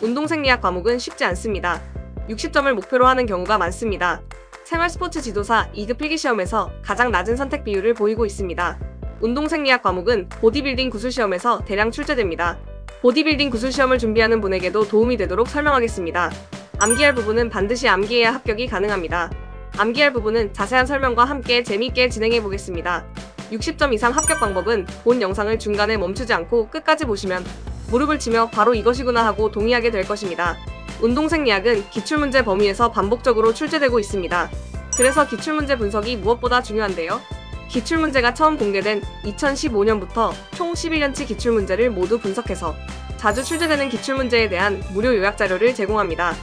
운동생리학 과목은 쉽지 않습니다. 60점을 목표로 하는 경우가 많습니다. 생활스포츠 지도사 2급 필기시험에서 가장 낮은 선택 비율을 보이고 있습니다. 운동생리학 과목은 보디빌딩 구술시험에서 대량 출제됩니다. 보디빌딩 구술시험을 준비하는 분에게도 도움이 되도록 설명하겠습니다. 암기할 부분은 반드시 암기해야 합격이 가능합니다. 암기할 부분은 자세한 설명과 함께 재미있게 진행해 보겠습니다. 60점 이상 합격 방법은 본 영상을 중간에 멈추지 않고 끝까지 보시면 무릎을 치며 바로 이것이구나 하고 동의하게 될 것입니다. 운동생리학은 기출문제 범위에서 반복적으로 출제되고 있습니다. 그래서 기출문제 분석이 무엇보다 중요한데요. 기출문제가 처음 공개된 2015년부터 총 11년치 기출문제를 모두 분석해서 자주 출제되는 기출문제에 대한 무료 요약 자료를 제공합니다.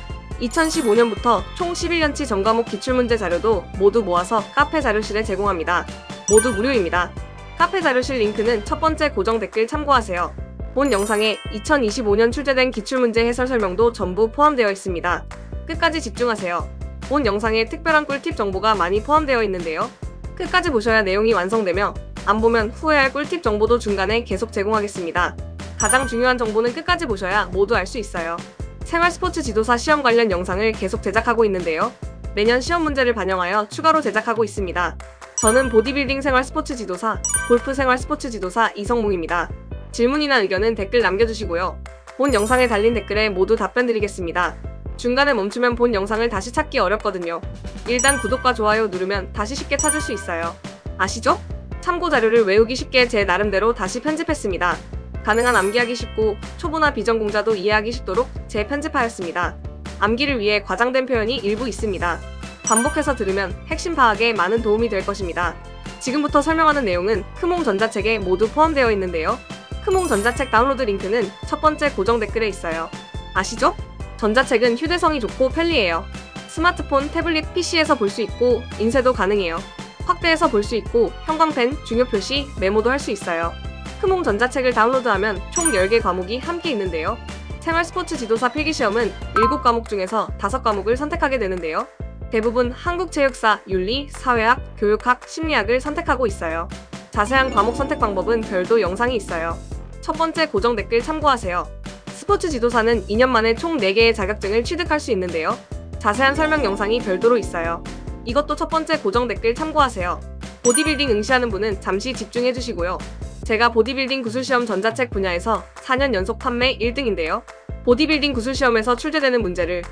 2015년부터 총 11년치 전과목 기출문제 자료도 모두 모아서 카페 자료실에 제공합니다. 모두 무료입니다. 카페 자료실 링크는 첫 번째 고정 댓글 참고하세요. 본 영상에 2025년 출제된 기출문제 해설 설명도 전부 포함되어 있습니다. 끝까지 집중하세요. 본 영상에 특별한 꿀팁 정보가 많이 포함되어 있는데요. 끝까지 보셔야 내용이 완성되며 안 보면 후회할 꿀팁 정보도 중간에 계속 제공하겠습니다. 가장 중요한 정보는 끝까지 보셔야 모두 알 수 있어요. 생활스포츠 지도사 시험 관련 영상을 계속 제작하고 있는데요. 매년 시험 문제를 반영하여 추가로 제작하고 있습니다. 저는 보디빌딩 생활스포츠 지도사, 골프 생활스포츠 지도사 이성묵입니다. 질문이나 의견은 댓글 남겨주시고요. 본 영상에 달린 댓글에 모두 답변 드리겠습니다. 중간에 멈추면 본 영상을 다시 찾기 어렵거든요. 일단 구독과 좋아요 누르면 다시 쉽게 찾을 수 있어요. 아시죠? 참고 자료를 외우기 쉽게 제 나름대로 다시 편집했습니다. 가능한 암기하기 쉽고 초보나 비전공자도 이해하기 쉽도록 재편집하였습니다. 암기를 위해 과장된 표현이 일부 있습니다. 반복해서 들으면 핵심 파악에 많은 도움이 될 것입니다. 지금부터 설명하는 내용은 크몽 전자책에 모두 포함되어 있는데요. 크몽 전자책 다운로드 링크는 첫 번째 고정 댓글에 있어요. 아시죠? 전자책은 휴대성이 좋고 편리해요. 스마트폰, 태블릿, PC에서 볼 수 있고 인쇄도 가능해요. 확대해서 볼 수 있고 형광펜, 중요 표시, 메모도 할 수 있어요. 크몽 전자책을 다운로드하면 총 10개 과목이 함께 있는데요. 생활스포츠 지도사 필기시험은 7과목 중에서 5과목을 선택하게 되는데요. 대부분 한국체육사, 윤리, 사회학, 교육학, 심리학을 선택하고 있어요. 자세한 과목 선택 방법은 별도 영상이 있어요. 첫 번째 고정 댓글 참고하세요. 스포츠 지도사는 2년 만에 총 4개의 자격증을 취득할 수 있는데요. 자세한 설명 영상이 별도로 있어요. 이것도 첫 번째 고정 댓글 참고하세요. 보디빌딩 응시하는 분은 잠시 집중해 주시고요. 제가 보디빌딩 구술시험 전자책 분야에서 4년 연속 판매 1등인데요. 보디빌딩 구술시험에서 출제되는 문제를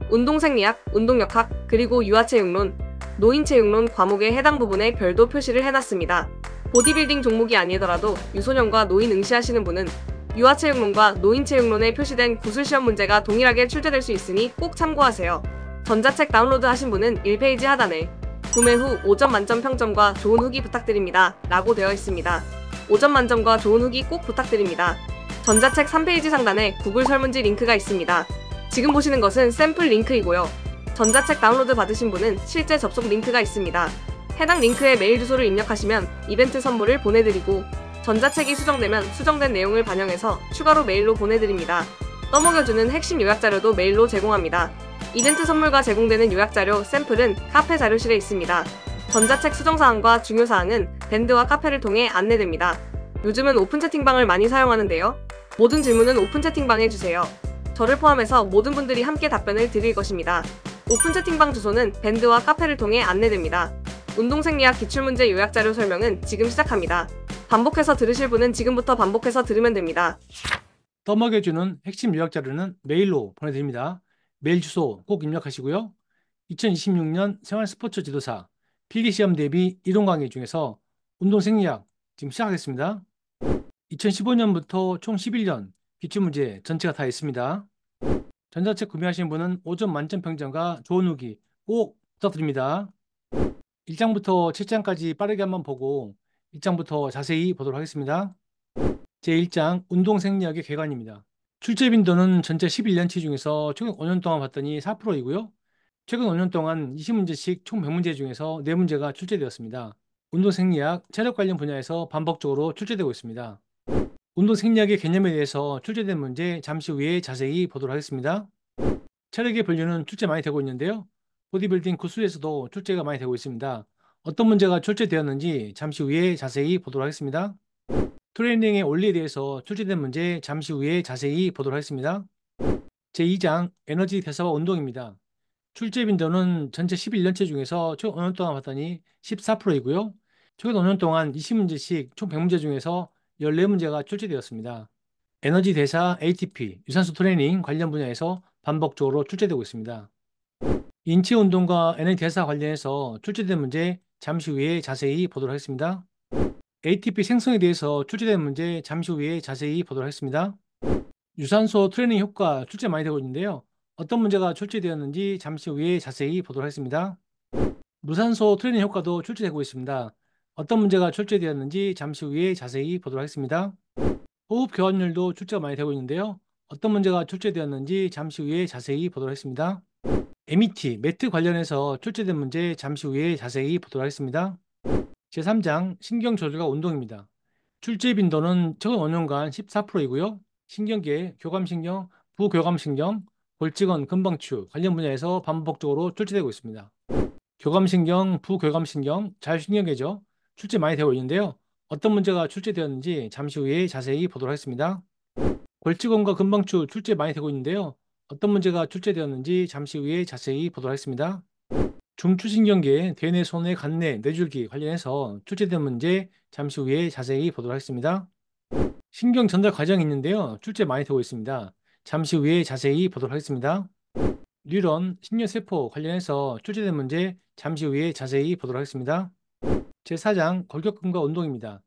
운동생리학, 운동역학, 그리고 유아체육론, 노인체육론 과목의 해당 부분에 별도 표시를 해놨습니다. 보디빌딩 종목이 아니더라도 유소년과 노인 응시하시는 분은 유아체육론과 노인체육론에 표시된 구술시험 문제가 동일하게 출제될 수 있으니 꼭 참고하세요. 전자책 다운로드 하신 분은 1페이지 하단에 구매 후 5점 만점 평점과 좋은 후기 부탁드립니다 라고 되어 있습니다. 5점 만점과 좋은 후기 꼭 부탁드립니다. 전자책 3페이지 상단에 구글 설문지 링크가 있습니다. 지금 보시는 것은 샘플 링크이고요. 전자책 다운로드 받으신 분은 실제 접속 링크가 있습니다. 해당 링크에 메일 주소를 입력하시면 이벤트 선물을 보내드리고 전자책이 수정되면 수정된 내용을 반영해서 추가로 메일로 보내드립니다. 떠먹여주는 핵심 요약자료도 메일로 제공합니다. 이벤트 선물과 제공되는 요약자료 샘플은 카페 자료실에 있습니다. 전자책 수정사항과 중요사항은 밴드와 카페를 통해 안내됩니다. 요즘은 오픈 채팅방을 많이 사용하는데요. 모든 질문은 오픈 채팅방에 주세요. 저를 포함해서 모든 분들이 함께 답변을 드릴 것입니다. 오픈 채팅방 주소는 밴드와 카페를 통해 안내됩니다. 운동생리학 기출문제 요약자료 설명은 지금 시작합니다. 반복해서 들으실 분은 지금부터 반복해서 들으면 됩니다. 떠먹여주는 핵심 요약자료는 메일로 보내드립니다. 메일 주소 꼭 입력하시고요. 2026년 생활스포츠 지도사 필기시험 대비 이론 강의 중에서 운동생리학 지금 시작하겠습니다. 2015년부터 총 11년 기출문제 전체가 다 있습니다. 전자책 구매하신 분은 5점 만점 평점과 좋은 후기 꼭 부탁드립니다. 1장부터 7장까지 빠르게 한번 보고 1장부터 자세히 보도록 하겠습니다. 제1장 운동생리학의 개관입니다. 출제 빈도는 전체 11년치 중에서 최근 5년 동안 봤더니 4%이고요. 최근 5년 동안 20문제씩 총 100문제 중에서 4문제가 출제되었습니다. 운동생리학, 체력 관련 분야에서 반복적으로 출제되고 있습니다. 운동생리학의 개념에 대해서 출제된 문제 잠시 후에 자세히 보도록 하겠습니다. 체력의 분류는 출제 많이 되고 있는데요. 보디빌딩 구술에서도 출제가 많이 되고 있습니다. 어떤 문제가 출제되었는지 잠시 후에 자세히 보도록 하겠습니다. 트레이닝의 원리에 대해서 출제된 문제 잠시 후에 자세히 보도록 하겠습니다. 제2장 에너지 대사와 운동입니다. 출제 빈도는 전체 11년체 중에서 총 5년 동안 봤더니 14%이고요. 최근 5년 동안 20문제씩 총 100문제 중에서 14문제가 출제되었습니다. 에너지 대사, ATP, 유산소 트레이닝 관련 분야에서 반복적으로 출제되고 있습니다. 인체 운동과 에너지 대사 관련해서 출제된 문제 잠시 후에 자세히 보도록 하겠습니다. ATP 생성에 대해서 출제된 문제 잠시 후에 자세히 보도록 하겠습니다. 유산소 트레이닝 효과 출제 많이 되고 있는데요. 어떤 문제가 출제되었는지 잠시 후에 자세히 보도록 하겠습니다. 무산소 트레이닝 효과도 출제되고 있습니다. 어떤 문제가 출제되었는지 잠시 후에 자세히 보도록 하겠습니다. 호흡 교환율도 출제가 많이 되고 있는데요. 어떤 문제가 출제되었는지 잠시 후에 자세히 보도록 하겠습니다. MET, 매트 관련해서 출제된 문제 잠시 후에 자세히 보도록 하겠습니다. 제3장 신경 조절과 운동입니다. 출제 빈도는 최근 5년간 14%이고요. 신경계, 교감신경, 부교감신경, 골직원, 근방추 관련 분야에서 반복적으로 출제되고 있습니다. 교감신경, 부교감신경, 자율신경계죠. 출제 많이 되고 있는데요. 어떤 문제가 출제되었는지 잠시 후에 자세히 보도록 하겠습니다. 골직원과 근방추 출제 많이 되고 있는데요. 어떤 문제가 출제되었는지 잠시 후에 자세히 보도록 하겠습니다. 중추신경계, 대뇌, 소뇌, 간뇌, 뇌줄기 관련해서 출제된 문제 잠시 후에 자세히 보도록 하겠습니다. 신경 전달 과정이 있는데요. 출제 많이 되고 있습니다. 잠시 후에 자세히 보도록 하겠습니다. 뉴런, 신경세포 관련해서 출제된 문제 잠시 후에 자세히 보도록 하겠습니다. 제4장 골격근과 운동입니다.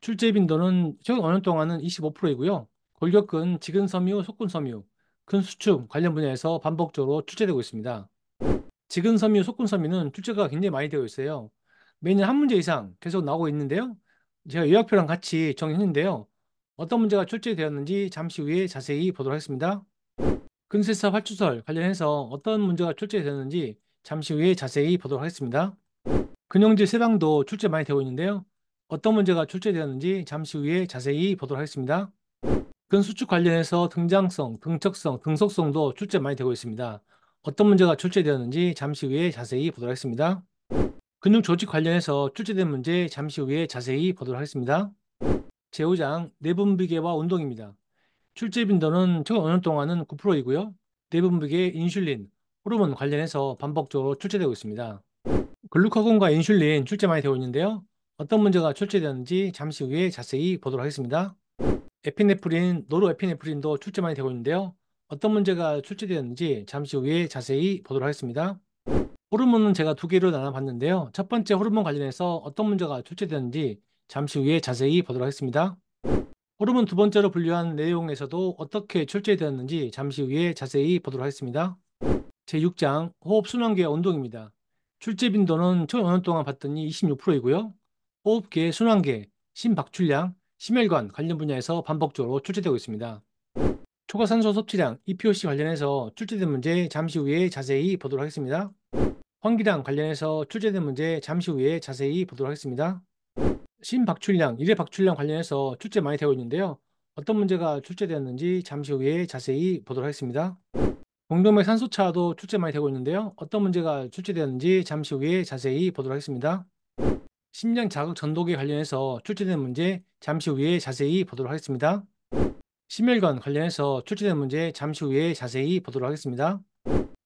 출제 빈도는 최근 5년 동안은 25%이고요. 골격근, 지근섬유, 속근섬유, 근수축 관련 분야에서 반복적으로 출제되고 있습니다. 지근섬유, 속근섬유는 출제가 굉장히 많이 되고 있어요. 매년 한 문제 이상 계속 나오고 있는데요. 제가 요약표랑 같이 정리했는데요. 어떤 문제가 출제되었는지 잠시 후에 자세히 보도록 하겠습니다. 근세사 활주설 관련해서 어떤 문제가 출제되었는지 잠시 후에 자세히 보도록 하겠습니다. 근형질 세방도 출제 많이 되고 있는데요. 어떤 문제가 출제되었는지 잠시 후에 자세히 보도록 하겠습니다. 근수축 관련해서 등장성, 등척성, 등속성도 출제 많이 되고 있습니다. 어떤 문제가 출제되었는지 잠시 후에 자세히 보도록 하겠습니다. 근육 조직 관련해서 출제된 문제 잠시 후에 자세히 보도록 하겠습니다. 제5장 내분비계와 운동입니다. 출제 빈도는 최근 5년 동안은 9%이고요. 내분비계, 인슐린, 호르몬 관련해서 반복적으로 출제되고 있습니다. 글루카곤과 인슐린 출제 많이 되고 있는데요. 어떤 문제가 출제되었는지 잠시 후에 자세히 보도록 하겠습니다. 에피네프린, 노르에피네프린도 출제 많이 되고 있는데요. 어떤 문제가 출제되었는지 잠시 후에 자세히 보도록 하겠습니다. 호르몬은 제가 두 개로 나눠봤는데요. 첫 번째 호르몬 관련해서 어떤 문제가 출제되었는지 잠시 후에 자세히 보도록 하겠습니다. 호르몬 두 번째로 분류한 내용에서도 어떻게 출제되었는지 잠시 후에 자세히 보도록 하겠습니다. 제6장 호흡순환계 운동입니다. 출제 빈도는 총 5년 동안 봤더니 26%이고요. 호흡계, 순환계, 심박출량, 심혈관 관련 분야에서 반복적으로 출제되고 있습니다. 초과산소 섭취량, EPOC 관련해서 출제된 문제 잠시 후에 자세히 보도록 하겠습니다. 환기량 관련해서 출제된 문제 잠시 후에 자세히 보도록 하겠습니다. 심박출량, 일회박출량 관련해서 출제 많이 되고 있는데요. 어떤 문제가 출제되었는지 잠시 후에 자세히 보도록 하겠습니다. 공동맥 산소차도 출제 많이 되고 있는데요. 어떤 문제가 출제되었는지 잠시 후에 자세히 보도록 하겠습니다. 심장 자극 전도계 관련해서 출제된 문제 잠시 후에 자세히 보도록 하겠습니다. 심혈관 관련해서 출제된 문제 잠시 후에 자세히 보도록 하겠습니다.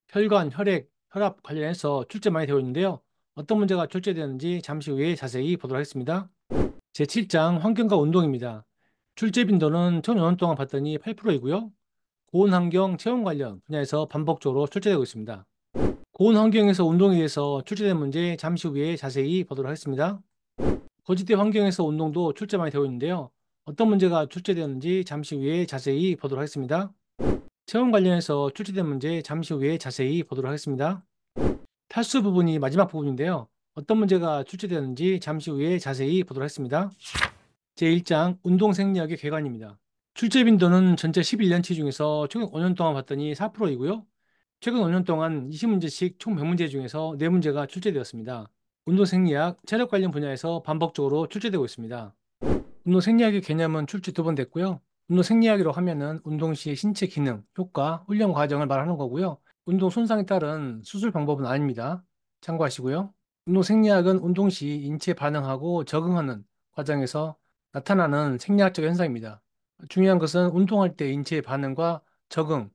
혈관, 혈액, 혈압 관련해서 출제 많이 되고 있는데요. 어떤 문제가 출제되었는지 잠시 후에 자세히 보도록 하겠습니다. 제7장 환경과 운동입니다. 출제 빈도는 총 5년 동안 봤더니 8%이고요. 고온환경, 체온 관련 분야에서 반복적으로 출제되고 있습니다. 고온환경에서 운동에 대해서 출제된 문제 잠시 후에 자세히 보도록 하겠습니다. 거짓대 환경에서 운동도 출제 많이 되고 있는데요. 어떤 문제가 출제되었는지 잠시 후에 자세히 보도록 하겠습니다. 체온 관련해서 출제된 문제 잠시 후에 자세히 보도록 하겠습니다. 탈수 부분이 마지막 부분인데요. 어떤 문제가 출제되었는지 잠시 후에 자세히 보도록 하겠습니다. 제1장 운동 생리학의 개관입니다. 출제 빈도는 전체 11년치 중에서 최근 5년 동안 봤더니 4%이고요. 최근 5년 동안 20문제씩 총 100문제 중에서 4문제가 출제되었습니다. 운동 생리학, 체력 관련 분야에서 반복적으로 출제되고 있습니다. 운동 생리학의 개념은 출제 2번 됐고요. 운동 생리학이라고 하면은 운동 시의 신체 기능, 효과, 훈련 과정을 말하는 거고요. 운동 손상에 따른 수술 방법은 아닙니다. 참고하시고요. 운동 생리학은 운동 시 인체 반응하고 적응하는 과정에서 나타나는 생리학적 현상입니다. 중요한 것은 운동할 때 인체의 반응과 적응,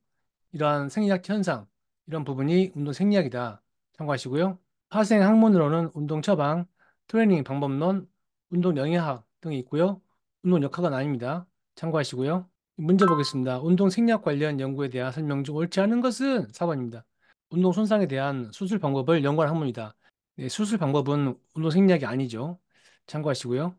이러한 생리학 현상, 이런 부분이 운동 생리학이다. 참고하시고요. 파생 학문으로는 운동 처방, 트레이닝 방법론, 운동 영양학 등이 있고요. 운동 역학은 아닙니다. 참고하시고요. 문제 보겠습니다. 운동 생리학 관련 연구에 대한 설명 중 옳지 않은 것은 4번입니다. 운동 손상에 대한 수술 방법을 연구한 학문이다. 네, 수술 방법은 운동 생리학이 아니죠. 참고하시고요.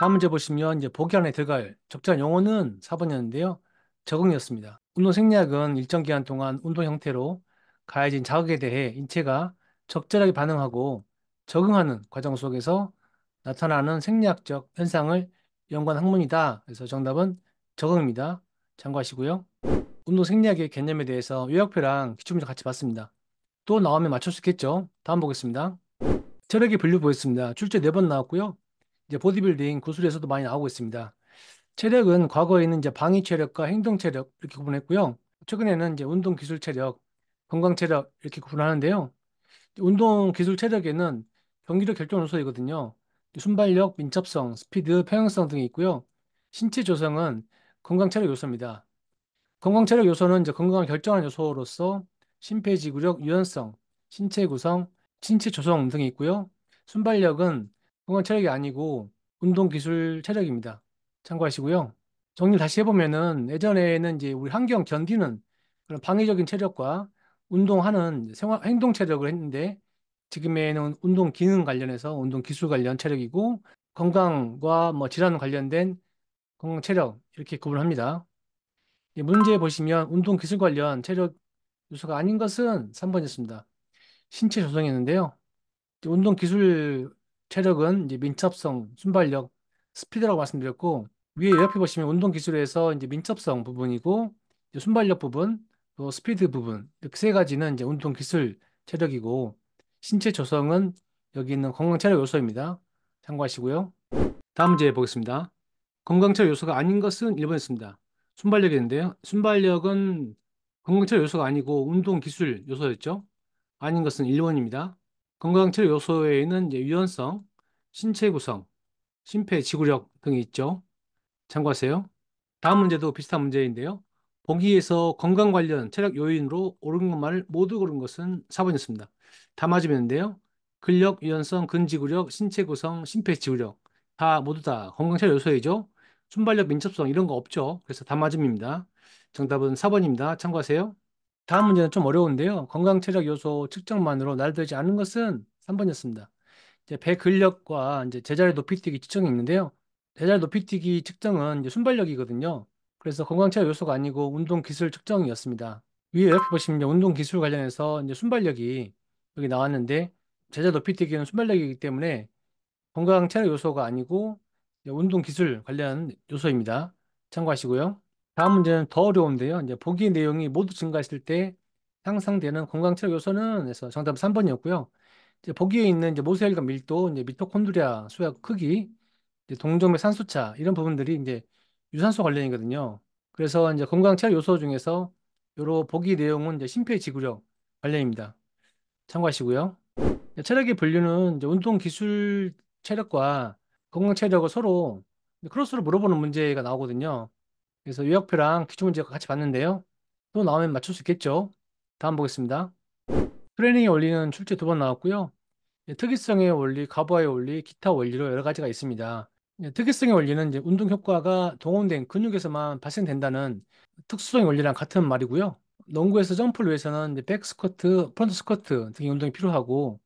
다음 문제 보시면 이제 보기 안에 들어갈 적절한 용어는 4번이었는데요. 적응이었습니다. 운동 생리학은 일정 기간 동안 운동 형태로 가해진 자극에 대해 인체가 적절하게 반응하고 적응하는 과정 속에서 나타나는 생리학적 현상을 연구한 학문이다. 그래서 정답은 적응입니다. 참고하시고요. 운동 생리학의 개념에 대해서 요약표랑 기출문제 같이 봤습니다. 또 나오면 맞출 수 있겠죠? 다음 보겠습니다. 체력의 분류 보겠습니다. 출제 4번 나왔고요. 이제 보디빌딩 구술에서도 많이 나오고 있습니다. 체력은 과거에는 이제 방위 체력과 행동 체력 이렇게 구분했고요. 최근에는 이제 운동 기술 체력, 건강 체력 이렇게 구분하는데요. 운동 기술 체력에는 경기력 결정 요소이거든요. 순발력, 민첩성, 스피드, 평형성 등이 있고요. 신체 조성은 건강 체력 요소입니다. 건강 체력 요소는 이제 건강을 결정하는 요소로서 심폐지구력, 유연성, 신체 구성, 신체 조성 등이 있고요. 순발력은 건강 체력이 아니고 운동 기술 체력입니다. 참고하시고요. 정리 다시 해보면은 예전에는 이제 우리 환경 견디는 그런 방위적인 체력과 운동하는 생활 행동 체력을 했는데 지금에는 운동 기능 관련해서 운동 기술 관련 체력이고 건강과 뭐 질환 관련된 건강 체력 이렇게 구분합니다. 이 문제 보시면 운동 기술 관련 체력 요소가 아닌 것은 3번이었습니다. 신체 조성이었는데요. 운동 기술 체력은 이제 민첩성, 순발력, 스피드라고 말씀드렸고 위에 옆에 보시면 운동 기술에서 이제 민첩성 부분이고 이제 순발력 부분, 또 스피드 부분 이렇게 세 가지는 이제 운동 기술 체력이고 신체 조성은 여기 있는 건강 체력 요소입니다. 참고하시고요. 다음 문제 보겠습니다. 건강체력 요소가 아닌 것은 1번이었습니다. 순발력이었는데요. 순발력은 건강체력 요소가 아니고 운동 기술 요소였죠. 아닌 것은 1번입니다. 건강체력 요소에는 이제 유연성, 신체 구성, 심폐지구력 등이 있죠. 참고하세요. 다음 문제도 비슷한 문제인데요. 보기에서 건강 관련 체력 요인으로 옳은 것만을 모두 고른 것은 4번이었습니다. 다 맞으면인데요. 근력, 유연성, 근지구력, 신체 구성, 심폐지구력 다 모두 다 건강 체력 요소이죠. 순발력, 민첩성 이런 거 없죠. 그래서 다 맞음입니다. 정답은 4번입니다. 참고하세요. 다음 문제는 좀 어려운데요. 건강 체력 요소 측정만으로 날되지 않은 것은 3번이었습니다. 이제 배 근력과 이제 제자리 높이뛰기 측정이 있는데요. 제자리 높이뛰기 측정은 이제 순발력이거든요. 그래서 건강체력 요소가 아니고 운동 기술 측정이었습니다. 위에 옆에 보시면 이제 운동 기술 관련해서 이제 순발력이 여기 나왔는데 제자리 높이뛰기는 순발력이기 때문에 건강 체력 요소가 아니고 이제 운동 기술 관련 요소입니다. 참고하시고요. 다음 문제는 더 어려운데요. 이제 보기 내용이 모두 증가했을 때 향상되는 건강 체력 요소는 해서 정답 3번이었고요. 이제 보기에 있는 이제 모세혈관 밀도, 이제 미토콘드리아 수약 크기, 이제 동종의 산소차 이런 부분들이 이제 유산소 관련이거든요. 그래서 이제 건강 체력 요소 중에서 요로 보기 내용은 이제 심폐지구력 관련입니다. 참고하시고요. 체력의 분류는 이제 운동 기술 체력과 건강 체력을 서로 크로스로 물어보는 문제가 나오거든요. 그래서 요약표랑 기출문제가 같이 봤는데요. 또 나오면 맞출 수 있겠죠. 다음 보겠습니다. 트레이닝의 원리는 출제 2번 나왔고요. 특이성의 원리, 가부화의 원리, 기타 원리로 여러 가지가 있습니다. 특이성의 원리는 이제 운동 효과가 동원된 근육에서만 발생된다는 특수성의 원리랑 같은 말이고요. 농구에서 점프를 위해서는 이제 백 스쿼트, 프론트 스쿼트 등의 운동이 필요하고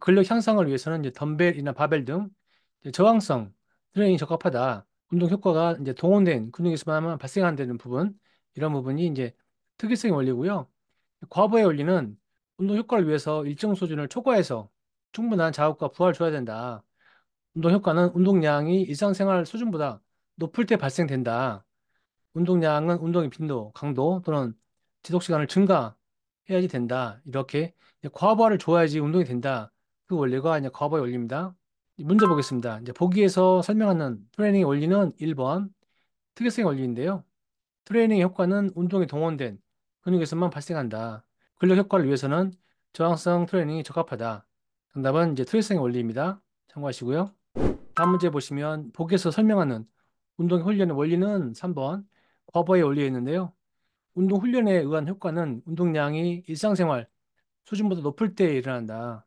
근력 향상을 위해서는 이제 덤벨이나 바벨 등 이제 저항성 트레이닝이 적합하다. 운동 효과가 이제 동원된 근육에서만 발생한다는 부분, 이런 부분이 이제 특이성의 원리고요. 과부의 원리는 운동 효과를 위해서 일정 수준을 초과해서 충분한 자극과 부하를 줘야 된다. 운동 효과는 운동량이 일상생활 수준보다 높을 때 발생된다. 운동량은 운동의 빈도, 강도 또는 지속 시간을 증가해야지 된다. 이렇게 이제 과부하를 줘야지 운동이 된다. 그 원리가 이제 과부의 원리입니다. 문제 보겠습니다. 이제 보기에서 설명하는 트레이닝의 원리는 1번 특이성의 원리인데요. 트레이닝의 효과는 운동에 동원된 근육에서만 발생한다. 근력 효과를 위해서는 저항성 트레이닝이 적합하다. 정답은 이제 트레이닝의 원리입니다. 참고하시고요. 다음 문제 보시면 보기에서 설명하는 운동 훈련의 원리는 3번 과부하의 원리에 있는데요. 운동 훈련에 의한 효과는 운동량이 일상생활 수준보다 높을 때 일어난다.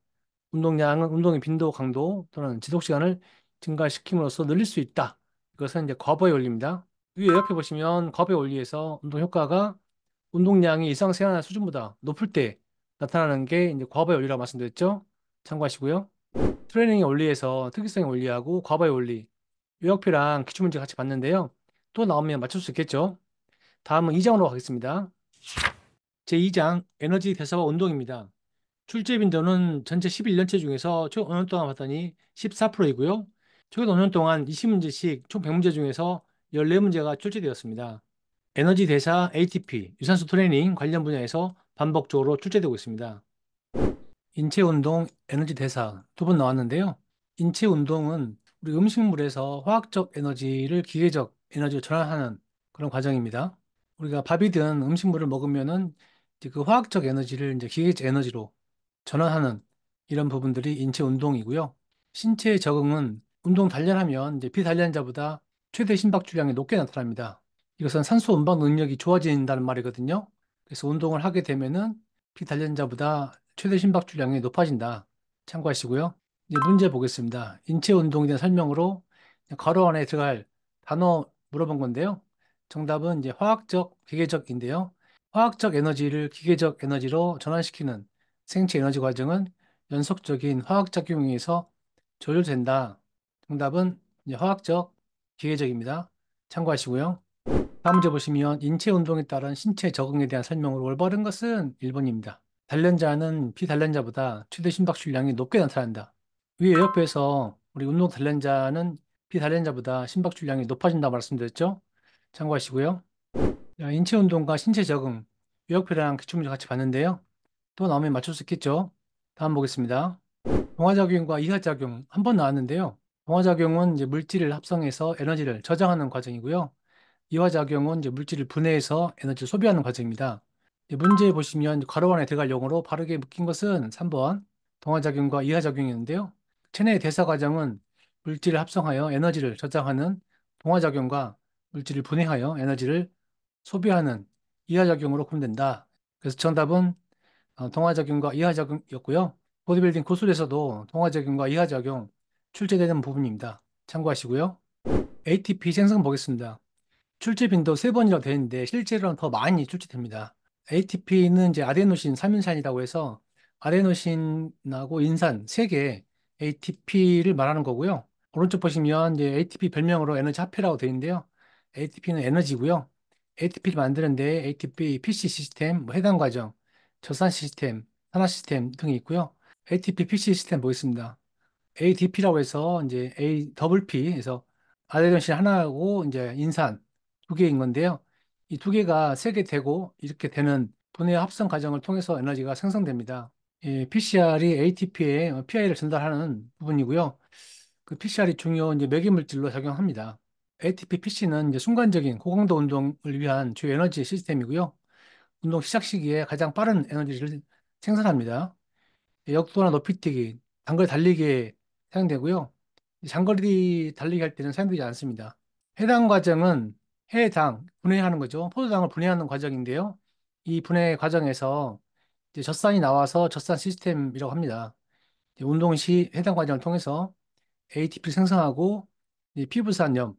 운동량은 운동의 빈도, 강도 또는 지속 시간을 증가시킴으로써 늘릴 수 있다. 이것은 이제 거버의 원리입니다. 위에 옆에 보시면 거버의 원리에서 운동 효과가 운동량이 일상생활 수준보다 높을 때 나타나는 게 이제 과거의 원리라고 말씀드렸죠. 참고하시고요. 트레이닝의 원리에서 특이성의 원리하고 과거의 원리, 요약표랑 기출문제 같이 봤는데요. 또 나오면 맞출 수 있겠죠. 다음은 2장으로 가겠습니다. 제2장 에너지 대사와 운동입니다. 출제 빈도는 전체 11년체 중에서 총 5년 동안 봤더니 14%이고요. 최근 5년 동안 20문제씩 총 100문제 중에서 14문제가 출제되었습니다. 에너지 대사 ATP, 유산소 트레이닝 관련 분야에서 반복적으로 출제되고 있습니다. 인체 운동, 에너지 대사 두 번 나왔는데요. 인체 운동은 우리 음식물에서 화학적 에너지를 기계적 에너지로 전환하는 그런 과정입니다. 우리가 밥이든 음식물을 먹으면은 이제 그 화학적 에너지를 이제 기계적 에너지로 전환하는 이런 부분들이 인체 운동이고요. 신체 적응은 운동 단련하면 이제 비단련자보다 최대 심박출량이 높게 나타납니다. 이것은 산소 운반 능력이 좋아진다는 말이거든요. 그래서 운동을 하게 되면은 비단련자보다 최대 심박출량이 높아진다. 참고하시고요. 이제 문제 보겠습니다. 인체 운동에 대한 설명으로 괄호 안에 들어갈 단어 물어본 건데요. 정답은 이제 화학적, 기계적인데요. 화학적 에너지를 기계적 에너지로 전환시키는 생체 에너지 과정은 연속적인 화학작용에 의해서 조절된다. 정답은 이제 화학적, 기계적입니다. 참고하시고요. 다음 문제 보시면 인체 운동에 따른 신체 적응에 대한 설명으로 올바른 것은 1번입니다. 단련자는 비단련자보다 최대 심박출량이 높게 나타난다. 위에 옆에서 우리 운동 단련자는 비단련자보다 심박출량이 높아진다고 말씀드렸죠? 참고하시고요. 자, 인체 운동과 신체 적응, 유형표랑 기출문제 같이 봤는데요. 또 나오면 맞출 수 있겠죠? 다음 보겠습니다. 동화작용과 이하작용 한 번 나왔는데요. 동화작용은 이제 물질을 합성해서 에너지를 저장하는 과정이고요. 이화작용은 이제 물질을 분해해서 에너지를 소비하는 과정입니다. 이제 문제 보시면 괄호 안에 들어갈 용어로 바르게 묶인 것은 3번 동화작용과 이하작용이었는데요. 체내 대사 과정은 물질을 합성하여 에너지를 저장하는 동화작용과 물질을 분해하여 에너지를 소비하는 이하작용으로 구분된다. 그래서 정답은 동화작용과 이하작용이었고요. 보디빌딩 고술에서도 동화작용과 이하작용 출제되는 부분입니다. 참고하시고요. ATP 생성 보겠습니다. 출제 빈도 3번이라고 되어 있는데 실제로는 더 많이 출제됩니다. ATP는 이제 아데노신 3인산이라고 해서 아데노신하고 인산 3개 ATP를 말하는 거고요. 오른쪽 보시면 이제 ATP 별명으로 에너지 화폐라고 되어 있는데요. ATP는 에너지고요. ATP를 만드는데 ATP PC 시스템, 뭐 해당 과정, 저산 시스템, 산화 시스템 등이 있고요. ATP PC 시스템 보겠습니다. ADP라고 해서 이제 A 더블 P에서 아데노신 하나하고 이제 인산 2개인 건데요. 이 2개가 3개 되고 이렇게 되는 분해 합성 과정을 통해서 에너지가 생성됩니다. PCR이 ATP에 PI를 전달하는 부분이고요. 그 PCR이 중요 이제 매개 물질로 작용합니다. ATP PC는 이제 순간적인 고강도 운동을 위한 주요 에너지 시스템이고요. 운동 시작 시기에 가장 빠른 에너지를 생산합니다. 역도나 높이뛰기, 단거리 달리기에 사용되고요. 장거리 달리기 할 때는 사용되지 않습니다. 해당 과정은 해당, 분해하는 거죠. 포도당을 분해하는 과정인데요. 이 분해 과정에서 이제 젖산이 나와서 젖산 시스템이라고 합니다. 이제 운동 시 해당 과정을 통해서 ATP를 생성하고 이제 피부산염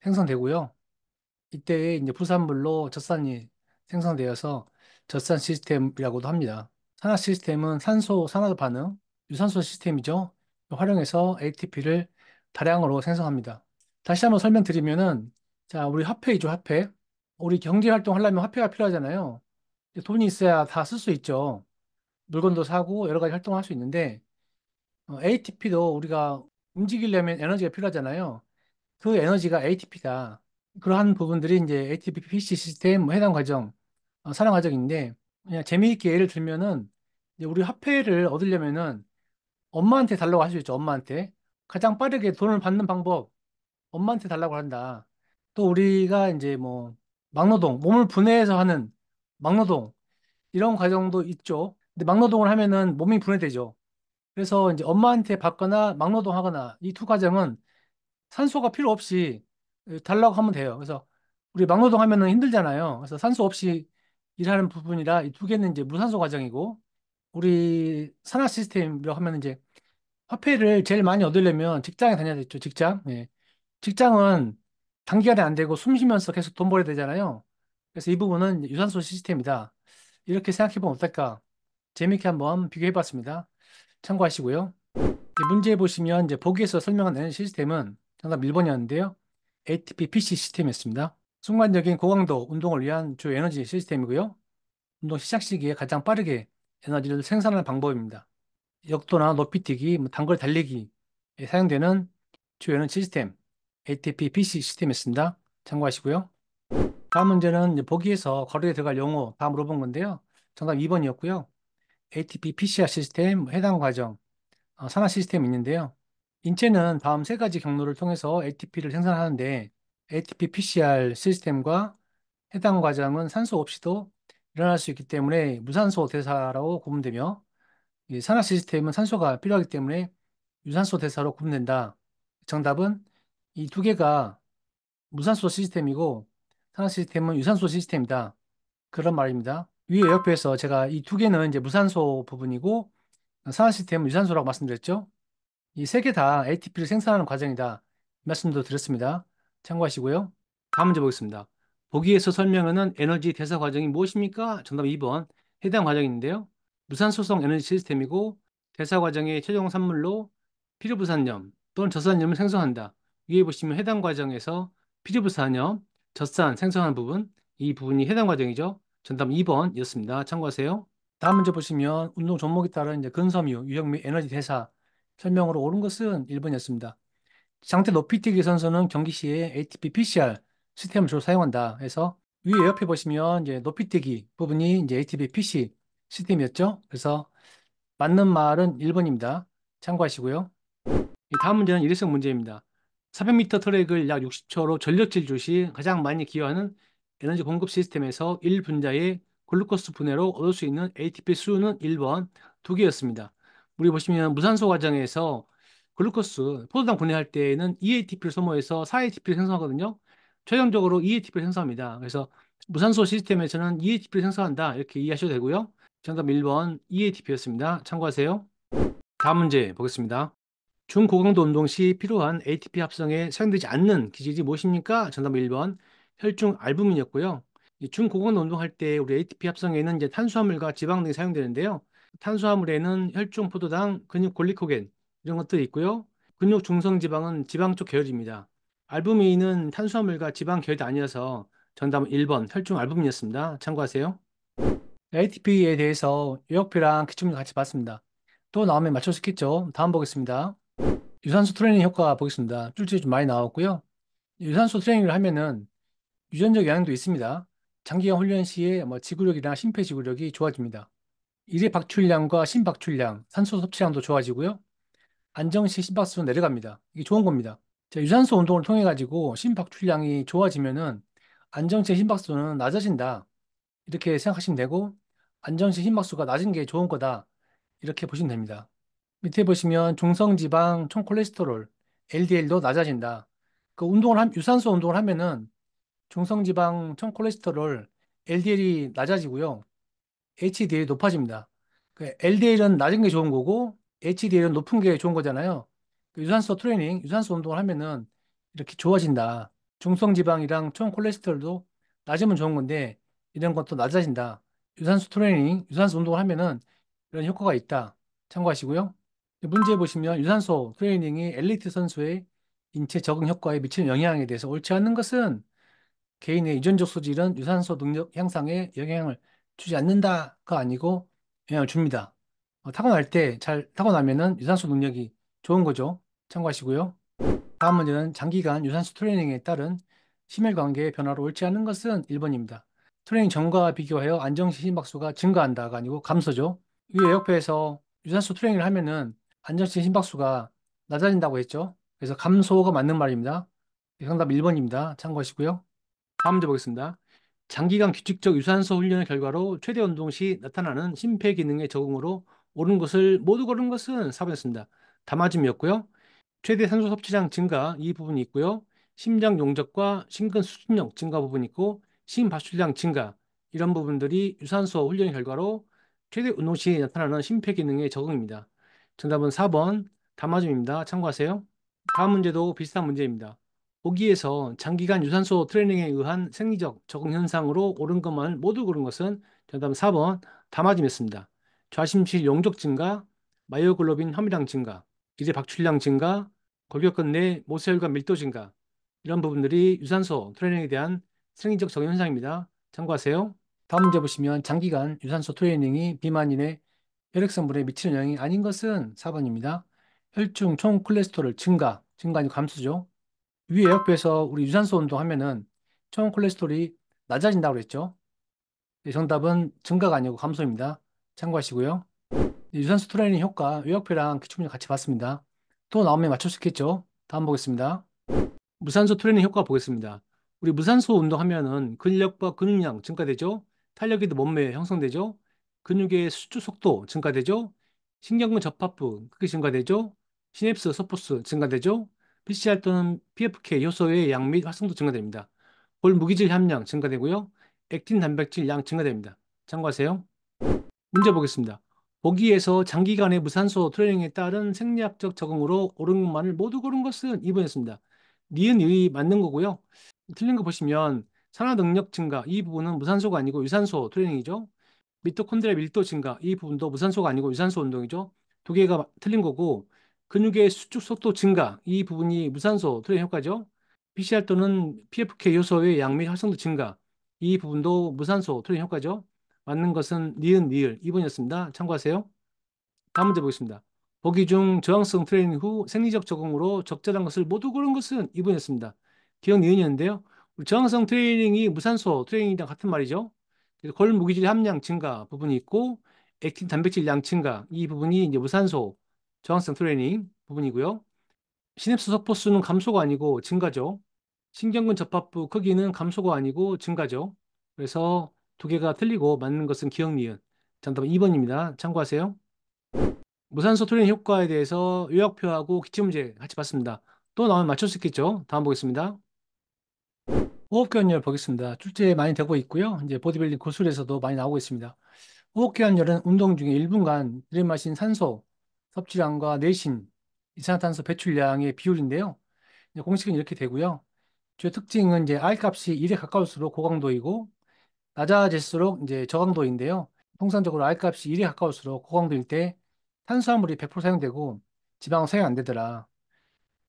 생성되고요. 이때 이제 부산물로 젖산이 생성되어서 젖산 시스템이라고도 합니다. 산화 시스템은 산소 산화도 반응, 유산소 시스템이죠. 활용해서 ATP를 다량으로 생성합니다. 다시 한번 설명드리면은 자, 우리 화폐이죠, 화폐. 우리 경제 활동 하려면 화폐가 필요하잖아요. 돈이 있어야 다 쓸 수 있죠. 물건도 사고 여러 가지 활동을 할 수 있는데 ATP도 우리가 움직이려면 에너지가 필요하잖아요. 그 에너지가 ATP다. 그러한 부분들이 이제 ATP PC 시스템 뭐 해당 과정, 산화 과정인데 그냥 재미있게 예를 들면은 이제 우리 화폐를 얻으려면은 엄마한테 달라고 할 수 있죠. 엄마한테 가장 빠르게 돈을 받는 방법 엄마한테 달라고 한다. 또 우리가 이제 뭐 막노동, 몸을 분해해서 하는 막노동 이런 과정도 있죠. 근데 막노동을 하면은 몸이 분해되죠. 그래서 이제 엄마한테 받거나 막노동 하거나 이 두 과정은 산소가 필요 없이 달라고 하면 돼요. 그래서 우리 막노동 하면은 힘들잖아요. 그래서 산소 없이 일하는 부분이라 이 두 개는 이제 무산소 과정이고 우리 산화 시스템이라고 하면 이제 화폐를 제일 많이 얻으려면 직장에 다녀야 되죠. 직장. 예. 직장은 단기간에 안 되고 숨 쉬면서 계속 돈 벌어야 되잖아요. 그래서 이 부분은 유산소 시스템이다. 이렇게 생각해 보면 어떨까? 재미있게 한번 비교해 봤습니다. 참고하시고요. 문제 보시면 이제 보기에서 설명한 에너지 시스템은 정답 1번이었는데요. ATP PC 시스템이었습니다. 순간적인 고강도 운동을 위한 주 에너지 시스템이고요. 운동 시작 시기에 가장 빠르게 에너지를 생산하는 방법입니다. 역도나 높이뛰기, 단거리 달리기에 사용되는 주 에너지 시스템 ATP PC 시스템이었습니다. 참고하시고요. 다음 문제는 이제 보기에서 거리에 들어갈 용어 다 물어본 건데요. 정답 2번이었고요. ATP PCR 시스템 해당 과정 산화 시스템이 있는데요. 인체는 다음 세 가지 경로를 통해서 ATP를 생산하는데 ATP PCR 시스템과 해당 과정은 산소 없이도 일어날 수 있기 때문에 무산소 대사라고 구분되며 이 산화 시스템은 산소가 필요하기 때문에 유산소 대사로 구분된다. 정답은 이 두 개가 무산소 시스템이고 산화 시스템은 유산소 시스템이다. 그런 말입니다. 위에 옆에서 제가 이 두 개는 이제 무산소 부분이고 산화 시스템은 유산소라고 말씀드렸죠. 이 세 개 다 ATP를 생산하는 과정이다. 말씀도 드렸습니다. 참고하시고요. 다음 문제 보겠습니다. 보기에서 설명하는 에너지 대사 과정이 무엇입니까? 정답 2번. 해당 과정인데요. 무산소성 에너지 시스템이고 대사 과정의 최종 산물로 피르부산염 또는 젖산염을 생성한다. 위에 보시면 해당 과정에서 피르부산염, 젖산 생성하는 부분, 이 부분이 해당 과정이죠. 정답 2번이었습니다. 참고하세요. 다음 문제 보시면 운동 종목에 따른 이제 근섬유, 유형 및 에너지 대사 설명으로 옳은 것은 1번이었습니다. 장대 높이뛰기 선수는 경기 시에 ATP PCR 시스템을 주로 사용한다 해서 위에 옆에 보시면 이제 높이뛰기 부분이 이제 ATP PC 시스템이었죠. 그래서 맞는 말은 1번입니다. 참고하시고요. 이 다음 문제는 일회성 문제입니다. 400m 트랙을 약 60초로 전력 질주 시 가장 많이 기여하는 에너지 공급 시스템에서 1분자의 글루코스 분해로 얻을 수 있는 ATP 수는 1번 2개였습니다. 우리 보시면 무산소 과정에서 글루코스 포도당 분해할 때에는 EATP를 소모해서 4ATP를 생성하거든요. 최종적으로 EATP를 생성합니다. 그래서 무산소 시스템에서는 EATP를 생성한다. 이렇게 이해하셔도 되고요. 정답 1번 EATP였습니다. 참고하세요. 다음 문제 보겠습니다. 중고강도 운동 시 필요한 ATP 합성에 사용되지 않는 기질이 무엇입니까? 정답 1번 혈중 알부민이었고요. 이 중고강도 운동할 때 우리 ATP 합성에는 이제 탄수화물과 지방 등이 사용되는데요. 탄수화물에는 혈중 포도당, 근육 골리코겐 이런 것들이 있고요. 근육 중성 지방은 지방 쪽 계열입니다. 알부민은 탄수화물과 지방 계열이 아니어서 정답은 1번 혈중 알부민이었습니다. 참고하세요. ATP에 대해서 요약표랑 기출문 같이 봤습니다. 또 나오면 맞출 수 있겠죠? 다음 보겠습니다. 유산소 트레이닝 효과 보겠습니다. 출제좀 많이 나왔고요. 유산소 트레이닝을 하면은 유전적 영향도 있습니다. 장기간 훈련 시에 지구력이나 심폐지구력이 좋아집니다. 일회 박출량과 심박출량, 산소 섭취량도 좋아지고요. 안정시 심박수는 내려갑니다. 이게 좋은 겁니다. 자, 유산소 운동을 통해 가지고 심박출량이 좋아지면은 안정시 심박수는 낮아진다. 이렇게 생각하시면 되고 안정시 심박수가 낮은 게 좋은 거다. 이렇게 보시면 됩니다. 밑에 보시면 중성지방, 총콜레스테롤, LDL도 낮아진다. 유산소 운동을 하면은 중성지방, 총콜레스테롤, LDL이 낮아지고요. HDL이 높아집니다. LDL은 낮은 게 좋은 거고 HDL은 높은 게 좋은 거잖아요. 유산소 트레이닝, 유산소 운동을 하면은 이렇게 좋아진다. 중성지방이랑 총콜레스테롤도 낮으면 좋은 건데 이런 것도 낮아진다. 유산소 트레이닝, 유산소 운동을 하면은 이런 효과가 있다. 참고하시고요. 문제 보시면 유산소 트레이닝이 엘리트 선수의 인체 적응 효과에 미치는 영향에 대해서 옳지 않는 것은 개인의 유전적 소질은 유산소 능력 향상에 영향을 주지 않는다가 아니고 영향을 줍니다. 타고나면은 유산소 능력이 좋은 거죠. 참고하시고요. 다음 문제는 장기간 유산소 트레이닝에 따른 심혈관계의 변화로 옳지 않은 것은 1번입니다. 트레이닝 전과 비교하여 안정시 심박수가 증가한다가 아니고 감소죠. 위에 옆에서 유산소 트레이닝을 하면은 안정시 심박수가 낮아진다고 했죠. 그래서 감소가 맞는 말입니다. 정답 1번입니다. 참고하시고요. 다음 문제 보겠습니다. 장기간 규칙적 유산소 훈련의 결과로 최대 운동 시 나타나는 심폐기능의 적응으로 옳은 것을 모두 고른 것은 4번이었습니다. 담아줌이었고요. 최대 산소 섭취량 증가 이 부분이 있고요. 심장 용적과 심근 수축력 증가 부분이 있고 심발출량 증가 이런 부분들이 유산소 훈련 결과로 최대 운동 시에 나타나는 심폐기능의 적응입니다. 정답은 4번 담아줌입니다. 참고하세요. 다음 문제도 비슷한 문제입니다. 보기에서 장기간 유산소 트레이닝에 의한 생리적 적응 현상으로 옳은 것만 모두 고른 것은 정답은 4번 담아줌이었습니다. 좌심실 용적 증가, 마이오글로빈 함유량 증가, 기제 박출량 증가, 골격근 내 모세혈관 밀도 증가, 이런 부분들이 유산소 트레이닝에 대한 생리적 적응 현상입니다. 참고하세요. 다음 문제 보시면 장기간 유산소 트레이닝이 비만인의 혈액성분에 미치는 영향이 아닌 것은 4번입니다. 혈중 총 콜레스테롤 증가 아니고 감소죠. 위에 옆에서 우리 유산소 운동하면은 총 콜레스테롤이 낮아진다고 그랬죠. 네, 정답은 증가가 아니고 감소입니다. 참고하시고요. 네, 유산소 트레이닝 효과 외역표랑 기초문제 같이 봤습니다. 또 나오면 맞출 수 있겠죠. 다음 보겠습니다. 무산소 트레이닝 효과 보겠습니다. 우리 무산소 운동하면은 근력과 근육량 증가되죠. 탄력이도 몸매에 형성되죠. 근육의 수축 속도 증가되죠. 신경근 접합부 크게 증가되죠. 시냅스 소포스 증가되죠. PCR 또는 PFK 효소의 양 및 활성도 증가됩니다. 골 무기질 함량 증가되고요. 액틴 단백질 양 증가됩니다. 참고하세요. 문제 보겠습니다. 보기에서 장기간의 무산소 트레이닝에 따른 생리학적 적응으로 옳은 것만을 모두 고른 것은 2번이었습니다. 니은 이 맞는 거고요. 틀린 거 보시면 산화 능력 증가 이 부분은 무산소가 아니고 유산소 트레이닝이죠. 미토콘드리아 밀도 증가 이 부분도 무산소가 아니고 유산소 운동이죠. 두 개가 틀린 거고 근육의 수축 속도 증가 이 부분이 무산소 트레이닝 효과죠. PCR 또는 PFK 요소의 양 및 활성도 증가 이 부분도 무산소 트레이닝 효과죠. 맞는 것은 니은 니을 2번이었습니다. 참고하세요. 다음 문제 보겠습니다. 보기 중 저항성 트레이닝 후 생리적 적응으로 적절한 것을 모두 고른 것은 2번이었습니다. 기억 니은이었는데요. 우리 저항성 트레이닝이 무산소 트레이닝이랑 같은 말이죠. 그래서 골 무기질 함량 증가 부분이 있고 액틴 단백질 양 증가 이 부분이 이제 무산소 저항성 트레이닝 부분이고요. 시냅스 소포스는 감소가 아니고 증가죠. 신경근 접합부 크기는 감소가 아니고 증가죠. 그래서 두 개가 틀리고 맞는 것은 기억 니은. 정답은 2번입니다. 참고하세요. 무산소 트레이닝 효과에 대해서 요약표하고 기출문제 같이 봤습니다. 또 나오면 맞출 수 있겠죠? 다음 보겠습니다. 호흡기환열 보겠습니다. 출제 많이 되고 있고요. 이제 보디빌딩 고술에서도 많이 나오고 있습니다. 호흡기환열은 운동 중에 1분간 들이마신 산소 섭취량과 내신 이산화탄소 배출량의 비율인데요. 이제 공식은 이렇게 되고요. 주요 특징은 이제 R 값이 1에 가까울수록 고강도이고 낮아질수록 이제 저강도인데요. 통상적으로 R 값이 1에 가까울수록 고강도일 때 탄수화물이 100% 사용되고 지방은 사용 안 되더라.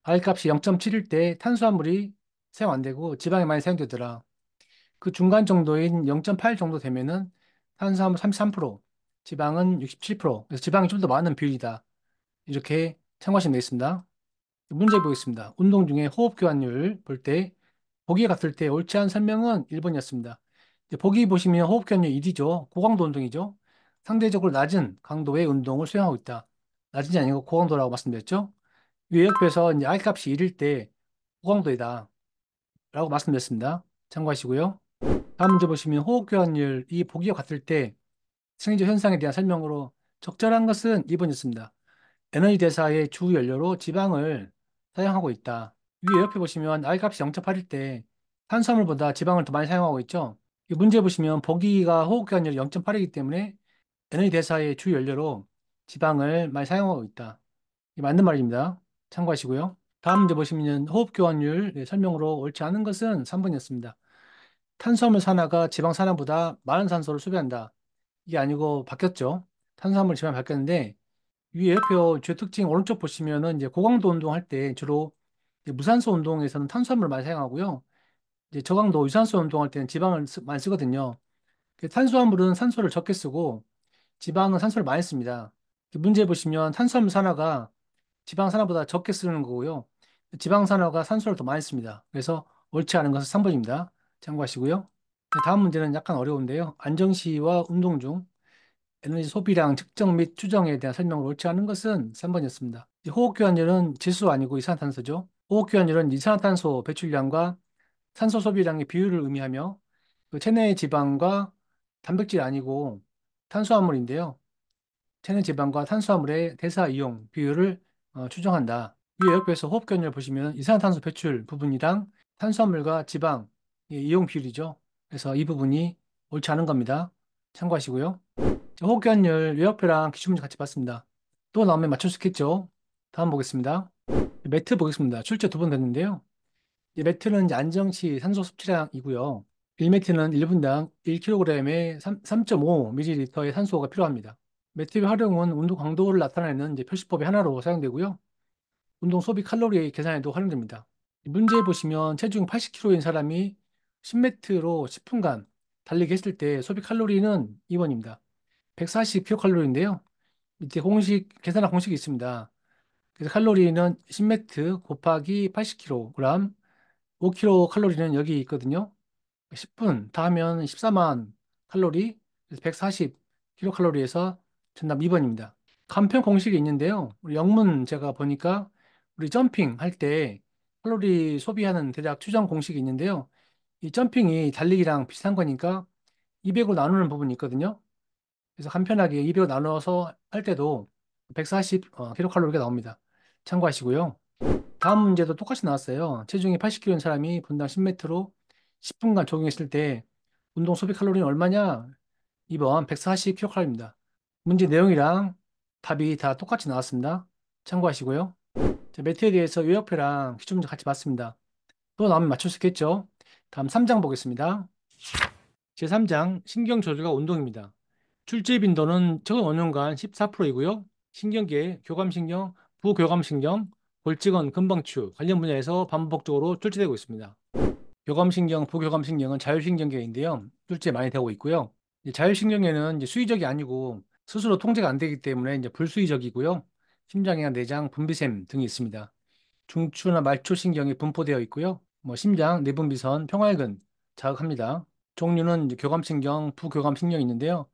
R 값이 0.7일 때 탄수화물이 사용 안 되고 지방이 많이 사용되더라. 그 중간 정도인 0.8 정도 되면은 탄수화물 33%, 지방은 67%. 그래서 지방이 좀 더 많은 비율이다. 이렇게 참고하시면 되겠습니다. 문제 보겠습니다. 운동 중에 호흡 교환율 볼 때 보기에 갔을 때 옳지 않은 설명은 1번이었습니다. 보기 보시면 호흡 교환율 1이죠. 고강도 운동이죠. 상대적으로 낮은 강도의 운동을 수행하고 있다. 낮은이 아니고 고강도라고 말씀드렸죠. 위에 옆에서 이제 R 값이 1일 때 고강도이다. 라고 말씀드렸습니다. 참고하시고요. 다음 문제 보시면 호흡 교환율 이 보기와 같을 때 생리적 현상에 대한 설명으로 적절한 것은 2번이었습니다. 에너지 대사의 주 연료로 지방을 사용하고 있다. 위에 옆에 보시면 R 값이 0.8일 때 탄수화물보다 지방을 더 많이 사용하고 있죠. 이 문제 보시면 보기가 호흡 교환율이 0.8이기 때문에 에너지 대사의 주 연료로 지방을 많이 사용하고 있다. 이 맞는 말입니다. 참고하시고요. 다음 문제 보시면 호흡 교환율 설명으로 옳지 않은 것은 3번이었습니다. 탄수화물 산화가 지방 산화보다 많은 산소를 소비한다. 이게 아니고 바뀌었죠. 탄수화물 지방이 바뀌었는데 위에 옆에 주요 특징 오른쪽 보시면은 이제 고강도 운동할 때 주로 이제 무산소 운동에서는 탄수화물을 많이 사용하고요. 이제 저강도 유산소 운동할 때는 지방을 많이 쓰거든요. 탄수화물은 산소를 적게 쓰고 지방은 산소를 많이 씁니다. 문제 보시면 탄수화물 산화가 지방 산화보다 적게 쓰는 거고요. 지방 산화가 산소를 더 많이 씁니다. 그래서 옳지 않은 것은 3번입니다. 참고하시고요. 다음 문제는 약간 어려운데요. 안정시와 운동 중 에너지 소비량 측정 및 추정에 대한 설명을 옳지 않은 것은 3번이었습니다. 호흡교환율은 질소 아니고 이산화탄소죠. 호흡교환율은 이산화탄소 배출량과 산소 소비량의 비율을 의미하며 그 체내 지방과 단백질 아니고 탄수화물인데요. 체내 지방과 탄수화물의 대사 이용 비율을 추정한다. 위에 옆에서 호흡기환율 보시면 이산화탄소 배출 부분이랑 탄수화물과 지방 이용 비율이죠. 그래서 이 부분이 옳지 않은 겁니다. 참고하시고요. 자, 호흡기환율 외역표랑 기출문제 같이 봤습니다. 또 나오면 맞출 수 있겠죠? 다음 보겠습니다. 매트 보겠습니다. 출제 두 번 됐는데요. 이제 매트는 이제 안정시 산소 섭취량이고요. 1매트는 1분당 1kg에 3.5ml의 산소가 필요합니다. 매트의 활용은 운동 강도를 나타내는 이제 표시법의 하나로 사용되고요. 운동 소비 칼로리 계산에도 활용됩니다. 문제 보시면 체중 80kg인 사람이 10m로 10분간 달리기 했을 때 소비 칼로리는 2번입니다. 140kcal인데요. 밑에 계산한 공식이 있습니다. 그래서 칼로리는 10m 곱하기 80kg, 5kcal는 여기 있거든요. 10분 다 하면 14만 칼로리, 그래서 140kcal에서 정답 2번입니다. 간편 공식이 있는데요. 우리 영문 제가 보니까 우리 점핑 할 때 칼로리 소비하는 대략 추정 공식이 있는데요. 이 점핑이 달리기랑 비슷한 거니까 200으로 나누는 부분이 있거든요. 그래서 간편하게 200으로 나눠서 할 때도 140kcal가 나옵니다. 참고하시고요. 다음 문제도 똑같이 나왔어요. 체중이 80kg인 사람이 분당 10m로 10분간 조깅했을 때 운동 소비 칼로리는 얼마냐? 2번 140kcal입니다. 문제 내용이랑 답이 다 똑같이 나왔습니다. 참고하시고요. 자, 매트에 대해서 요약표랑 기출문제 같이 봤습니다. 또 나오면 맞출 수 있겠죠? 다음 3장 보겠습니다. 제3장 신경조절과 운동입니다. 출제 빈도는 최근 5년간 14%이고요. 신경계, 교감신경, 부교감신경, 골직원, 근방추 관련 분야에서 반복적으로 출제되고 있습니다. 교감신경, 부교감신경은 자율신경계인데요. 출제 많이 되고 있고요. 이제 자율신경계는 이제 수의적이 아니고 스스로 통제가 안 되기 때문에 이제 불수의적이고요. 심장이나 내장, 분비샘 등이 있습니다. 중추나 말초신경이 분포되어 있고요. 심장, 내분비선, 평활근 자극합니다. 종류는 이제 교감신경, 부교감신경이 있는데요.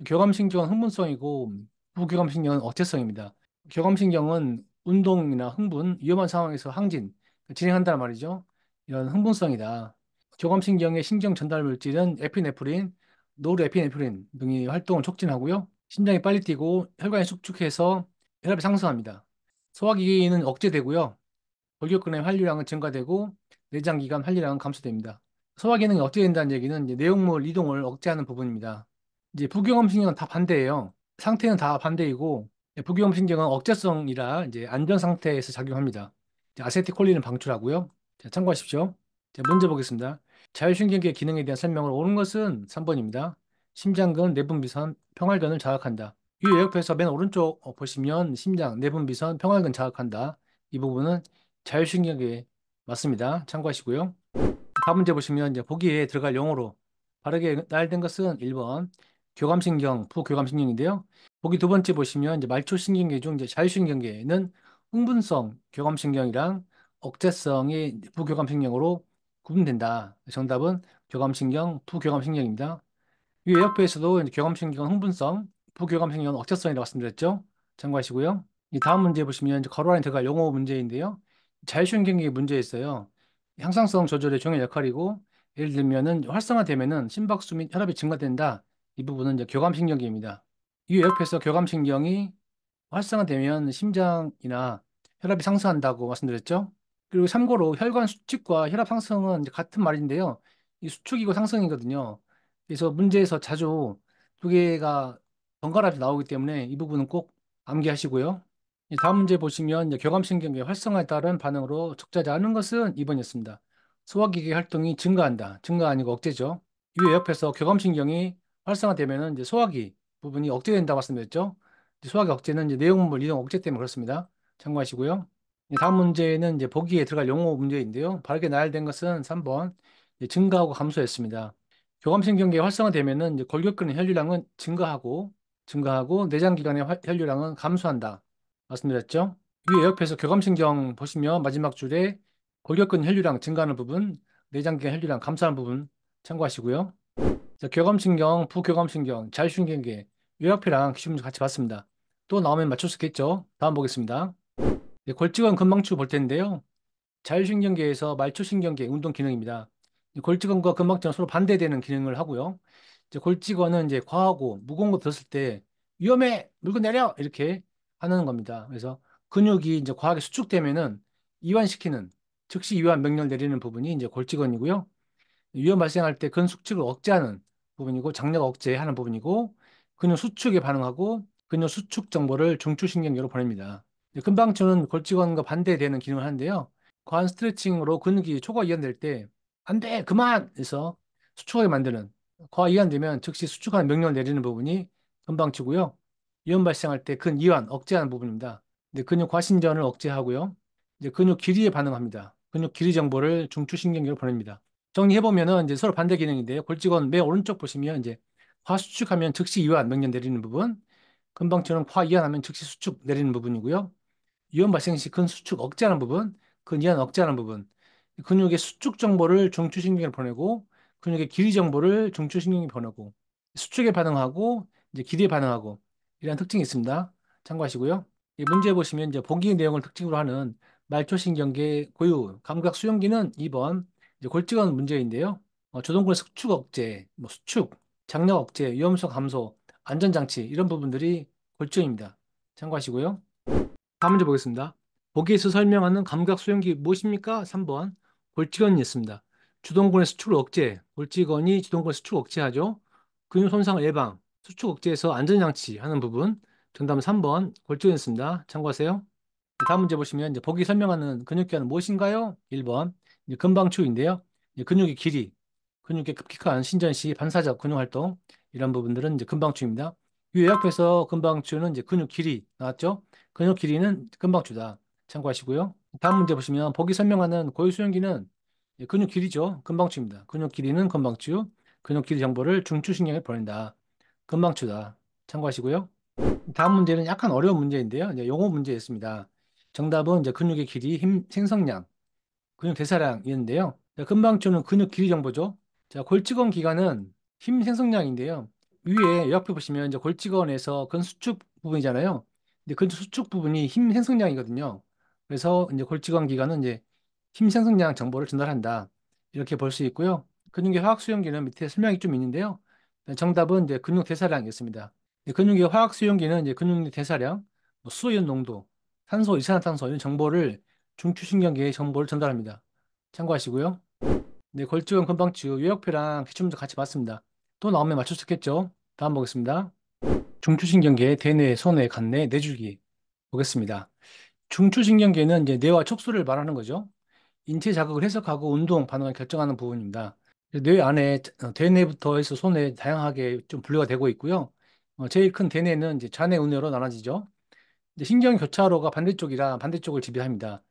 교감신경은 흥분성이고 부교감신경은 억제성입니다. 교감신경은 운동이나 흥분, 위험한 상황에서 항진, 진행한다는 말이죠. 이런 흥분성이다. 교감신경의 신경 전달 물질은 에피네프린, 노르에피네프린 등이 활동을 촉진하고요. 심장이 빨리 뛰고 혈관이 축축해서 혈압이 상승합니다. 소화기는 억제되고요. 골격근의 활류량은 증가되고 내장기관 활류량은 감소됩니다. 소화 기능이 억제된다는 얘기는 이제 내용물 이동을 억제하는 부분입니다. 이제 부경험신경은 다 반대예요. 상태는 다 반대이고 부경험신경은 억제성이라 이제 안전 상태에서 작용합니다. 이제 아세틸콜린은 방출하고요. 자, 참고하십시오. 자, 문제 보겠습니다. 자율신경계 기능에 대한 설명을 옳은 것은 3번입니다. 심장근, 내분비선, 평활근을 자극한다. 이 외역표에서 맨 오른쪽 보시면 심장, 내분비선, 평활근 자극한다. 이 부분은 자율신경계 맞습니다. 참고하시고요. 다음 문제 보시면 이제 보기에 들어갈 용어로 바르게 나열된 것은 1번 교감신경, 부교감신경인데요. 보기 두 번째 보시면 이제 말초신경계 중 이제 자율신경계는 흥분성 교감신경이랑 억제성이 부교감신경으로 구분된다. 정답은 교감신경, 부교감신경입니다. 이 외역표에서도 이제 교감신경은 흥분성, 부교감신경은 억제성이라고 말씀드렸죠. 참고하시고요. 이 다음 문제 보시면 이제 괄호 안에 들어갈 용어 문제인데요. 자율신경계 문제에 있어요. 향상성 조절의 중요한 역할이고 예를 들면은 활성화되면은 심박수 및 혈압이 증가된다. 이 부분은 이제 교감신경계입니다. 이 옆에서 교감신경이 활성화되면 심장이나 혈압이 상승한다고 말씀드렸죠. 그리고 참고로 혈관 수축과 혈압 상승은 이제 같은 말인데요. 이 수축이고 상승이거든요. 그래서 문제에서 자주 두 개가 번갈아서 나오기 때문에 이 부분은 꼭 암기하시고요. 다음 문제 보시면 이제 교감신경계 활성화에 따른 반응으로 적절하지 않은 것은 2번이었습니다. 소화기계 활동이 증가한다. 증가 아니고 억제죠. 이 옆에서 교감신경이 활성화되면 이제 소화기 부분이 억제된다고 말씀드렸죠. 이제 소화기 억제는 이제 내용물 이동 억제 때문에 그렇습니다. 참고하시고요. 다음 문제는 이제 보기에 들어갈 용어 문제인데요. 바르게 나열된 것은 3번 증가하고 감소했습니다. 교감신경계 활성화되면은 이제 골격근의 혈류량은 증가하고 내장기관의 혈류량은 감소한다. 말씀드렸죠? 위에 옆에서 교감신경 보시면 마지막 줄에 골격근 혈류량 증가하는 부분, 내장기관 혈류량 감소하는 부분 참고하시고요. 자, 교감신경, 부교감신경, 자율신경계 요약표랑 기출문제 같이 봤습니다. 또 나오면 맞출 수 있겠죠? 다음 보겠습니다. 네, 골직원 근방추 볼 텐데요. 자율신경계에서 말초신경계 운동 기능입니다. 이 골직원과 근방추는 서로 반대되는 기능을 하고요. 이제 골직원은 이제 과하고 무거운 거 들었을 때 위험해! 물고 내려! 이렇게 하는 겁니다. 그래서 근육이 이제 과하게 수축되면은 이완시키는 즉시 이완 명령을 내리는 부분이 이제 골직원이고요. 위험 발생할 때 근수축을 억제하는 부분이고 장력 억제하는 부분이고 근육 수축에 반응하고 근육 수축 정보를 중추신경계로 보냅니다. 근방추는 골직원과 반대되는 기능을 하는데요. 과한 스트레칭으로 근육이 초과 이완될 때 안 돼, 그만! 해서 수축하게 만드는 과가 이완되면 즉시 수축하는 명령을 내리는 부분이 근방추고요. 이완 발생할 때 근이완, 억제하는 부분입니다. 근육 과신전을 억제하고요. 이제 근육 길이에 반응합니다. 근육 길이 정보를 중추신경계로 보냅니다. 정리해보면은 이제 서로 반대 기능인데요. 골직원 맨 오른쪽 보시면 이제 과수축하면 즉시 이완 명령 내리는 부분, 근방추는 과이완하면 즉시 수축 내리는 부분이고요. 이완 발생 시 근수축 억제하는 부분, 근이완 억제하는 부분, 근육의 수축 정보를 중추신경에 보내고 근육의 길이 정보를 중추신경에 보내고 수축에 반응하고 이제 길이에 반응하고 이런 특징이 있습니다. 참고하시고요. 이 문제 보시면 이제 보기 내용을 특징으로 하는 말초신경계 고유 감각 수용기는 2번 이제 골직원 문제인데요. 조동근의 수축 억제, 뭐 수축, 장력 억제, 위험성 감소, 안전장치 이런 부분들이 골직입니다. 참고하시고요. 다음 문제 보겠습니다. 보기에서 설명하는 감각 수용기 무엇입니까? 3번 골직원이었습니다. 주동근의 수축을 억제, 골직원이 주동근의 수축을 억제하죠. 근육 손상을 예방, 수축 억제에서 안전장치 하는 부분. 정답은 3번 골직원이었습니다. 참고하세요. 다음 문제 보시면 이제 보기 설명하는 근육계는 무엇인가요? 1번 이제 근방추인데요. 이제 근육의 길이, 근육의 급격한 신전 시 반사적 근육 활동 이런 부분들은 이제 근방추입니다. 이 요약에서 근방추는 이제 근육 길이 나왔죠? 근육 길이는 근방추다. 참고하시고요. 다음 문제 보시면 보기 설명하는 고유 수용기는 이제 근육 길이죠. 근방추입니다. 근육 길이는 근방추, 근육 길이 정보를 중추신경에 보낸다. 근방추다. 참고하시고요. 다음 문제는 약간 어려운 문제인데요. 이제 용어 문제였습니다. 정답은 이제 근육의 길이, 힘 생성량, 근육 대사량이었는데요. 자, 금방초는 근육 길이 정보죠. 자, 골직원 기간은 힘 생성량인데요. 위에 요약표 보시면 이제 골직원에서 근수축 부분이잖아요. 근데 근수축 부분이 힘 생성량이거든요. 그래서 이제 골직원 기간은 이제 힘 생성량 정보를 전달한다. 이렇게 볼 수 있고요. 근육의 화학 수용기는 밑에 설명이 좀 있는데요. 정답은 이제 근육 대사량이었습니다. 근육의 화학 수용기는 이제 근육의 대사량, 뭐 수소이온 농도, 산소, 이산화탄소 이런 정보를 중추신경계에 정보를 전달합니다. 참고하시고요. 네, 골직원 근방추 요약표랑 기출문제 같이 봤습니다. 또 나오면 맞출 수 있겠죠? 다음 보겠습니다. 중추신경계 대뇌, 소뇌, 간뇌, 뇌줄기 보겠습니다. 중추신경계는 이제 뇌와 촉수를 말하는 거죠. 인체 자극을 해석하고 운동 반응을 결정하는 부분입니다. 뇌 안에 대뇌부터 해서 소뇌 다양하게 좀 분류가 되고 있고요. 제일 큰 대뇌는 이제 좌뇌, 우뇌로 나눠지죠. 이제 신경 교차로가 반대쪽이라 반대쪽을 지배합니다.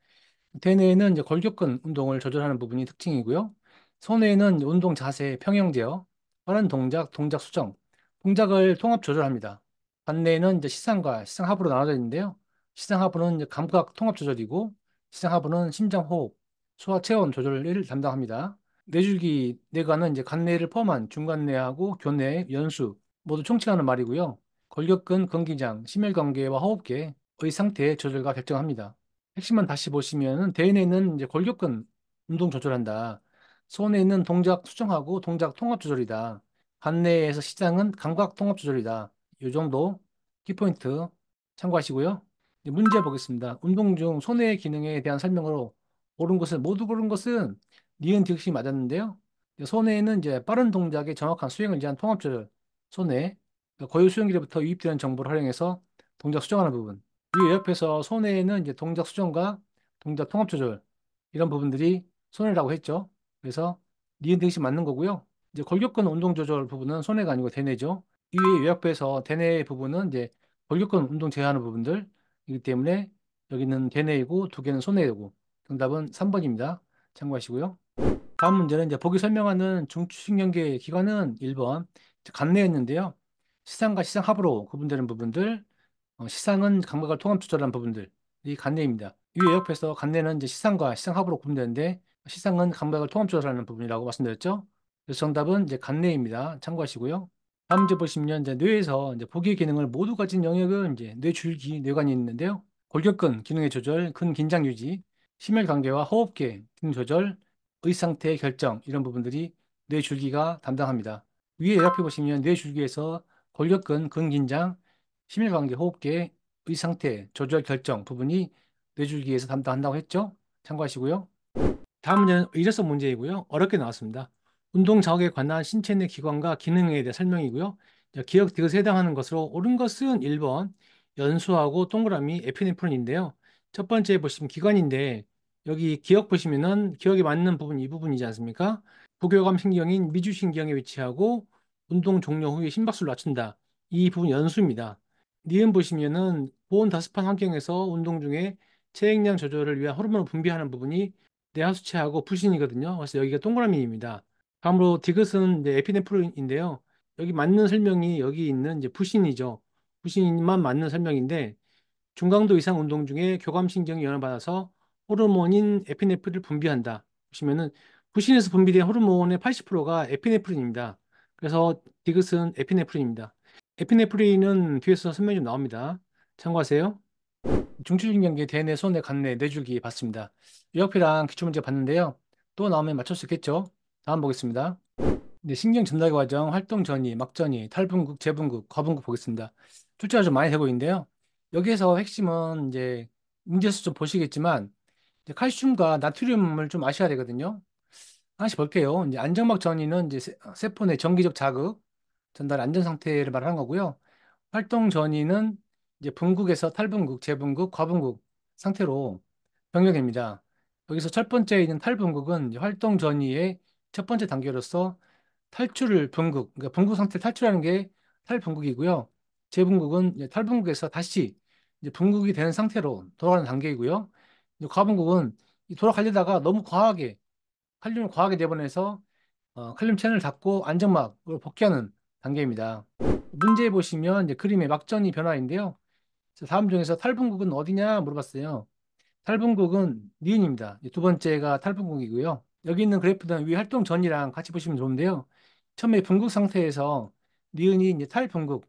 대뇌는 이제 골격근 운동을 조절하는 부분이 특징이고요. 소뇌는 이제 운동 자세, 평형 제어, 빠른 동작, 동작 수정, 동작을 통합 조절합니다. 반뇌는 이제 시상과 시상하부로 나눠져 있는데요. 시상하부는 이제 감각 통합 조절이고 시상하부는 심장 호흡, 소화 체온 조절을 담당합니다. 뇌줄기 뇌관은 이제 간뇌를 포함한 중간뇌하고 교뇌, 연수 모두 총칭하는 말이고요. 골격근, 근기장, 심혈관계와 호흡계의 상태 조절과 결정합니다. 핵심만 다시 보시면은 대뇌는 이제 골격근 운동 조절한다. 소뇌는 동작 수정하고 동작 통합 조절이다. 간뇌에서 시장은 감각 통합 조절이다. 이 정도 키포인트 참고하시고요. 이제 문제 보겠습니다. 운동 중 소뇌 기능에 대한 설명으로 옳은 것은 모두 고른 것은 니은 디귿이 맞았는데요. 소뇌는 이제 빠른 동작의 정확한 수행을 위한 통합 조절. 소뇌 고유 수행기로부터 유입되는 정보를 활용해서 동작 수정하는 부분. 이 옆에서 손해는 이제 동작 수정과 동작 통합 조절 이런 부분들이 손해라고 했죠. 그래서 니은 등식 맞는 거고요. 이제 골격근 운동 조절 부분은 손해가 아니고 대뇌죠. 이 요약부에서 대뇌 부분은 이제 골격근 운동 제어하는 부분들이기 때문에 여기는 대뇌이고 두 개는 손해이고 정답은 3번입니다. 참고하시고요. 다음 문제는 이제 보기 설명하는 중추신경계 기관은 1번 간뇌였는데요. 시상과 시상합으로 구분되는 부분들 시상은 감각을 통합 조절하는 부분들이 간뇌입니다. 이 옆에서 간뇌는 이제 시상과 시상합으로 구분되는데 시상은 감각을 통합 조절하는 부분이라고 말씀드렸죠. 그래서 정답은 이제 간뇌입니다. 참고하시고요. 다음 문제 보시면 이제 뇌에서 이제 보기 기능을 모두 가진 영역은 이제 뇌줄기, 뇌관이 있는데요. 골격근 기능의 조절, 근긴장 유지, 심혈관계와 호흡계 기능 조절, 의상태 결정 이런 부분들이 뇌줄기가 담당합니다. 위에 옆에 보시면 뇌줄기에서 골격근, 근긴장, 심혈관계, 호흡계, 의상태, 조절 결정 부분이 뇌줄기에서 담당한다고 했죠. 참고하시고요. 다음 문제는 의례성 문제이고요. 어렵게 나왔습니다. 운동 자극에 관한 신체 내 기관과 기능에 대해 설명이고요. 자, 기억 디귿에 해당하는 것으로 옳은 것은 1번 연수하고 동그라미 에피네프린인데요. 첫 번째 보시면 기관인데 여기 기억 보시면은 기억에 맞는 부분 이 부분이지 않습니까? 부교감 신경인 미주신경에 위치하고 운동 종료 후에 심박수를 낮춘다. 이 부분 연수입니다. 니은 보시면은 보온 다습한 환경에서 운동 중에 체액량 조절을 위한 호르몬을 분비하는 부분이 뇌하수체하고 부신이거든요. 그래서 여기가 동그라미입니다. 다음으로 디귿은 이제 에피네프린인데요. 여기 맞는 설명이 여기 있는 이제 부신이죠. 부신만 맞는 설명인데 중강도 이상 운동 중에 교감신경이 영향을 받아서 호르몬인 에피네프린을 분비한다. 보시면은 부신에서 분비된 호르몬의 80%가 에피네프린입니다. 그래서 디귿은 에피네프린입니다. 에피네프린은 뒤에서 설명이 좀 나옵니다. 참고하세요. 중추신경계 대뇌, 소뇌, 간뇌, 뇌줄기 봤습니다. 유학피랑 기출문제 봤는데요. 또 나오면 맞출 수 있겠죠? 다음 보겠습니다. 네, 신경 전달 과정, 활동 전이, 막 전이, 탈분국, 재분국, 거분국 보겠습니다. 출제가 좀 많이 되고 있는데요. 여기에서 핵심은 이제 문제에서 좀 보시겠지만 이제 칼슘과 나트륨을 좀 아셔야 되거든요. 하나씩 볼게요. 이제 안정막 전이는 이제 세포 내 정기적 자극, 전달 안전 상태를 말하는 거고요. 활동 전이는 이제 분국에서 탈분국, 재분국, 과분국 상태로 병력입니다. 여기서 첫 번째 있는 탈분국은 이제 활동 전이의 첫 번째 단계로서 탈출을 분국, 그러니까 분국 상태 탈출하는 게 탈분국이고요. 재분국은 이제 탈분국에서 다시 이제 분국이 되는 상태로 돌아가는 단계이고요. 이제 과분국은 이 돌아가려다가 너무 과하게 칼륨을 과하게 내보내서 칼륨 채널을 닫고 안정막으로 복귀하는 단계입니다. 문제 보시면 이제 그림의 막전이 변화인데요. 그래서 다음 중에서 탈분국은 어디냐 물어봤어요. 탈분국은 니은입니다. 두 번째가 탈분국이고요. 여기 있는 그래프는 위 활동 전이랑 같이 보시면 좋은데요. 처음에 분국 상태에서 니은이 이제 탈분국,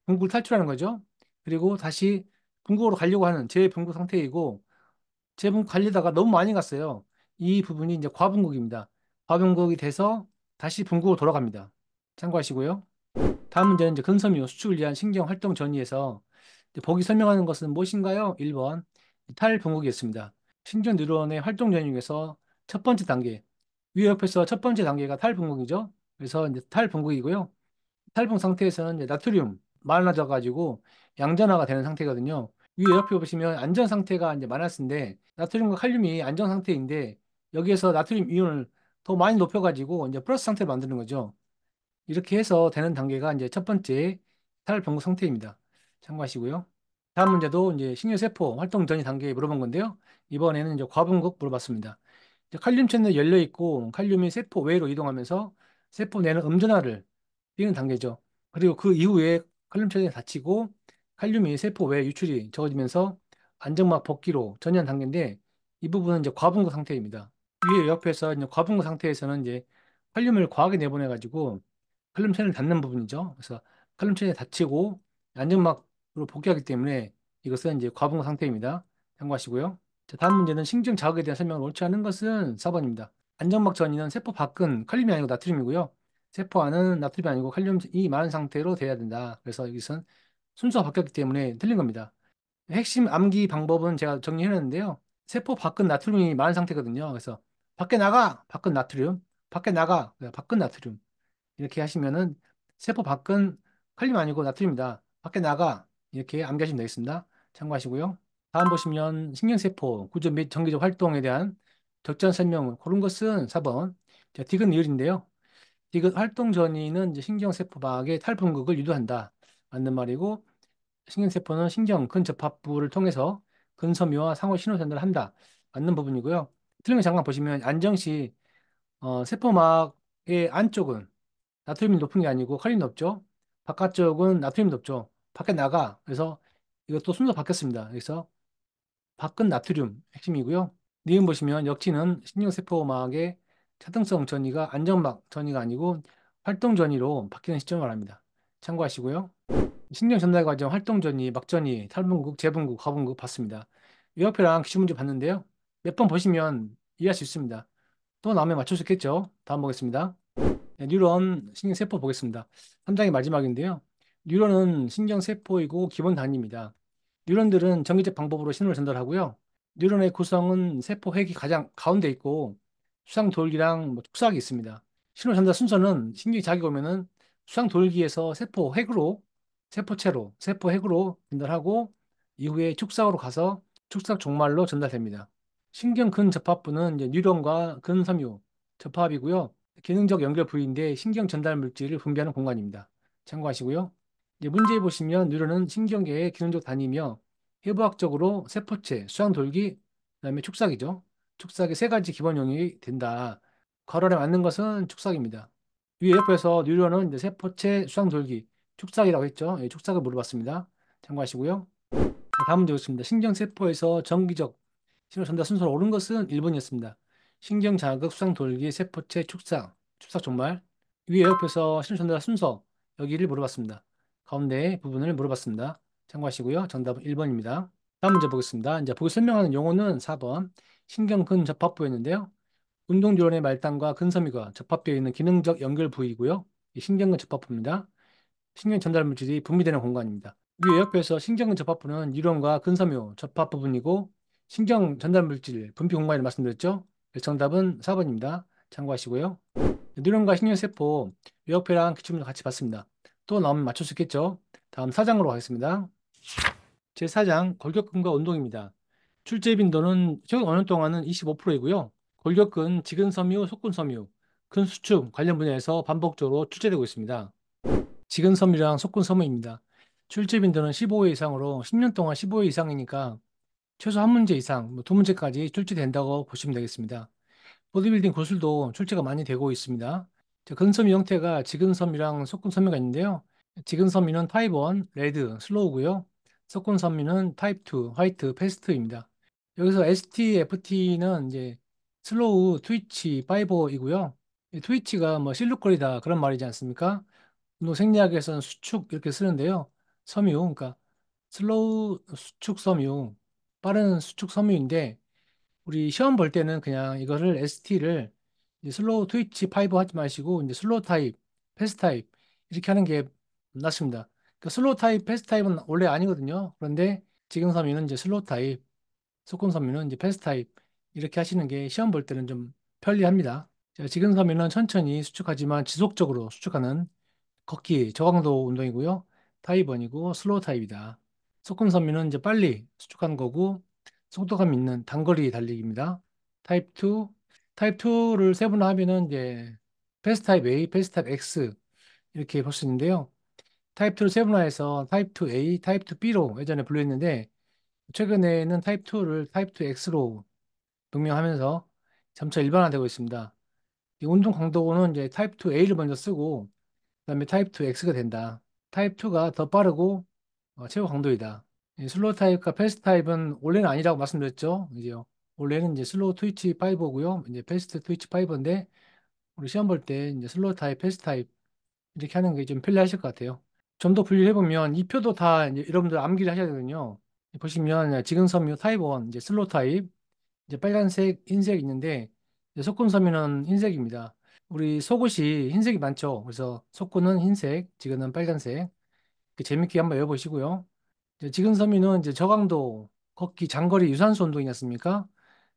분국을 탈출하는 거죠. 그리고 다시 분국으로 가려고 하는 재분국 상태이고 재분국 가려다가 너무 많이 갔어요. 이 부분이 이제 과분국입니다. 과분국이 돼서 다시 분국으로 돌아갑니다. 참고하시고요. 다음 문제는 이제 근섬유 수축을 위한 신경 활동 전이에서 이제 보기 설명하는 것은 무엇인가요? 1번 탈분국이었습니다. 신경 뉴런의 활동 전이 중에서 첫 번째 단계 위에 옆에서 첫 번째 단계가 탈분국이죠. 그래서 이제 탈분국이고요. 탈분 상태에서는 이제 나트륨 많아져 가지고 양전화가 되는 상태거든요. 위에 옆에 보시면 안전 상태가 이제 마이너스인데 나트륨과 칼륨이 안전 상태인데 여기에서 나트륨 이온을 더 많이 높여 가지고 이제 플러스 상태를 만드는 거죠. 이렇게 해서 되는 단계가 이제 첫 번째 탈병국 상태입니다. 참고하시고요. 다음 문제도 이제 신경세포 활동 전이 단계에 물어본 건데요. 이번에는 이제 과분국 물어봤습니다. 이제 칼륨 채널이 열려 있고 칼륨이 세포 외로 이동하면서 세포 내는 음전화를 띄는 단계죠. 그리고 그 이후에 칼륨 채널이 닫히고 칼륨이 세포 외 유출이 적어지면서 안정막 복귀로 전이한 단계인데 이 부분은 이제 과분국 상태입니다. 위에 옆에서 이제 과분국 상태에서는 이제 칼륨을 과하게 내보내 가지고 칼륨 채널을 닫는 부분이죠. 그래서 칼륨 채널이 닫히고 안정막으로 복귀하기 때문에 이것은 이제 과분화 상태입니다. 참고하시고요. 자, 다음 문제는 신경 자극에 대한 설명을 옳지 않은 것은 4번입니다. 안정막 전이는 세포 밖은 칼륨이 아니고 나트륨이고요. 세포 안은 나트륨이 아니고 칼륨이 많은 상태로 돼야 된다. 그래서 여기선 순서가 바뀌었기 때문에 틀린 겁니다. 핵심 암기 방법은 제가 정리해놨는데요. 세포 밖은 나트륨이 많은 상태거든요. 그래서 밖에 나가! 밖은 나트륨. 밖에 나가! 밖은 나트륨. 이렇게 하시면은 세포 밖은 칼륨 아니고 나트륨이다. 밖에 나가. 이렇게 암기하시면 되겠습니다. 참고하시고요. 다음 보시면 신경세포 구조 및 정기적 활동에 대한 적절 설명을 고른 것은 4번. 자, 디귿 리을인데요. 디귿 활동 전이는 이제 신경세포막의 탈분극을 유도한다. 맞는 말이고 신경세포는 신경 근접합부를 통해서 근섬유와 상호 신호 전달을 한다. 맞는 부분이고요. 틀린 거 잠깐 보시면 안정시 세포막의 안쪽은 나트륨이 높은 게 아니고 칼륨이 높죠. 바깥쪽은 나트륨이 높죠. 밖에 나가. 그래서 이것도 순서 바뀌었습니다. 그래서 밖은 나트륨 핵심이고요. 니은 보시면 역치는 신경세포막의 차등성 전이가 안정막 전이가 아니고 활동 전이로 바뀌는 시점을 말합니다. 참고하시고요. 신경 전달 과정 활동 전이, 막 전이, 탈분국, 재분국, 과분국 봤습니다. 유형표랑 기출문제 봤는데요. 몇 번 보시면 이해할 수 있습니다. 또 나오면 맞출 수 있겠죠. 다음 보겠습니다. 네, 뉴런 신경세포 보겠습니다. 3장의 마지막인데요. 뉴런은 신경세포이고 기본 단위입니다. 뉴런들은 정기적 방법으로 신호를 전달하고요. 뉴런의 구성은 세포 핵이 가장 가운데 있고 수상돌기랑 축사각이 있습니다. 신호 전달 순서는 신경이 자기 오면은 수상 돌기에서 세포 핵으로 전달하고 이후에 축삭으로 가서 축삭 종말로 전달됩니다. 신경 근접합부는 이제 뉴런과 근섬유 접합이고요. 기능적 연결 부위인데 신경 전달 물질을 분비하는 공간입니다. 참고하시고요. 이제 문제 보시면 뉴런은 신경계의 기능적 단위며 해부학적으로 세포체, 수상 돌기, 그다음에 축삭이죠. 축삭의 세 가지 기본 영역이 된다. 괄호에 맞는 것은 축삭입니다. 위에 옆에서 뉴런은 이제 세포체, 수상돌기, 축삭이라고 했죠. 예, 축삭을 물어봤습니다. 참고하시고요. 다음 문제 보겠습니다. 신경세포에서 정기적 신호 전달 순서로 옳은 것은 1번이었습니다. 신경자극, 수상돌기, 세포체, 축삭, 축삭 종말. 위에 옆에서 신호 전달 순서 여기를 물어봤습니다. 가운데 부분을 물어봤습니다. 참고하시고요. 정답은 1번입니다. 다음 문제 보겠습니다. 이제 보기 설명하는 용어는 4번 신경근접합부였는데요. 운동neuron의 말단과 근섬유가 접합되어 있는 기능적 연결 부위이고요. 이 신경근 접합부입니다. 신경 전달 물질이 분비되는 공간입니다. 위에 옆에서 신경근 접합부는 뉴런과 근섬유 접합 부분이고 신경 전달 물질 분비 공간을 말씀드렸죠. 정답은 4번입니다. 참고하시고요. 뉴런과 신경세포 옆에랑 기출문을 같이 봤습니다. 또 나오면 맞출 수 있겠죠. 다음 4장으로 가겠습니다. 제4장 골격근과 운동입니다. 출제 빈도는 최근 5년 동안은 25%이고요. 골격근, 지근섬유, 속근섬유, 근수축 관련 분야에서 반복적으로 출제되고 있습니다. 지근섬유랑 속근섬유입니다. 출제 빈도는 15회 이상으로 10년 동안 15회 이상이니까 최소 한 문제 이상, 두 문제까지 출제된다고 보시면 되겠습니다. 보디빌딩 고술도 출제가 많이 되고 있습니다. 근섬유 형태가 지근섬유랑 속근섬유가 있는데요. 지근섬유는 타입 1, 레드, 슬로우고요. 속근섬유는 타입 2, 화이트, 패스트입니다. 여기서 ST, FT는 이제 슬로우, 트위치, 파이버이고요. 트위치가 뭐 실룩거리다 그런 말이지 않습니까? 운동 생리학에서는 수축 이렇게 쓰는데요. 섬유, 그러니까 슬로우 수축 섬유, 빠른 수축 섬유인데 우리 시험 볼 때는 그냥 이거를 ST를 슬로우 트위치 파이브 하지 마시고 이제 슬로우 타입, 패스트 타입 이렇게 하는 게 낫습니다. 그 슬로우 타입, 패스트 타입은 원래 아니거든요. 그런데 지금 섬유는 이제 슬로우 타입, 속군 섬유는 이제 패스트 타입 이렇게 하시는 게 시험 볼 때는 좀 편리합니다. 자, 지금 섬유는 천천히 수축하지만 지속적으로 수축하는 걷기 저강도 운동이고요. 타입 1이고 슬로우 타입이다. 속군 섬유는 이제 빨리 수축하는 거고 속도감 있는 단거리 달리기입니다. 타입 2, 타입 2를 세분화하면은 이제 패스 타입 A, 패스 타입 X 이렇게 볼 수 있는데요. 타입 2를 세분화해서 타입 2A, 타입 2B로 예전에 분류했는데 최근에는 타입 2를 타입 2X로 명명하면서 점차 일반화되고 있습니다. 이 운동 강도는 이제 타입 2A를 먼저 쓰고 그다음에 타입 2X가 된다. 타입 2가 더 빠르고 최고 강도이다. 슬로우 타입과 패스트 타입은 원래는 아니라고 말씀드렸죠. 이제 원래는 이제 슬로우 트위치 5고요. 이제 패스트 트위치 5인데 우리 시험 볼 때 이제 슬로우 타입, 패스트 타입 이렇게 하는 게 좀 편리하실 것 같아요. 좀 더 분류해 보면 이 표도 다 이제 여러분들 암기를 하셔야 되거든요. 보시면 지근섬유 타입 1 이제 슬로우 타입 이제 빨간색, 흰색 있는데 이제 속근섬유는 흰색입니다. 우리 속옷이 흰색이 많죠. 그래서 속근은 흰색, 지근은 빨간색. 이렇게 재밌게 한번 외워보시고요. 이제 지근섬유는 이제 저강도 걷기 장거리 유산소 운동이지 않습니까?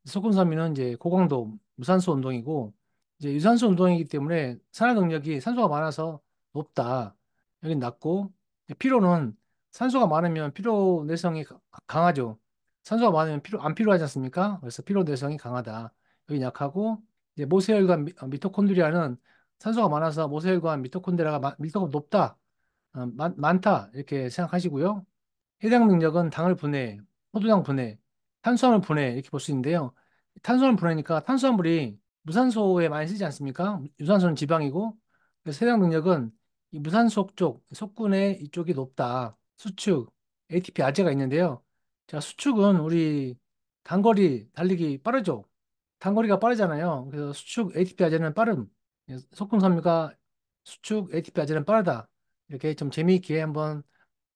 속근섬유는 이제 고강도 무산소 운동이고 이제 유산소 운동이기 때문에 산화 능력이 산소가 많아서 높다. 여긴 낮고 피로는 산소가 많으면 피로 내성이 강하죠. 산소가 많으면 피로 안 필요하지 않습니까? 그래서 피로 내성이 강하다. 여기 약하고 이제 모세혈관 미토콘드리아는 산소가 많아서 모세혈관 미토콘드리아가 밀도가 높다. 많다. 이렇게 생각하시고요. 해당 능력은 당을 분해, 포도당 분해, 탄수화물 분해 이렇게 볼 수 있는데요. 탄수화물 분해니까 탄수화물이 무산소에 많이 쓰지 않습니까? 유산소는 지방이고 그래서 해당 능력은 이 무산소 쪽, 속군의 이쪽이 높다. 수축, ATP 아제가 있는데요. 자, 수축은 우리 단거리 달리기 빠르죠. 단거리가 빠르잖아요. 그래서 수축 ATP 아제는 빠름. 속군 섬유가 수축 ATP 아제는 빠르다. 이렇게 좀 재미있게 한번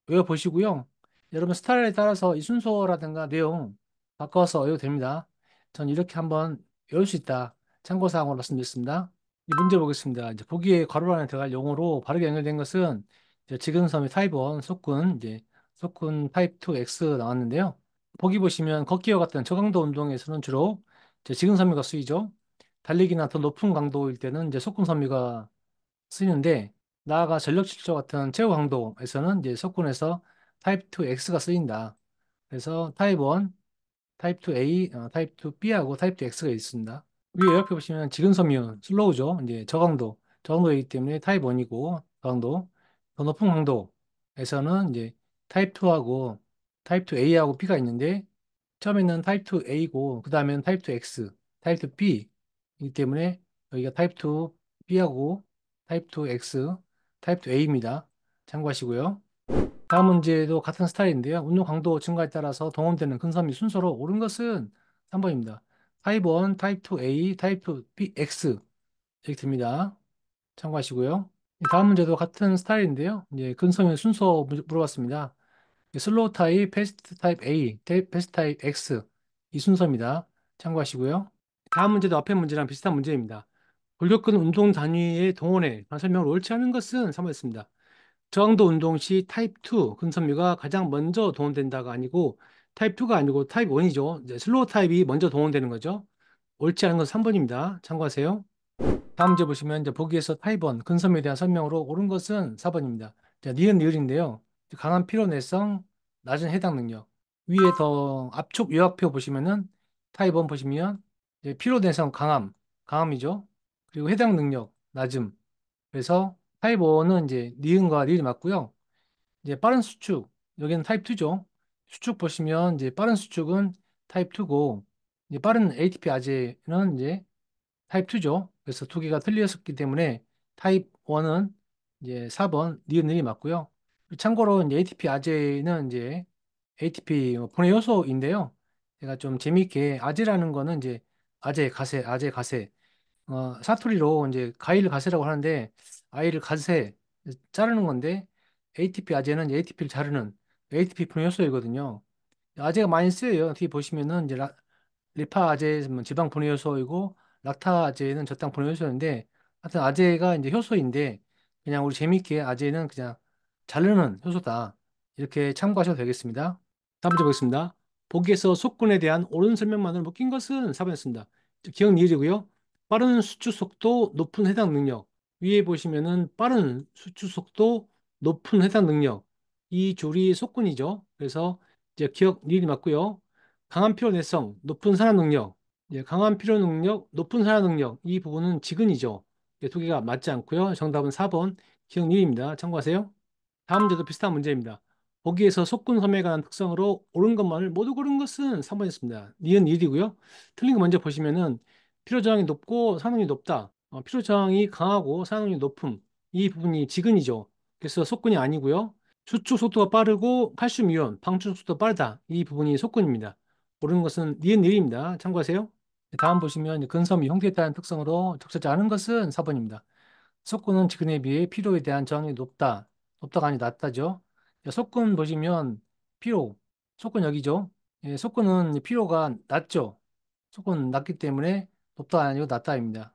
외워보시고요. 여러분 스타일에 따라서 이 순서라든가 내용 바꿔서 외워도 됩니다. 전 이렇게 한번 외울 수 있다. 참고사항으로 말씀드렸습니다. 이 문제 보겠습니다. 이제 보기에 괄호 안에 들어갈 용어로 바르게 연결된 것은 이제 지근섬유 타입 1 속군, 이제 속군 타입 2 X 나왔는데요. 보기 보시면 걷기와 같은 저강도 운동에서는 주로 이제 지근섬유가 쓰이죠. 달리기나 더 높은 강도일 때는 이제 속군섬유가 쓰이는데, 나아가 전력 질주 같은 최고 강도에서는 이제 속군에서 타입 2 X가 쓰인다. 그래서 타입 1, 타입 2 A, 타입 2 B하고 타입 2 X가 있습니다. 위에 옆에 보시면 지근섬유 슬로우죠. 이제 저강도이기 때문에 타입 1이고 저강도. 더 높은 강도에서는 이제 타입 2하고 타입 2 A하고 B가 있는데, 처음에는 타입 2 A고 그 다음에는 타입 2 X, 타입 2 B이기 때문에 여기가 타입 2 B하고 타입 2 X, 타입 2 A입니다. 참고하시고요. 다음 문제도 같은 스타일인데요. 운동 강도 증가에 따라서 동원되는 근섬유 순서로 옳은 것은 3번입니다. 타입 1, 타입 2 A, 타입 2 B, X 이렇게 됩니다. 참고하시고요. 다음 문제도 같은 스타일인데요. 이제 근섬유 순서 물어봤습니다. 슬로우 타입, 패스트 타입 A, 패스트 타입 X 이 순서입니다. 참고하시고요. 다음 문제도 앞에 문제랑 비슷한 문제입니다. 골격근 운동 단위의 동원에 관한 설명을 옳지 않은 것은 3번이었습니다. 저강도 운동 시 타입 2 근섬유가 가장 먼저 동원된다가 아니고 타입 2가 아니고 타입 1이죠. 이제 슬로우 타입이 먼저 동원되는 거죠. 옳지 않은 것은 3번입니다. 참고하세요. 다음 문제 보시면 이제 보기에서 타입 1 근섬유에 대한 설명으로 옳은 것은 4번입니다. 자, 니은 리을인데요. 강한 필요내성, 낮은 해당 능력. 위에 더 압축 요약표 보시면은 타입 1 보시면 이제 필요내성 강함이죠. 그리고 해당 능력 낮음. 그래서 타입 1은 이제 니은과 리을이 맞고요. 이제 빠른 수축, 여기는 타입 2죠. 수축 보시면 이제 빠른 수축은 타입 2고, 이제 빠른 ATP 아재는 이제 타입 2죠. 그래서 두 개가 틀렸었기 때문에 타입 1은 이제 4번 니은이 맞고요. 참고로 이제 ATP 아재는 이제 ATP 분해 요소인데요. 제가 좀 재미있게 아재라는 거는 이제 아재 가세, 사투리로 이제 가위를 가세라고 하는데 아이를 가세 자르는 건데 ATP 아재는 ATP를 자르는 ATP 분해 요소이거든요. 아재가 많이 쓰여요. 뒤에 보시면은 이제 리파 아재는 지방 분해 요소이고 락타 아재는 저당 분해 요소인데, 하여튼 아재가 이제 효소인데 그냥 우리 재미있게 아재는 그냥 자르는 효소다. 이렇게 참고하셔도 되겠습니다. 다음 문제 보겠습니다. 보기에서 속군에 대한 옳은 설명만을 묶인 것은 4번이었습니다. 기억 니을이고요. 빠른 수축 속도, 높은 해당 능력. 위에 보시면은 빠른 수축 속도, 높은 해당 능력. 이 줄이 속군이죠. 그래서 이제 기억 니을이 맞고요. 강한 필요내성, 높은 산화 능력. 강한 필요 능력, 높은 산화 능력. 이 부분은 지근이죠. 두 개가 맞지 않고요. 정답은 4번 기억 니을입니다. 참고하세요. 다음 문제도 비슷한 문제입니다. 보기에서 속군섬유에 관한 특성으로 옳은 것만을 모두 고른 것은 3번이었습니다. 니은 1이고요. 틀린 거 먼저 보시면은 필요저항이 높고 산능이 높다. 필요저항이 강하고 산능이 높음. 이 부분이 지근이죠. 그래서 속군이 아니고요. 수축 속도가 빠르고 칼슘 이온, 방출력 속도가 빠르다. 이 부분이 속군입니다. 옳은 것은 니은 1입니다. 참고하세요. 다음 보시면 근섬유 형태에 따른 특성으로 적절치 않은 것은 4번입니다. 속군은 지근에 비해 필요에 대한 저항이 높다. 높다가 아니 낮다죠. 속군 보시면 필요, 속군 여기죠. 속군은 필요가 낮죠. 속군 낮기 때문에 높다가 아니고 낮다입니다.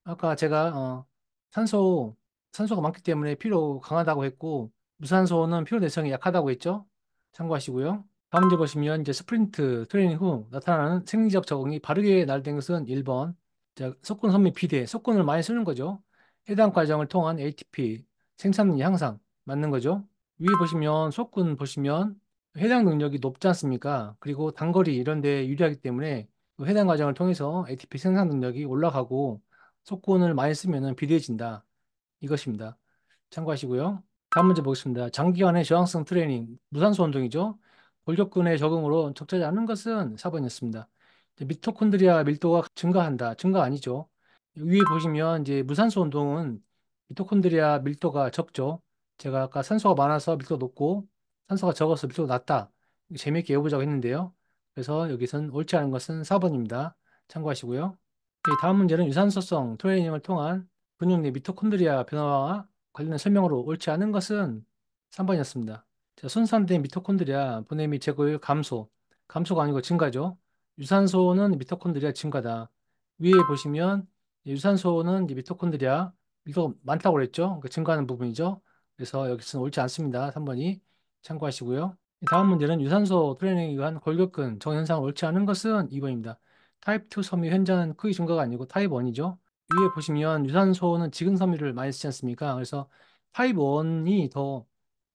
아까 제가 산소, 산소가 많기 때문에 필요 강하다고 했고, 무산소는 필요 내성이 약하다고 했죠. 참고하시고요. 다음 문제 보시면 이제 스프린트 트레이닝 후 나타나는 생리적 적응이 바르게 날된 것은 1번. 자, 속군 선미 비대, 속군을 많이 쓰는 거죠. 해당 과정을 통한 ATP 생산량 향상 맞는 거죠. 위에 보시면 속군 보시면 해당 능력이 높지 않습니까? 그리고 단거리 이런 데 유리하기 때문에 그 해당 과정을 통해서 ATP 생산 능력이 올라가고 속군을 많이 쓰면 비대해진다. 이것입니다. 참고하시고요. 다음 문제 보겠습니다. 장기간의 저항성 트레이닝, 무산소 운동이죠. 골격근의 적응으로 적절하지 않은 것은 4번이었습니다. 미토콘드리아 밀도가 증가한다. 증가 아니죠. 위에 보시면 이제 무산소 운동은 미토콘드리아 밀도가 적죠. 제가 아까 산소가 많아서 밀도가 높고 산소가 적어서 밀도가 낮다. 재미있게 외워보자고 했는데요. 그래서 여기서는 옳지 않은 것은 4번입니다. 참고하시고요. 다음 문제는 유산소성 트레이닝을 통한 근육 내 미토콘드리아 변화와 관련된 설명으로 옳지 않은 것은 3번이었습니다. 자, 손상된 미토콘드리아 분해 및 제거율 감소, 감소가 아니고 증가죠. 유산소는 미토콘드리아 증가다. 위에 보시면 유산소는 이제 미토콘드리아 밀도가 많다고 그랬죠. 그 증가하는 부분이죠. 그래서 여기서는 옳지 않습니다. 3번이 참고하시고요. 다음 문제는 유산소 트레이닝에 의한 골격근 정현상 옳지 않은 것은 2번입니다. 타입 2 섬유 현저한 크기 증가가 아니고 타입 1이죠. 위에 보시면 유산소는 지근 섬유를 많이 쓰지 않습니까? 그래서 타입 1이 더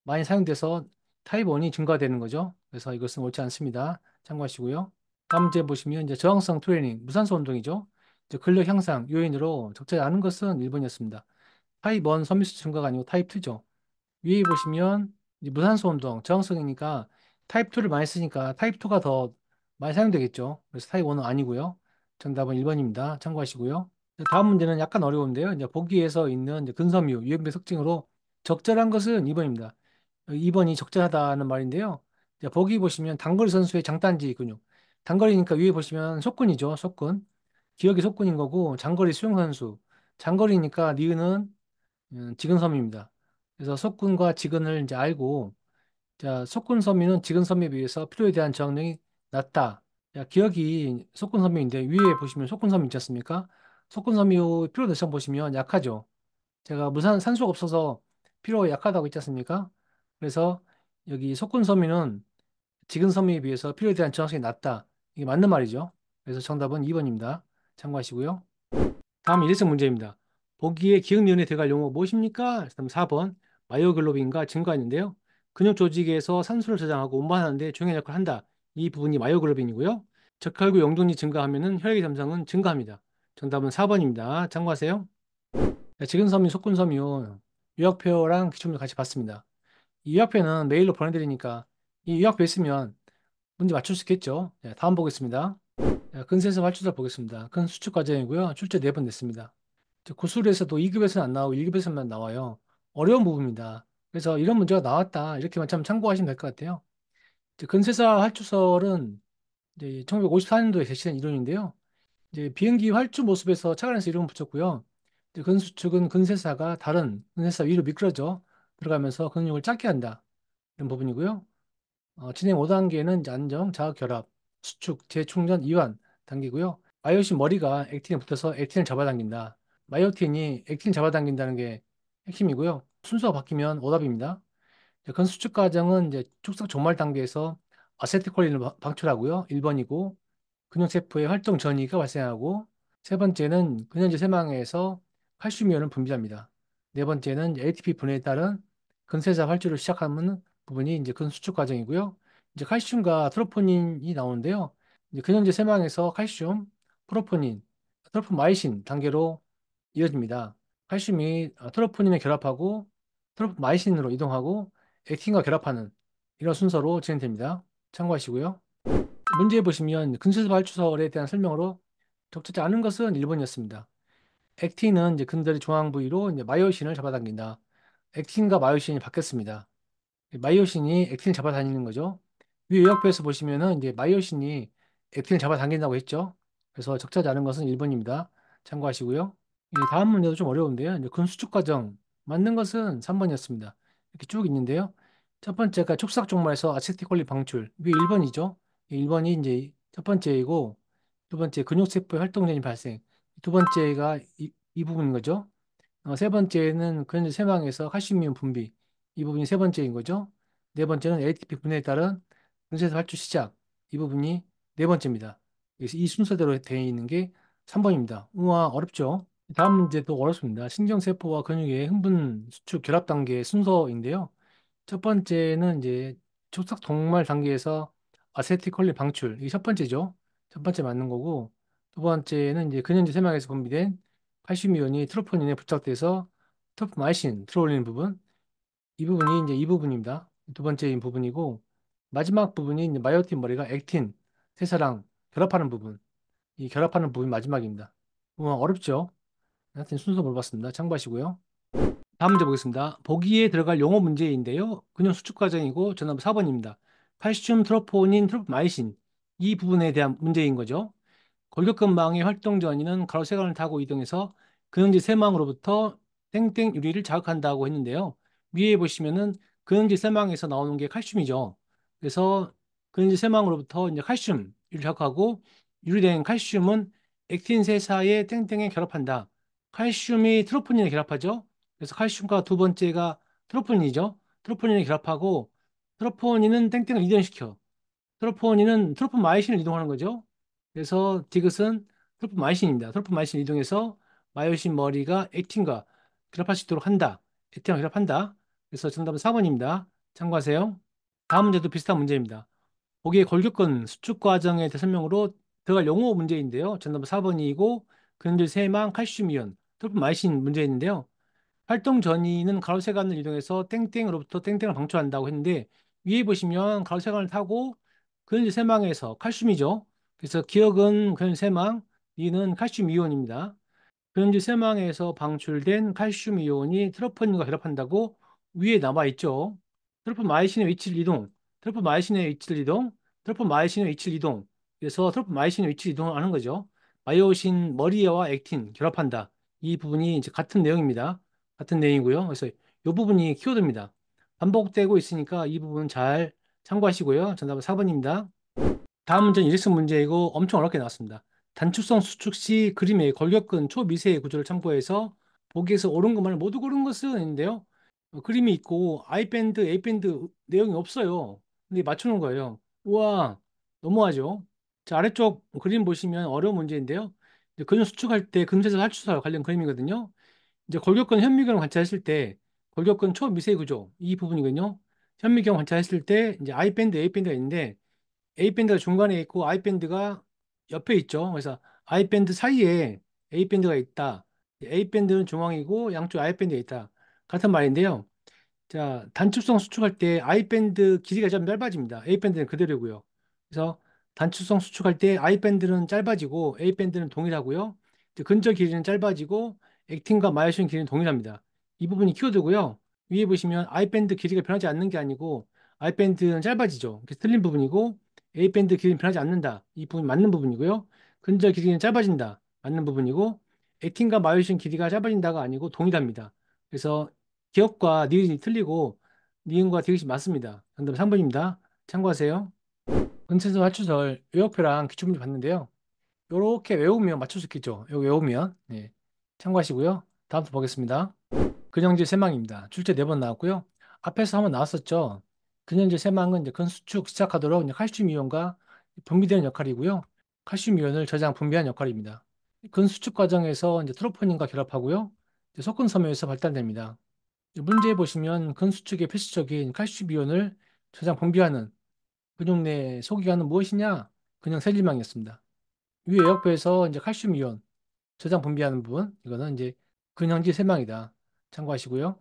많이 사용돼서 타입 1이 증가되는 거죠. 그래서 이것은 옳지 않습니다. 참고하시고요. 다음 문제 보시면 이제 저항성 트레이닝, 무산소 운동이죠. 이제 근력 향상 요인으로 적절히 아는 것은 1번이었습니다. 타입 1 섬유수 증가가 아니고 타입 2죠. 위에 보시면 이제 무산소 운동, 저항성이니까 타입 2를 많이 쓰니까 타입 2가 더 많이 사용되겠죠. 그래서 타입 1은 아니고요. 정답은 1번입니다. 참고하시고요. 다음 문제는 약간 어려운데요. 이제 보기에서 있는 이제 근섬유, 유연배 특징으로 적절한 것은 2번입니다. 2번이 적절하다는 말인데요. 자, 보기 보시면 단거리 선수의 장단지 근육. 단거리니까 위에 보시면 속근이죠. 속근. 기억이 속근인 거고 장거리 수영 선수. 장거리니까 니은은 지근섬유입니다. 그래서 속근과 지근을 이제 알고 자, 속근 섬유는 지근 섬유에 비해서 필요에 대한 저항력이 낮다. 자, 기억이 속근 섬유인데 위에 보시면 속근 섬유 있지 않습니까? 속근 섬유 필요 대상 보시면 약하죠. 제가 무산 산소가 없어서 필요가 약하다고 했지 않습니까? 그래서 여기 속근 섬유는 지근 섬유에 비해서 필요에 대한 저항성이 낮다. 이게 맞는 말이죠. 그래서 정답은 2번입니다. 참고하시고요. 다음 일회성 문제입니다. 보기에 기억면에 들어갈 용어 무엇입니까? 다음 4번 마이오글로빈과 증가했는데요. 근육 조직에서 산소를 저장하고 운반하는 데 중요한 역할을 한다. 이 부분이 마이오글로빈이고요. 적혈구 용존이 증가하면 혈액의 점성은 증가합니다. 정답은 4번입니다. 참고하세요. 자, 지근섬유, 속근섬유 유학표랑 기출문제 같이 봤습니다. 이 유학표는 메일로 보내드리니까 이 유학표 있으면 문제 맞출 수 있겠죠. 자, 다음 보겠습니다. 자, 근세에서 활주자 보겠습니다. 근 수축 과정이고요. 출제 4번 냈습니다. 고술에서도 2급에서는 안 나오고 1급에서만 나와요. 어려운 부분입니다. 그래서 이런 문제가 나왔다. 이렇게만 참 참고하시면 될 것 같아요. 이제 근세사 활주설은 이제 1954년도에 제시된 이론인데요. 이제 비행기 활주 모습에서 착안해서 이름을 붙였고요. 이제 근수축은 근세사가 다른 근세사 위로 미끄러져 들어가면서 근육을 작게 한다. 이런 부분이고요. 진행 5단계는 이제 안정, 자극, 결합, 수축, 재충전, 이완 단계고요. 마이오신 머리가 액틴에 붙어서 액틴을 잡아당긴다. 마이오틴이 액틴을 잡아당긴다는 게 핵심이고요. 순서가 바뀌면 오답입니다. 근수축 과정은 이제 축삭 종말 단계에서 아세틸콜린을 방출하고요. 1번이고 근육세포의 활동 전이가 발생하고 세 번째는 근연제 세망에서 칼슘 이온을 분비합니다. 네 번째는 ATP 분해에 따른 근세자 활주를 시작하는 부분이 이제 근수축 과정이고요. 이제 칼슘과 트로포닌이 나오는데요. 이제 근연제 세망에서 칼슘, 프로포닌, 트로포마이신 단계로 이어집니다. 칼슘이 트로포닌에 결합하고 트로포마이신으로 이동하고 액틴과 결합하는 이런 순서로 진행됩니다. 참고하시고요. 문제 보시면 근수소 발주설에 대한 설명으로 적절치 않은 것은 1번이었습니다. 액틴은 이제 근들의 중앙 부위로 이제 마이오신을 잡아당긴다. 액틴과 마이오신이 바뀌었습니다. 마이오신이 액틴을 잡아당기는 거죠. 위 요약표에서 보시면은 이제 마이오신이 액틴을 잡아당긴다고 했죠. 그래서 적절치 않은 것은 1번입니다. 참고하시고요. 다음 문제도 좀 어려운데요. 이제 근수축 과정 맞는 것은 3번이었습니다. 이렇게 쭉 있는데요. 첫 번째가 촉삭 종말에서 아세틸콜린 방출. 이게 1번이죠. 1번이 이제 첫 번째이고 두 번째 근육세포의 활동전이 발생. 두 번째가 이 부분인 거죠. 세 번째는 근육 세망에서 칼슘이온 분비. 이 부분이 세 번째인 거죠. 네 번째는 ATP 분해에 따른 근세서 활주 시작. 이 부분이 네 번째입니다. 그래서 이 순서대로 되어 있는 게 3번입니다. 우와, 어렵죠? 다음 문제도 어렵습니다. 신경세포와 근육의 흥분 수축 결합 단계 순서인데요. 첫 번째는 이제 촉sắc 동말 단계에서 아세틸콜린 방출. 이게 첫 번째죠. 첫 번째 맞는 거고, 두 번째는 이제 근연제 세막에서 분비된 칼슘 이온이 트로포닌에 부착돼서 트로포마이신 들어올리는 부분. 이 부분이 이제 이 부분입니다. 두 번째인 부분이고, 마지막 부분이 이제 마이오틴 머리가 액틴, 세사랑 결합하는 부분. 이 결합하는 부분이 마지막입니다. 어렵죠? 하여튼 순서 물어봤습니다. 참고하시고요. 다음 문제 보겠습니다. 보기에 들어갈 용어 문제인데요. 그냥 수축 과정이고 정답 4번입니다. 칼슘, 트로포닌, 트로포마이신 이 부분에 대한 문제인 거죠. 골격근망의 활동 전이는 가로 세간을 타고 이동해서 근형질 세망으로부터 땡땡 유리를 자극한다고 했는데요. 위에 보시면은 근형질 세망에서 나오는 게 칼슘이죠. 그래서 근형질 세망으로부터 이제 칼슘 유리를 자극하고 유리된 칼슘은 액틴 세사의 땡땡에 결합한다. 칼슘이 트로포닌에 결합하죠. 그래서 칼슘과 두 번째가 트로포닌이죠. 트로포닌에 결합하고 트로포닌은 땡땡을 이동시켜. 트로포닌은 트로포마이신을 이동하는 거죠. 그래서 디귿은 트로포마이신입니다. 트로포마이신 이동해서 마이오신 머리가 액틴과 결합할 수 있도록 한다. 액틴과 결합한다. 그래서 정답은 4번입니다. 참고하세요. 다음 문제도 비슷한 문제입니다. 보기에 골격근 수축 과정에 대해 설명으로 들어갈 용어 문제인데요. 정답은 4번이고 근질 세망 칼슘 이온 트로포마이신 문제인데요. 활동 전이는 가로 세간을 이동해서 땡땡으로부터 땡땡을 방출한다고 했는데 위에 보시면 가로 세간을 타고 근질 세망에서 칼슘이죠. 그래서 기억은 근질 세망, 이는 칼슘 이온입니다. 그런지 세망에서 방출된 칼슘 이온이 트로포닌과 결합한다고 위에 나와 있죠. 트로포마이신의 위치를 이동, 트로포마이신의 위치를 이동, 트로포마이신의 위치를 이동. 그래서 트로포마이신의 위치를 이동하는 거죠. 마이오신 머리와 액틴 결합한다. 이 부분이 이제 같은 내용입니다. 같은 내용이고요. 그래서 이 부분이 키워드입니다. 반복되고 있으니까 이 부분 잘 참고하시고요. 정답은 4번입니다. 다음 문제는 일회성 문제이고 엄청 어렵게 나왔습니다. 단축성 수축 시 그림의 골격근 초미세의 구조를 참고해서 보기에서 옳은 것만을 모두 고른 것은 있는데요. 그림이 있고 I밴드, A밴드 내용이 없어요. 근데 맞추는 거예요. 우와, 너무하죠? 자, 아래쪽 그림 보시면 어려운 문제인데요. 이제 근육 수축할 때 근세서 살추사 관련 그림이거든요. 이제 골격근 현미경을 관찰했을 때 골격근 초미세 구조 이 부분이거든요. 현미경 관찰했을 때 이제 I밴드, A밴드가 있는데 A밴드가 중간에 있고 I밴드가 옆에 있죠. 그래서 I밴드 사이에 A밴드가 있다. A밴드는 중앙이고 양쪽 I밴드가 있다. 같은 말인데요. 자, 단축성 수축할 때 I밴드 길이가 좀 짧아집니다. A밴드는 그대로고요. 그래서 단축성 수축할 때 I밴드는 짧아지고 A밴드는 동일하고요. 이제 근절 길이는 짧아지고 액틴과 마이오신 길이는 동일합니다. 이 부분이 키워드고요. 위에 보시면 I밴드 길이가 변하지 않는 게 아니고 I밴드는 짧아지죠. 그래서 틀린 부분이고 A밴드 길이는 변하지 않는다. 이 부분이 맞는 부분이고요. 근절 길이는 짧아진다. 맞는 부분이고 액틴과 마이오신 길이가 짧아진다가 아니고 동일합니다. 그래서 기억과 니은이 틀리고 니은과 디귿이 맞습니다. 정답 3번입니다. 참고하세요. 근체소 화추설 외워표랑 기출문제 봤는데요. 이렇게 외우면 맞출 수 있겠죠. 이거 외우면 네. 참고하시고요. 다음부터 보겠습니다. 근형질 세망입니다. 출제 4번 나왔고요. 앞에서 한번 나왔었죠. 근형질 세망은 이제 근수축 시작하도록 이제 칼슘 이온과 분비되는 역할이고요. 칼슘 이온을 저장 분비하는 역할입니다. 근수축 과정에서 이제 트로포닌과 결합하고요. 이제 속근섬유에서 발달됩니다. 문제에 보시면 근수축의 필수적인 칼슘 이온을 저장 분비하는 근육 내 소기관은 무엇이냐? 근형 세질망이었습니다. 위에 에어표에서 이제 칼슘 이온 저장 분비하는 부분 이거는 이제 근형질 세망이다. 참고하시고요.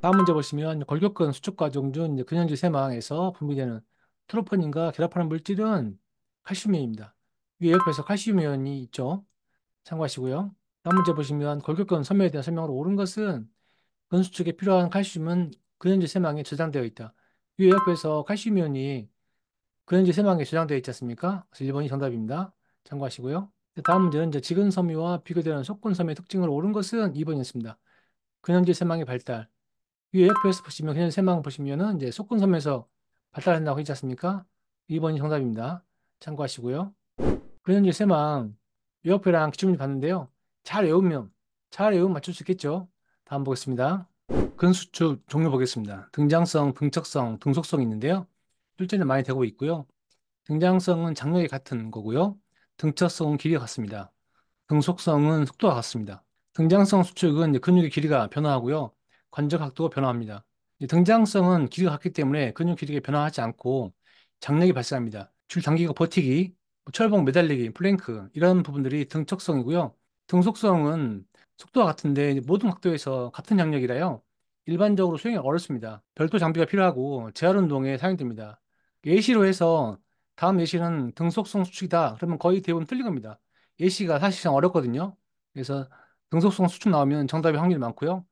다음 문제 보시면 골격근 수축 과정 중 이제 근형질 세망에서 분비되는 트로포닌과 결합하는 물질은 칼슘 이온입니다. 위에 에어표에서 칼슘 이온이 있죠. 참고하시고요. 다음 문제 보시면 골격근 섬유에 대한 설명으로 옳은 것은 근수축에 필요한 칼슘은 근현재 세망에 저장되어 있다. 이 옆에서 칼슘 이온이 근현재 세망에 저장되어 있지 않습니까? 그래서 1번이 정답입니다. 참고하시고요. 다음 문제는 이제 지근섬유와 비교되는 속근섬유의 특징을 옳은 것은 2번이었습니다. 근현재 세망의 발달. 이 옆에서 보시면 근현재 세망 보시면은 이제 속근섬유에서 발달한다고 했지 않습니까? 2번이 정답입니다. 참고하시고요. 근현재 세망 위협표랑 기출문제 봤는데요. 잘 외우면 맞출 수 있겠죠? 다음 보겠습니다. 근수축 종류 보겠습니다. 등장성, 등척성, 등속성이 있는데요. 실제는 많이 되고 있고요. 등장성은 장력이 같은 거고요. 등척성은 길이가 같습니다. 등속성은 속도가 같습니다. 등장성 수축은 이제 근육의 길이가 변화하고요. 관절 각도가 변화합니다. 이제 등장성은 길이가 같기 때문에 근육 길이가 변화하지 않고 장력이 발생합니다. 줄 당기고 버티기, 뭐 철봉 매달리기, 플랭크 이런 부분들이 등척성이고요. 등속성은 속도가 같은데 이제 모든 각도에서 같은 장력이라요. 일반적으로 수행이 어렵습니다. 별도 장비가 필요하고 재활 운동에 사용됩니다. 예시로 해서 다음 예시는 등속성 수축이다. 그러면 거의 대부분 틀린 겁니다. 예시가 사실상 어렵거든요. 그래서 등속성 수축 나오면 정답이 확률이 많고요.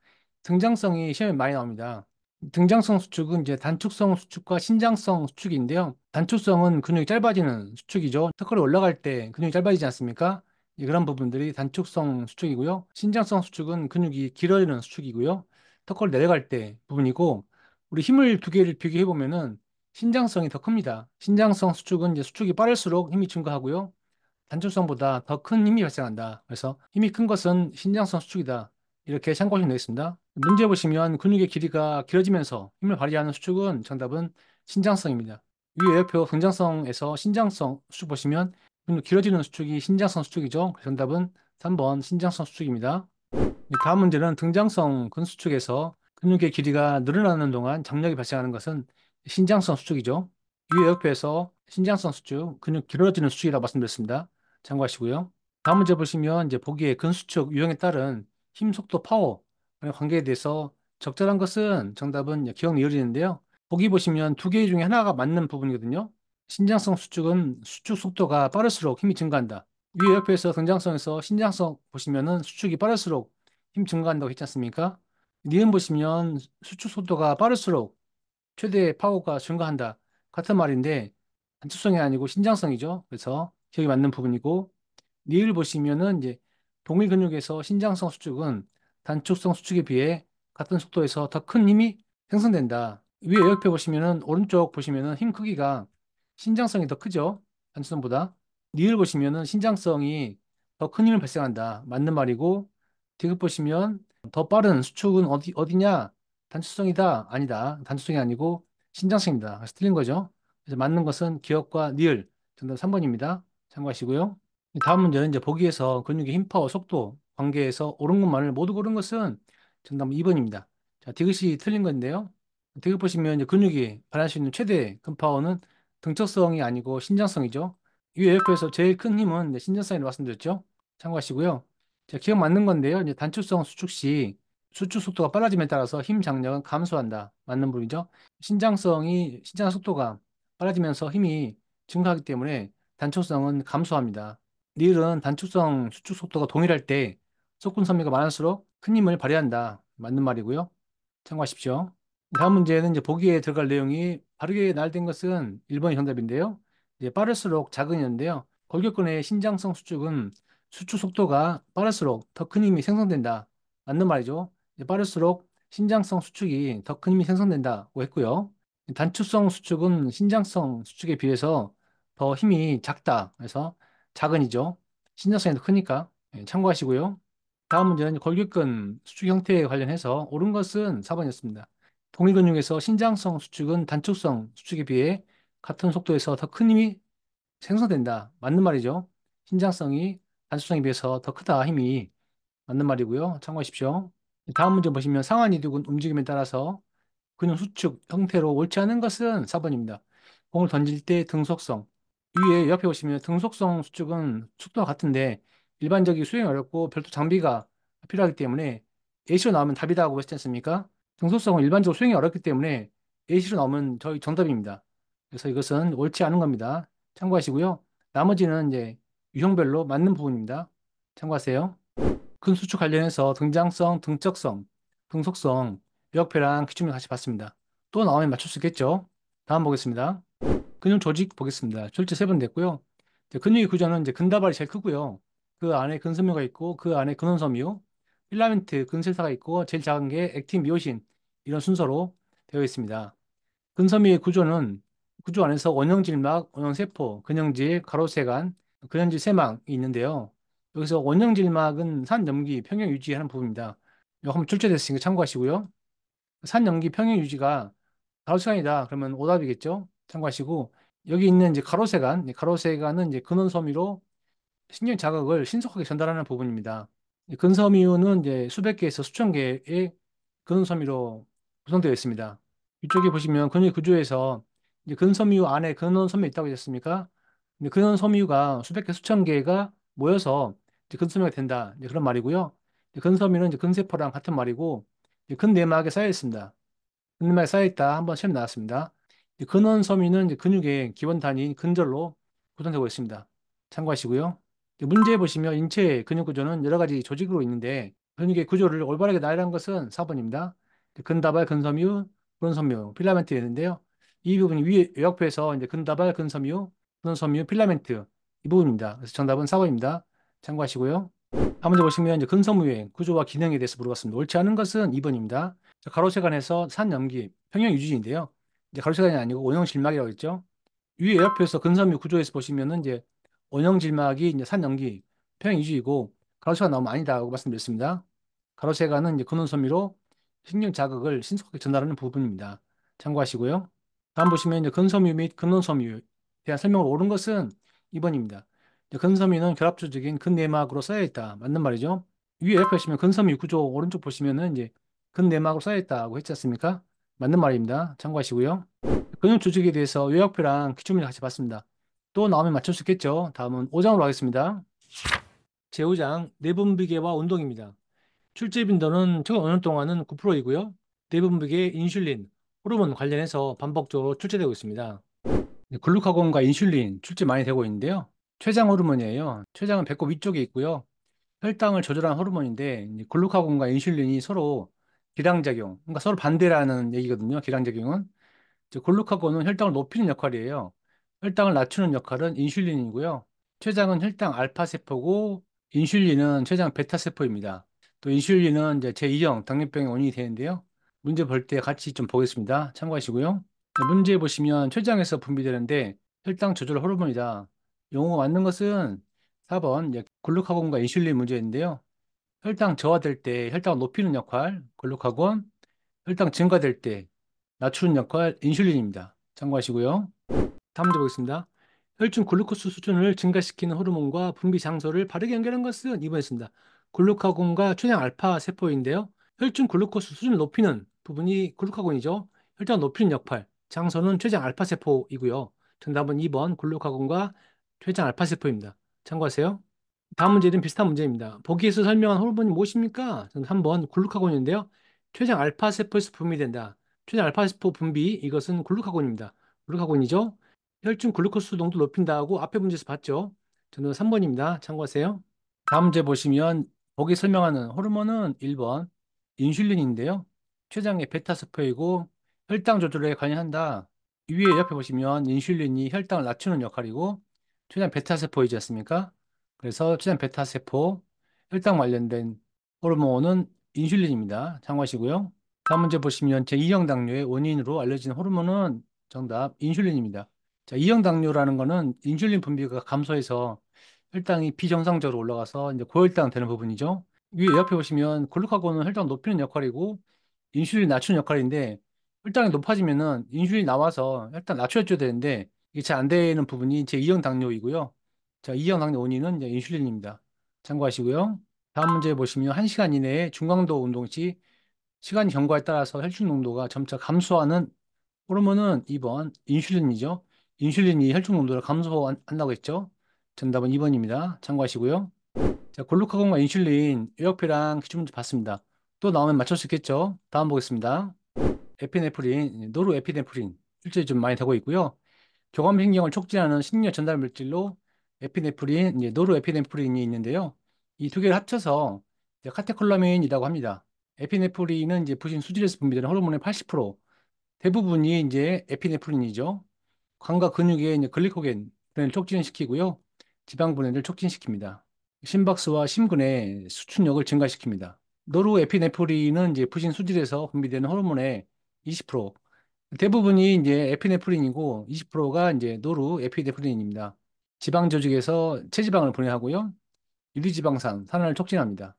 등장성이 시험에 많이 나옵니다. 등장성 수축은 이제 단축성 수축과 신장성 수축인데요. 단축성은 근육이 짧아지는 수축이죠. 턱걸이 올라갈 때 근육이 짧아지지 않습니까? 그런 부분들이 단축성 수축이고요. 신장성 수축은 근육이 길어지는 수축이고요. 턱걸이 내려갈 때 부분이고, 우리 힘을 두 개를 비교해 보면은 신장성이 더 큽니다. 신장성 수축은 이제 수축이 빠를수록 힘이 증가하고요. 단축성보다 더 큰 힘이 발생한다. 그래서 힘이 큰 것은 신장성 수축이다. 이렇게 참고하시면 되겠습니다. 문제 보시면 근육의 길이가 길어지면서 힘을 발휘하는 수축은 정답은 신장성입니다. 위 에어표 등장성에서 신장성 수축 보시면 근육 길어지는 수축이 신장성 수축이죠. 정답은 3번 신장성 수축입니다. 다음 문제는 등장성 근수축에서 근육의 길이가 늘어나는 동안 장력이 발생하는 것은 신장성 수축이죠. 위의 옆에서 신장성 수축, 근육 길어지는 수축이라고 말씀드렸습니다. 참고하시고요. 다음 문제 보시면 이제 보기에 근수축 유형에 따른 힘, 속도, 파워 관계에 대해서 적절한 것은 정답은 기억 니을이는데요. 보기 보시면 두 개 중에 하나가 맞는 부분이거든요. 신장성 수축은 수축 속도가 빠를수록 힘이 증가한다. 위에 옆에서 등장성에서 신장성 보시면은 수축이 빠를수록 힘 증가한다고 했지 않습니까? 니은 보시면 수축 속도가 빠를수록 최대 파워가 증가한다. 같은 말인데 단축성이 아니고 신장성이죠. 그래서 기억이 맞는 부분이고 니을 보시면은 이제 동일 근육에서 신장성 수축은 단축성 수축에 비해 같은 속도에서 더 큰 힘이 생성된다. 위에 옆에 보시면은 오른쪽 보시면은 힘 크기가 신장성이 더 크죠. 단축성보다. 니을 보시면은 신장성이 더 큰 힘을 발생한다. 맞는 말이고 디귿 보시면 더 빠른 수축은 어디냐? 단축성이다. 아니다. 단축성이 아니고 신장성입니다. 그래서 틀린 거죠. 그래서 맞는 것은 기억과 니을. 정답 3번입니다. 참고하시고요. 다음 문제는 이제 보기에서 근육의 힘, 파워, 속도 관계에서 옳은 것만을 모두 고른 것은 정답 2번입니다. 자, 디귿이 틀린 건데요. 디귿 보시면 이제 근육이 발휘할 수 있는 최대 근파워는 등척성이 아니고 신장성이죠. 이 옆에서 제일 큰 힘은 이제 신장성이라고 말씀드렸죠. 참고하시고요. 자, 기억 맞는 건데요. 이제 단축성 수축 시 수축 속도가 빨라짐에 따라서 힘 장력은 감소한다. 맞는 부분이죠. 신장 속도가 빨라지면서 힘이 증가하기 때문에 단축성은 감소합니다. 닐은 단축성 수축 속도가 동일할 때 속근 섬유가 많을수록 큰 힘을 발휘한다. 맞는 말이고요. 참고하십시오. 다음 문제는 이제 보기에 들어갈 내용이 바르게 나열된 것은 1번이 정답인데요. 이제 빠를수록 작은이었는데요. 골격근의 신장성 수축은 수축 속도가 빠를수록 더 큰 힘이 생성된다. 맞는 말이죠. 이제 빠를수록 신장성 수축이 더 큰 힘이 생성된다고 했고요. 단축성 수축은 신장성 수축에 비해서 더 힘이 작다. 그래서 작은이죠. 신장성이 더 크니까 참고하시고요. 다음 문제는 골격근 수축 형태에 관련해서 옳은 것은 4번이었습니다. 동일 근육에서 신장성 수축은 단축성 수축에 비해 같은 속도에서 더 큰 힘이 생성된다. 맞는 말이죠. 신장성이 단축성에 비해서 더 크다 힘이 맞는 말이고요. 참고하십시오. 다음 문제 보시면 상완 이륙은 움직임에 따라서 근육 수축 형태로 옳지 않은 것은 4번입니다. 공을 던질 때 등속성. 위에 옆에 보시면 등속성 수축은 속도가 같은데 일반적인 수행이 어렵고 별도 장비가 필요하기 때문에 A시로 나오면 답이다고 했지 않습니까? 등속성은 일반적으로 수행이 어렵기 때문에 A시로 나오면 저희 정답입니다. 그래서 이것은 옳지 않은 겁니다. 참고하시고요. 나머지는 이제 유형별로 맞는 부분입니다. 참고하세요. 근 수축 관련해서 등장성, 등적성, 등속성, 역배랑 기준을 같이 봤습니다. 또 나오면 맞출 수 있겠죠? 다음 보겠습니다. 근육 조직 보겠습니다. 출제 세 번 됐고요. 이제 근육의 구조는 이제 근다발이 제일 크고요. 그 안에 근섬유가 있고 그 안에 근원섬유, 필라멘트, 근실사가 있고 제일 작은 게 액틴, 미오신 이런 순서로 되어 있습니다. 근섬유의 구조 안에서 원형질막, 원형세포, 근형질, 가로세관, 근형질 세막이 있는데요. 여기서 원형질막은 산염기, 평형 유지하는 부분입니다. 이거 한번 출제됐으니까 참고하시고요. 산염기, 평형 유지가 가로세관이다. 그러면 오답이겠죠? 참고하시고 여기 있는 이제 가로세관, 가로세관은 이제 근원섬유로 신경 자극을 신속하게 전달하는 부분입니다. 이 근섬유는 이제 수백 개에서 수천 개의 근원섬유로 구성되어 있습니다. 이쪽에 보시면 근육 구조에서 이제 근섬유 안에 근원섬유 있다고 했습니까? 근데 근원섬유가 수백 개, 수천 개가 모여서 이제 근섬유가 된다. 이제 그런 말이고요. 이제 근섬유는 이제 근세포랑 같은 말이고 이제 근내막에 쌓여 있습니다. 근내막에 쌓여 있다. 한번 시험 나왔습니다. 이제 근원섬유는 이제 근육의 기본 단위인 근절로 구성되고 있습니다. 참고하시고요. 문제 보시면 인체의 근육 구조는 여러 가지 조직으로 있는데 근육의 구조를 올바르게 나열한 것은 4번입니다. 근다발, 근섬유, 근섬유, 필라멘트 있는데요. 이 부분이 위에 요약표에서 이제 근다발, 근섬유, 근섬유, 필라멘트 이 부분입니다. 그래서 정답은 4번입니다. 참고하시고요. 다음 문제 보시면 이제 근섬유의 구조와 기능에 대해서 물어봤습니다. 옳지 않은 것은 2번입니다. 가로세관에서 산염기, 평형 유지인데요. 이제 가로세관이 아니고 원형실막이라고 했죠. 위에 옆에서 근섬유 구조에서 보시면은 이제 원형질막이 이제 산염기, 평형유지이고 가로세가 나오면 아니다라고 말씀드렸습니다. 가로세가는 이제 근원섬유로 신경 자극을 신속하게 전달하는 부분입니다. 참고하시고요. 다음 보시면 이제 근섬유 및 근원섬유에 대한 설명을 옳은 것은 2번입니다. 이제 근섬유는 결합조직인 근내막으로 쌓여 있다. 맞는 말이죠. 위에 옆에 보시면 근섬유 구조 오른쪽 보시면은 이제 근내막으로 쌓여 있다고 했지 않습니까? 맞는 말입니다. 참고하시고요. 근육 조직에 대해서 요약표랑 기초문제 같이 봤습니다. 또 나오면 맞출 수 있겠죠. 다음은 5장으로 하겠습니다. 제5장 내분비계와 운동입니다. 출제 빈도는 최근 5년 동안은 9%이고요. 내분비계 인슐린, 호르몬 관련해서 반복적으로 출제되고 있습니다. 글루카곤과 인슐린 출제 많이 되고 있는데요. 췌장 호르몬이에요. 췌장은 배꼽 위쪽에 있고요. 혈당을 조절하는 호르몬인데 이제 글루카곤과 인슐린이 서로 기량작용, 그러니까 서로 반대라는 얘기거든요. 기량작용은. 글루카곤은 혈당을 높이는 역할이에요. 혈당을 낮추는 역할은 인슐린이고요. 췌장은 혈당 알파 세포고 인슐린은 췌장 베타 세포입니다. 또 인슐린은 이제 제2형 당뇨병의 원인이 되는데요. 문제 볼 때 같이 좀 보겠습니다. 참고하시고요. 문제 보시면 췌장에서 분비되는데 혈당 조절 호르몬이다. 용어가 맞는 것은 4번 이제 글루카곤과 인슐린 문제인데요. 혈당 저하될 때 혈당을 높이는 역할 글루카곤, 혈당 증가될 때 낮추는 역할 인슐린입니다. 참고하시고요. 다음 문제 보겠습니다. 혈중 글루코스 수준을 증가시키는 호르몬과 분비 장소를 바르게 연결한 것은 2번이었습니다. 글루카곤과 췌장 알파 세포인데요. 혈중 글루코스 수준을 높이는 부분이 글루카곤이죠. 혈당을 높이는 역할, 장소는 췌장 알파 세포이고요. 정답은 2번 글루카곤과 췌장 알파 세포입니다. 참고하세요. 다음 문제는 비슷한 문제입니다. 보기에서 설명한 호르몬이 무엇입니까? 저는 3번 글루카곤인데요. 췌장 알파 세포에서 분비된다. 췌장 알파 세포 분비, 이것은 글루카곤입니다. 글루카곤이죠. 혈중 글루코스 농도 높인다고 앞에 문제에서 봤죠. 저는 3번입니다. 참고하세요. 다음 문제 보시면 보기 설명하는 호르몬은 1번 인슐린인데요. 췌장의 베타세포이고 혈당 조절에 관여한다. 위에 옆에 보시면 인슐린이 혈당을 낮추는 역할이고 췌장 베타세포이지 않습니까? 그래서 췌장 베타세포 혈당 관련된 호르몬은 인슐린입니다. 참고하시고요. 다음 문제 보시면 제2형 당뇨의 원인으로 알려진 호르몬은 정답 인슐린입니다. 자, 2형 당뇨라는 거는 인슐린 분비가 감소해서 혈당이 비정상적으로 올라가서 이제 고혈당 되는 부분이죠. 위에 옆에 보시면 글루카곤은 혈당 높이는 역할이고 인슐린 낮추는 역할인데 혈당이 높아지면은 인슐린이 나와서 혈당 낮춰줘야 되는데 이게 잘 안 되는 부분이 제2형 당뇨이고요. 자, 2형 당뇨 원인은 이제 인슐린입니다. 참고하시고요. 다음 문제 보시면 1시간 이내에 중강도 운동 시 시간 경과에 따라서 혈중 농도가 점차 감소하는 호르몬은 2번 인슐린이죠. 인슐린이 혈중 농도를 감소한다고 했죠. 정답은 2번입니다. 참고하시고요. 자, 글루카곤과 인슐린 요약표랑 기출문제 봤습니다. 또 나오면 맞출 수 있겠죠. 다음 보겠습니다. 에피네프린, 노르에피네프린 실제 좀 많이 되고 있고요. 교감신경을 촉진하는 신경 전달 물질로 에피네프린, 이제 노르에피네프린이 있는데요. 이 두 개를 합쳐서 이제 카테콜라민이라고 합니다. 에피네프린은 이제 부신 수질에서 분비되는 호르몬의 80%, 대부분이 이제 에피네프린이죠. 관과 근육의 이제 글리코겐 분해를 촉진시키고요. 지방 분해를 촉진시킵니다. 심박수와 심근의 수축력을 증가시킵니다. 노르에피네프린은 이제 부신 수질에서 분비되는 호르몬의 20%, 대부분이 이제 에피네프린이고 20%가 이제 노르에피네프린입니다. 지방 조직에서 체지방을 분해하고요. 유리지방산, 산화를 촉진합니다.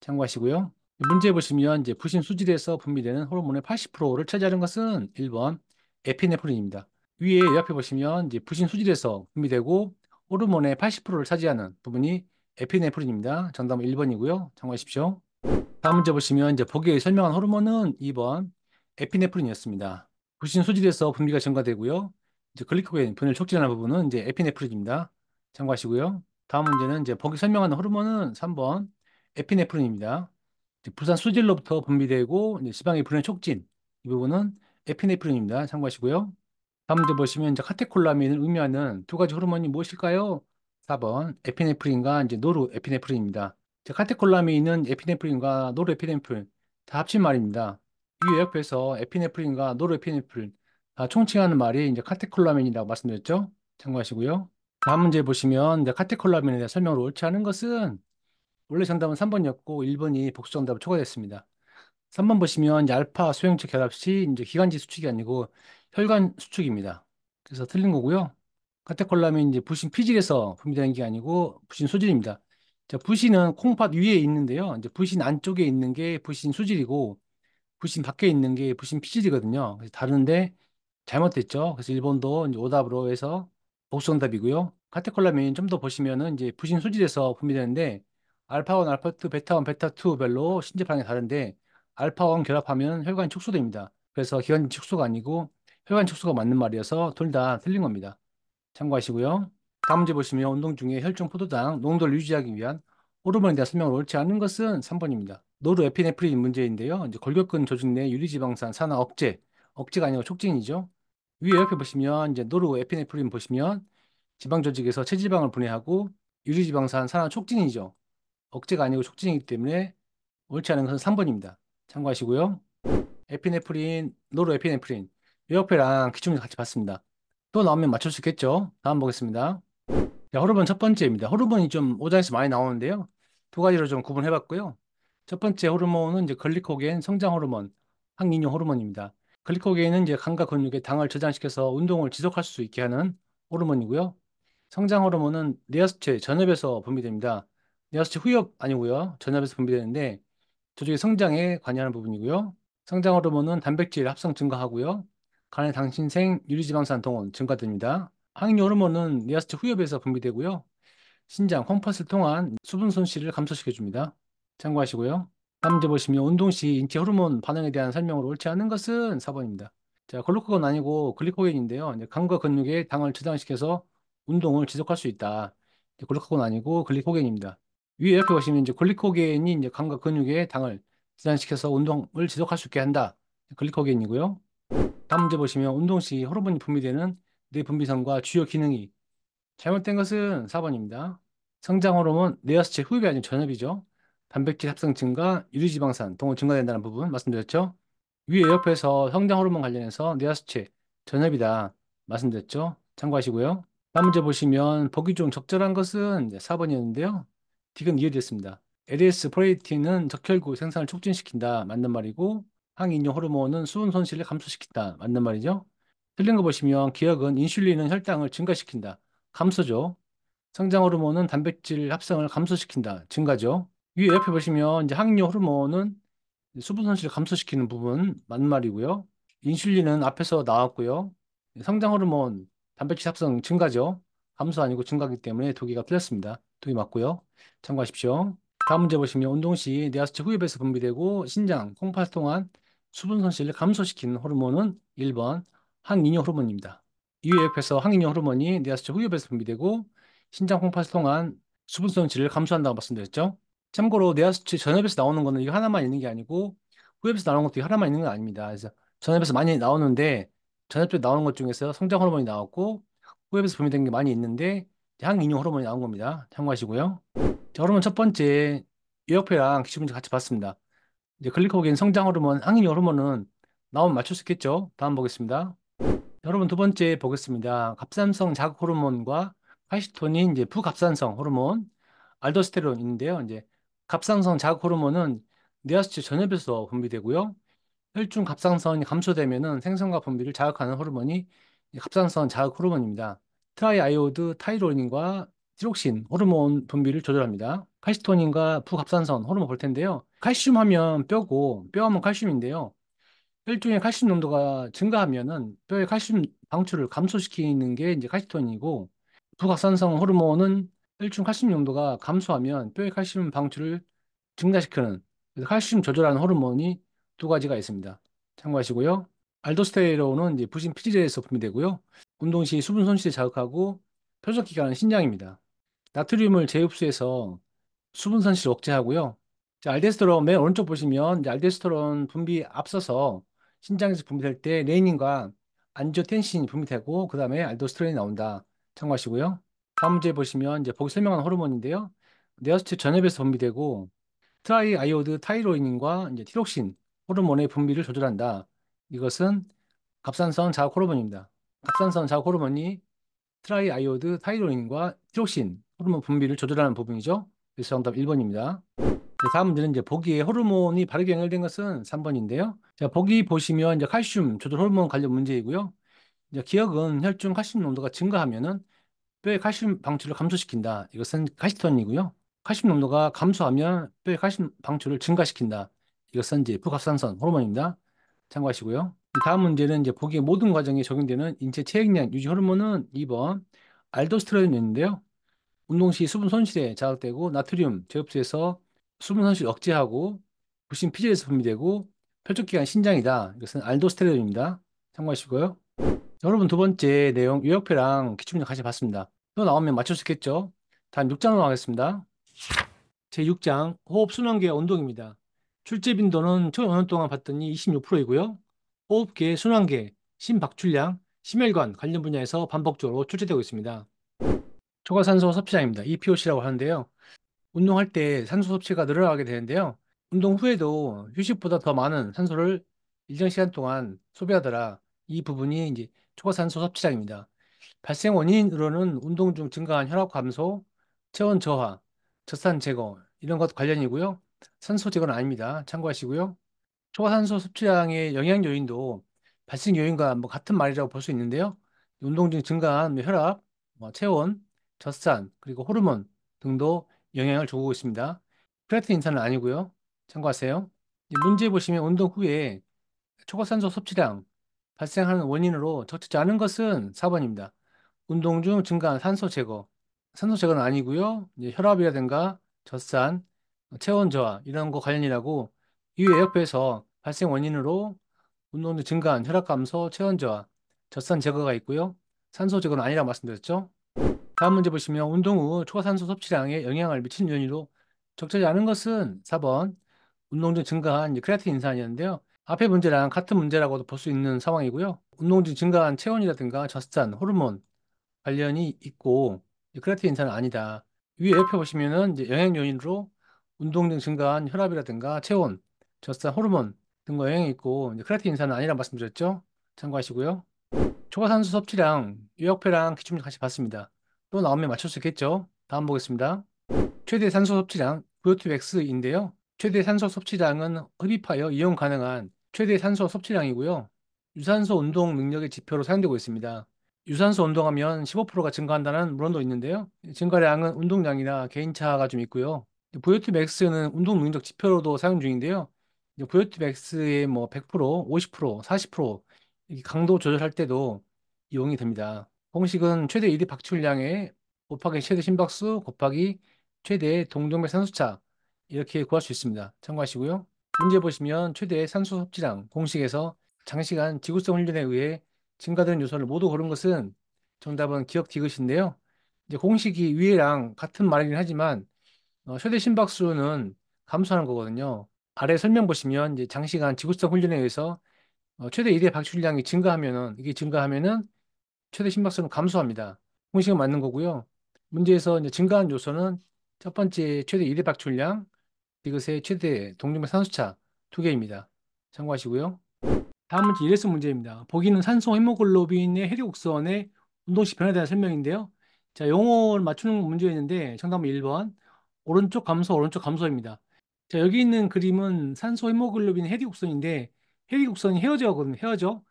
참고하시고요. 문제 보시면 이제 부신 수질에서 분비되는 호르몬의 80%를 차지하는 것은 1번 에피네프린입니다. 위에 옆에 보시면 이제 부신 수질에서 분비되고 호르몬의 80%를 차지하는 부분이 에피네프린입니다. 정답은 1번이고요. 참고하십시오. 다음 문제 보시면 이제 보기에 설명한 호르몬은 2번 에피네프린이었습니다. 부신 수질에서 분비가 증가되고요. 이제 글리코겐 분해를 촉진하는 부분은 이제 에피네프린입니다. 참고하시고요. 다음 문제는 이제 보기 설명하는 호르몬은 3번 에피네프린입니다. 이제 부산 수질로부터 분비되고 이제 지방의 분해 촉진, 이 부분은 에피네프린입니다. 참고하시고요. 다음 문제 보시면 이제 카테콜라민을 의미하는 두 가지 호르몬이 무엇일까요? 4번 에피네프린과 이제 노르에피네프린입니다. 이제 카테콜라민은 에피네프린과 노르에피네프린 다 합친 말입니다. 위에 옆에서 에피네프린과 노르에피네프린 다 총칭하는 말이 이제 카테콜라민이라고 말씀드렸죠? 참고하시고요. 다음 문제 보시면 이제 카테콜라민에 대한 설명을 옳지 않은 것은 원래 정답은 3번이었고 1번이 복수 정답으로 초과됐습니다. 3번 보시면 이제 알파 수용체 결합 시 이제 기관지 수축이 아니고 혈관 수축입니다. 그래서 틀린 거고요. 카테콜라민 이제 부신 피질에서 분비되는 게 아니고 부신 수질입니다. 자, 부신은 콩팥 위에 있는데요. 이제 부신 안쪽에 있는 게 부신 수질이고 부신 밖에 있는 게 부신 피질이거든요. 그래서 다른데 잘못됐죠. 그래서 1번도 이제 오답으로 해서 복수 정답이고요. 카테콜라민 좀 더 보시면은 이제 부신 소질에서 분비되는데 알파1, 알파2, 베타1, 베타2별로 신재 반응이 다른데 알파1 결합하면 혈관이 축소됩니다. 그래서 기관지 축소가 아니고 혈관 축소가 맞는 말이어서 둘 다 틀린 겁니다. 참고하시고요. 다음 문제 보시면 운동 중에 혈중 포도당 농도를 유지하기 위한 호르몬에 대한 설명을 옳지 않은 것은 3번입니다. 노르에피네프린 문제인데요. 이제 골격근 조직 내 유리지방산 산화 억제가 아니고 촉진이죠. 위에 옆에 보시면 이제 노르에피네프린 보시면 지방 조직에서 체지방을 분해하고 유리지방산 산화 촉진이죠. 억제가 아니고 촉진이기 때문에 옳지 않은 것은 3번입니다. 참고하시고요. 에피네프린, 노르에피네프린 이 옆에랑 기준을 같이 봤습니다. 또 나오면 맞출 수 있겠죠? 다음 보겠습니다. 자, 호르몬 첫 번째입니다. 호르몬이 좀 오장에서 많이 나오는데요. 두 가지로 좀 구분해 봤고요. 첫 번째 호르몬은 이제 글리코겐 성장 호르몬, 항인용 호르몬입니다. 글리코겐은 이제 간과 근육에 당을 저장시켜서 운동을 지속할 수 있게 하는 호르몬이고요. 성장 호르몬은 뇌하수체 전엽에서 분비됩니다. 뇌하수체 후엽 아니고요. 전엽에서 분비되는데 조직의 성장에 관여하는 부분이고요. 성장 호르몬은 단백질 합성 증가하고요. 간의 당신생 유리지방산 동원 증가됩니다. 항인효 호르몬은 뇌하수체 후엽에서 분비되고요. 신장, 콩팥을 통한 수분 손실을 감소시켜줍니다. 참고하시고요. 다음 문제 보시면 운동 시 인체 호르몬 반응에 대한 설명으로 옳지 않은 것은 4번입니다. 자, 글루코겐 아니고 글리코겐인데요. 이제 간과 근육에 당을 저장시켜서 운동을 지속할 수 있다. 이제 글루코겐 아니고 글리코겐입니다. 위에 옆에 보시면 이제 글리코겐이 이제 간과 근육에 당을 저장시켜서 운동을 지속할 수 있게 한다. 글리코겐이고요. 다음 문제 보시면 운동 시 호르몬이 분비되는 뇌분비선과 주요 기능이 잘못된 것은 4번입니다. 성장 호르몬 뇌하수체 후입이 아닌 전엽이죠. 단백질 합성 증가, 유리지방산 동을 증가된다는 부분 말씀드렸죠. 위에 옆에서 성장 호르몬 관련해서 뇌하수체 전엽이다 말씀드렸죠. 참고하시고요. 다음 문제 보시면 보기 중 적절한 것은 4번이었는데요. 딕은 이해됐습니다. LS 프로테인은 적혈구 생산을 촉진시킨다 맞는 말이고 항인용 호르몬은 수분 손실을 감소시킨다 맞는 말이죠. 틀린 거 보시면 기억은 인슐린은 혈당을 증가시킨다. 감소죠. 성장 호르몬은 단백질 합성을 감소시킨다. 증가죠. 위에 옆에 보시면 이제 항인효 호르몬은 수분 손실을 감소시키는 부분 맞는 말이고요. 인슐린은 앞에서 나왔고요. 성장 호르몬 단백질 합성 증가죠. 감소 아니고 증가하기 때문에 두 개가 틀렸습니다. 두 개 맞고요. 참고하십시오. 다음 문제 보시면 운동 시 뇌하수체 후엽에서 분비되고 신장, 콩팥 통한 수분 손실을 감소시키는 호르몬은 1번 항인효 호르몬입니다. 이에 옆에서 항인효 호르몬이 뇌하수체 후엽에서 분비되고 신장, 콩팥을 통한 수분 손실을 감소한다고 말씀드렸죠. 참고로 뇌하수체 전엽에서 나오는 거는 이거 하나만 있는 게 아니고 후엽에서 나오는 것도 이거 하나만 있는 건 아닙니다. 그래서 전엽에서 많이 나오는데 전엽에 나오는 것 중에서 성장 호르몬이 나왔고 후엽에서 분비된 게 많이 있는데 항인효 호르몬이 나온 겁니다. 참고하시고요. 자, 호르몬 첫 번째 유역표랑 기출 문제 같이 봤습니다. 이제 글리코겐 성장 호르몬, 항인효 호르몬은 나오면 맞출 수 있겠죠? 다음 보겠습니다. 여러분 두 번째 보겠습니다. 갑산성 자극 호르몬과 칼시토닌 이제 부갑산성 호르몬, 알도스테론인데요. 이제 갑상선 자극 호르몬은 뇌하수체 전엽에서 분비되고요. 혈중 갑상선이 감소되면은 생성과 분비를 자극하는 호르몬이 이 갑상선 자극 호르몬입니다. 트라이아이오드 타이로닌과 티록신 호르몬 분비를 조절합니다. 칼시토닌과 부갑산선 호르몬 볼 텐데요. 칼슘 하면 뼈고 뼈 하면 칼슘인데요. 혈중의 칼슘 농도가 증가하면은 뼈의 칼슘 방출을 감소시키는 게 이제 칼시토닌이고 부각산성 호르몬은 혈중 칼슘 농도가 감소하면 뼈의 칼슘 방출을 증가시키는 그래서 칼슘 조절하는 호르몬이 두 가지가 있습니다. 참고하시고요. 알도스테론은 이제 부신 피지체에서 분비되고요. 운동 시 수분 손실을 자극하고 표적 기관은 신장입니다. 나트륨을 재흡수해서 수분 손실 억제하고요. 자, 알데스테론 맨 오른쪽 보시면 이제 알데스테론 분비 앞서서 신장에서 분비될 때 레닌과 안지오텐신이 분비되고 그다음에 알도스테론이 나온다. 참고하시고요. 다음 문제 보시면 이제 보기 설명한 호르몬인데요. 뇌하수체 전엽에서 분비되고 트라이아이오드 타이로인과 이제 티록신 호르몬의 분비를 조절한다. 이것은 갑산선 자극 호르몬입니다. 갑산선 자극 호르몬이 트라이아이오드 타이로인과 티록신 호르몬 분비를 조절하는 부분이죠. 그래서 정답 1번입니다. 다음 문제는 이제 보기에 호르몬이 바르게 연결된 것은 3번인데요. 자, 보기 보시면 이제 칼슘 조절 호르몬 관련 문제이고요. 이제 기억은 혈중 칼슘 농도가 증가하면은 뼈의 칼슘 방출을 감소시킨다. 이것은 칼시톤이고요. 칼슘 농도가 감소하면 뼈의 칼슘 방출을 증가시킨다. 이것은 이제 부갑산선 호르몬입니다. 참고하시고요. 다음 문제는 이제 보기의 모든 과정에 적용되는 인체 체액량 유지 호르몬은 2번 알도스테론인데요. 운동 시 수분 손실에 자극되고 나트륨 저흡수에서 수분 손실 억제하고 부신 피질에서 분비되고 표적기관 신장이다. 이것은 알도스테론입니다. 참고하시고요. 자, 여러분 두 번째 내용 요약표랑 기출문제 같이 봤습니다. 또 나오면 맞출 수 있겠죠? 다음 6장으로 가겠습니다. 제6장 호흡순환계 운동입니다. 출제 빈도는 총 5년 동안 봤더니 26%이고요. 호흡계, 순환계, 심박출량, 심혈관 관련 분야에서 반복적으로 출제되고 있습니다. 초과산소 섭취량입니다. EPOC라고 하는데요. 운동할 때 산소 섭취가 늘어나게 되는데요. 운동 후에도 휴식보다 더 많은 산소를 일정 시간 동안 소비하더라. 이 부분이 이제 초과산소 섭취량입니다. 발생 원인으로는 운동 중 증가한 혈압 감소, 체온 저하, 젖산 제거 이런 것 관련이고요. 산소 제거는 아닙니다. 참고하시고요. 초과산소 섭취량의 영향 요인도 발생 요인과 뭐 같은 말이라고 볼 수 있는데요. 운동 중 증가한 혈압, 체온, 젖산, 그리고 호르몬 등도 영향을 주고 있습니다. 크레아틴 인산은 아니고요. 참고하세요. 문제 보시면 운동 후에 초과산소 섭취량 발생하는 원인으로 적절치 않은 것은 4번입니다. 운동 중 증가한 산소 제거. 산소 제거는 아니고요. 이제 혈압이라든가 젖산, 체온 저하 이런 거 관련이라고 이 외역부에서 발생 원인으로 운동 중 증가한 혈압 감소, 체온 저하, 젖산 제거가 있고요. 산소 제거는 아니라고 말씀드렸죠. 다음 문제 보시면 운동 후 초과산소 섭취량에 영향을 미치는 요인으로 적절치 않은 것은 4번 운동 중 증가한 이제 크레아틴 인산이었는데요. 앞의 문제랑 같은 문제라고도 볼 수 있는 상황이고요. 운동 중 증가한 체온이라든가 젖산, 호르몬 관련이 있고 크레아틴 인산은 아니다. 위에 옆에 보시면은 이제 영양 요인으로 운동 중 증가한 혈압이라든가 체온, 젖산, 호르몬 등과 영향이 있고 이제 크레아틴 인산은 아니라 말씀드렸죠. 참고하시고요. 초과산소 섭취량 요약표랑 기출문 같이 봤습니다. 또 나오면 맞출 수 있겠죠. 다음 보겠습니다. 최대 산소 섭취량 VO2max인데요. 최대 산소 섭취량은 흡입하여 이용 가능한 최대 산소 섭취량이고요. 유산소 운동 능력의 지표로 사용되고 있습니다. 유산소 운동하면 15%가 증가한다는 물론도 있는데요. 증가량은 운동량이나 개인차가 좀 있고요. VO2 max는 운동 능력 지표로도 사용 중인데요. VO2 max의 뭐 100%, 50%, 40% 이렇게 강도 조절할 때도 이용이 됩니다. 공식은 최대 일위 박출량에 곱하기 최대 심박수 곱하기 최대 동동맥 산소차 이렇게 구할 수 있습니다. 참고하시고요. 문제 보시면 최대 산소 섭취량 공식에서 장시간 지구성 훈련에 의해 증가되는 요소를 모두 고른 것은 정답은 기억 디귿인데요. 이제 공식이 위에랑 같은 말이긴 하지만 최대 심박수는 감소하는 거거든요. 아래 설명 보시면 이제 장시간 지구성 훈련에 의해서 최대 일회 박출량이 증가하면은 이게 증가하면은 최대 심박수는 감소합니다. 공식은 맞는 거고요. 문제에서 이제 증가한 요소는 첫 번째 최대 일회 박출량, 이것의 최대 동등맥 산소차 두 개입니다. 참고하시고요. 다음 문제 이레스 문제입니다. 보기는 산소 헤모글로빈의 혈액곡선의 운동시 변화에 대한 설명인데요. 자, 용어를 맞추는 문제였는데 정답은 1번 오른쪽 감소 오른쪽 감소입니다. 자, 여기 있는 그림은 산소 헤모글로빈 혈액곡선인데 혈액곡선이 헤어져거든요. 헤어져.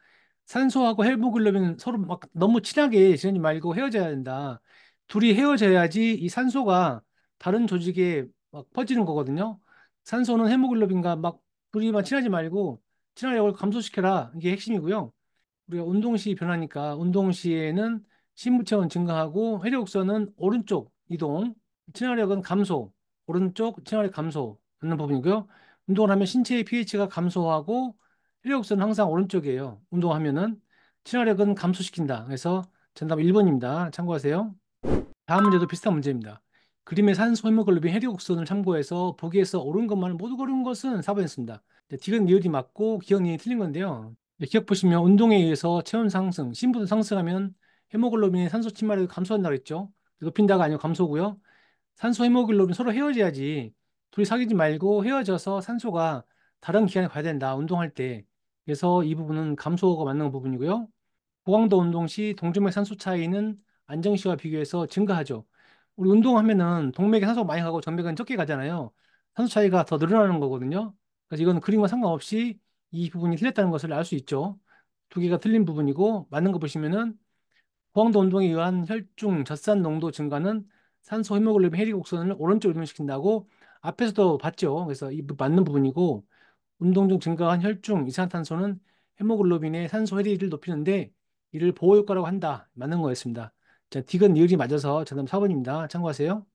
산소하고 헤모글로빈은 서로 막 너무 친하게 지내지 말고 헤어져야 된다. 둘이 헤어져야지 이 산소가 다른 조직에 막 퍼지는 거거든요. 산소는 헤모글로빈과 막 둘이만 친하지 말고 친화력을 감소시켜라. 이게 핵심이고요. 우리가 운동 시 변하니까 운동 시에는 심부체온 증가하고 혈액순환은 오른쪽 이동, 친화력은 감소, 오른쪽 친화력 감소 하는 부분이고요. 운동을 하면 신체의 pH가 감소하고 혈액순환은 항상 오른쪽이에요. 운동하면은 친화력은 감소시킨다. 그래서 정답 1번입니다. 참고하세요. 다음 문제도 비슷한 문제입니다. 그림의 산소 헤모글로빈 혈액곡선을 참고해서 보기에서 옳은 것만 모두 고른 것은 4번이었습니다. 디귿 리을이 맞고 기억 리을이 틀린 건데요. 기억 보시면 운동에 의해서 체온 상승, 심부도 상승하면 헤모글로빈의 산소 침몰을 감소한다고 했죠. 높인다가 아니고 감소고요. 산소 헤모글로빈 서로 헤어져야지 둘이 사귀지 말고 헤어져서 산소가 다른 기관에 가야 된다. 운동할 때. 그래서 이 부분은 감소가 맞는 부분이고요. 고강도 운동 시 동정맥 산소 차이는 안정 시와 비교해서 증가하죠. 우리 운동하면은 동맥에 산소가 많이 가고 정맥은 적게 가잖아요. 산소 차이가 더 늘어나는 거거든요. 그래서 이건 그림과 상관없이 이 부분이 틀렸다는 것을 알 수 있죠. 두 개가 틀린 부분이고 맞는 거 보시면은 고강도 운동에 의한 혈중 젖산 농도 증가는 산소 헤모글로빈 해리 곡선을 오른쪽으로 이동시킨다고 앞에서도 봤죠. 그래서 이 맞는 부분이고 운동 중 증가한 혈중 이산화탄소는 헤모글로빈의 산소 해리를 높이는데 이를 보호 효과라고 한다. 맞는 거였습니다. 자, 딕은 니을이 맞아서 정답 4번입니다. 참고하세요.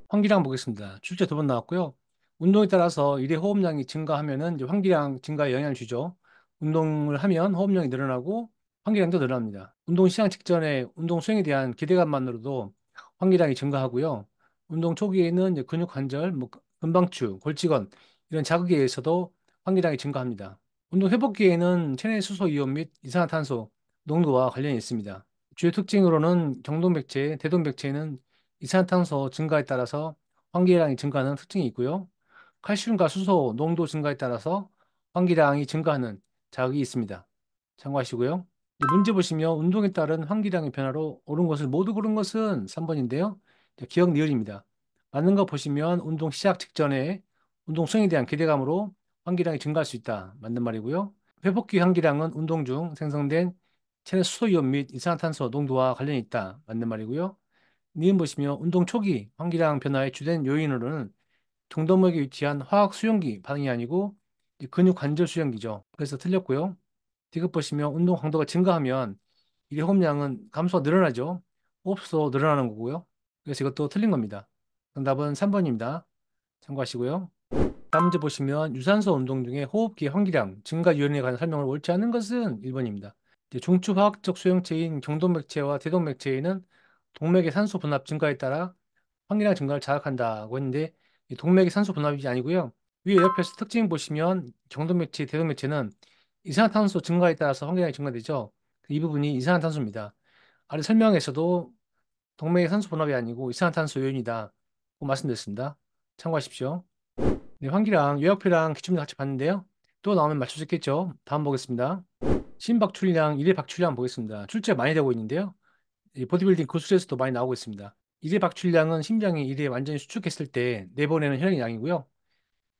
환기량 보겠습니다. 출제 두 번 나왔고요. 운동에 따라서 일의 호흡량이 증가하면은 이제 환기량 증가에 영향을 주죠. 운동을 하면 호흡량이 늘어나고 환기량도 늘어납니다. 운동 시작 직전에 운동 수행에 대한 기대감만으로도 환기량이 증가하고요. 운동 초기에는 이제 근육 관절, 뭐 근방추, 골직원 이런 자극에 의해서도 환기량이 증가합니다. 운동 회복기에는 체내 수소 이온 및 이산화탄소 농도와 관련이 있습니다. 주요 특징으로는 경동맥체, 대동맥체는 이산화탄소 증가에 따라서 환기량이 증가하는 특징이 있고요. 칼슘과 수소 농도 증가에 따라서 환기량이 증가하는 자극이 있습니다. 참고하시고요. 문제 보시면 운동에 따른 환기량의 변화로 옳은 것을 모두 고른 것은 3번인데요. 기억 니을입니다. 맞는 거 보시면 운동 시작 직전에 운동 수행에 대한 기대감으로 환기량이 증가할 수 있다. 맞는 말이고요. 회복기 환기량은 운동 중 생성된 체내 수소이온 및 이산화탄소 농도와 관련이 있다. 맞는 말이고요. 니은 보시면 운동 초기 환기량 변화의 주된 요인으로는 경동맥에 위치한 화학 수용기 반응이 아니고 이 근육 관절 수용기죠. 그래서 틀렸고요. 디귿 보시면 운동 강도가 증가하면 이 호흡량은 감소가 늘어나죠. 호흡수도 늘어나는 거고요. 그래서 이것도 틀린 겁니다. 정답은 3번입니다. 참고하시고요. 다음 문제 보시면 유산소 운동 중에 호흡기 환기량 증가 요인에 관한 설명을 옳지 않은 것은 1번입니다. 중추 화학적 수용체인 경동맥체와 대동맥체에는 동맥의 산소 분압 증가에 따라 환기량 증가를 자극한다고 했는데 이 동맥의 산소 분압이 아니고요. 위에 옆에서 특징 보시면 경동맥체, 대동맥체는 이산화탄소 증가에 따라서 환기량이 증가되죠. 이 부분이 이산화탄소입니다. 아래 설명에서도 동맥의 산소 분압이 아니고 이산화탄소 요인이다. 고 말씀드렸습니다. 참고하십시오. 네, 환기랑 요약표랑 기출문 같이 봤는데요. 또 나오면 맞출 수 있겠죠. 다음 보겠습니다. 심박출량, 일회 박출량 보겠습니다. 출제 많이 되고 있는데요. 이 보디빌딩 고수에서도 많이 나오고 있습니다. 일회 박출량은 심장이 일회 완전히 수축했을 때 내보내는 혈액 양이고요.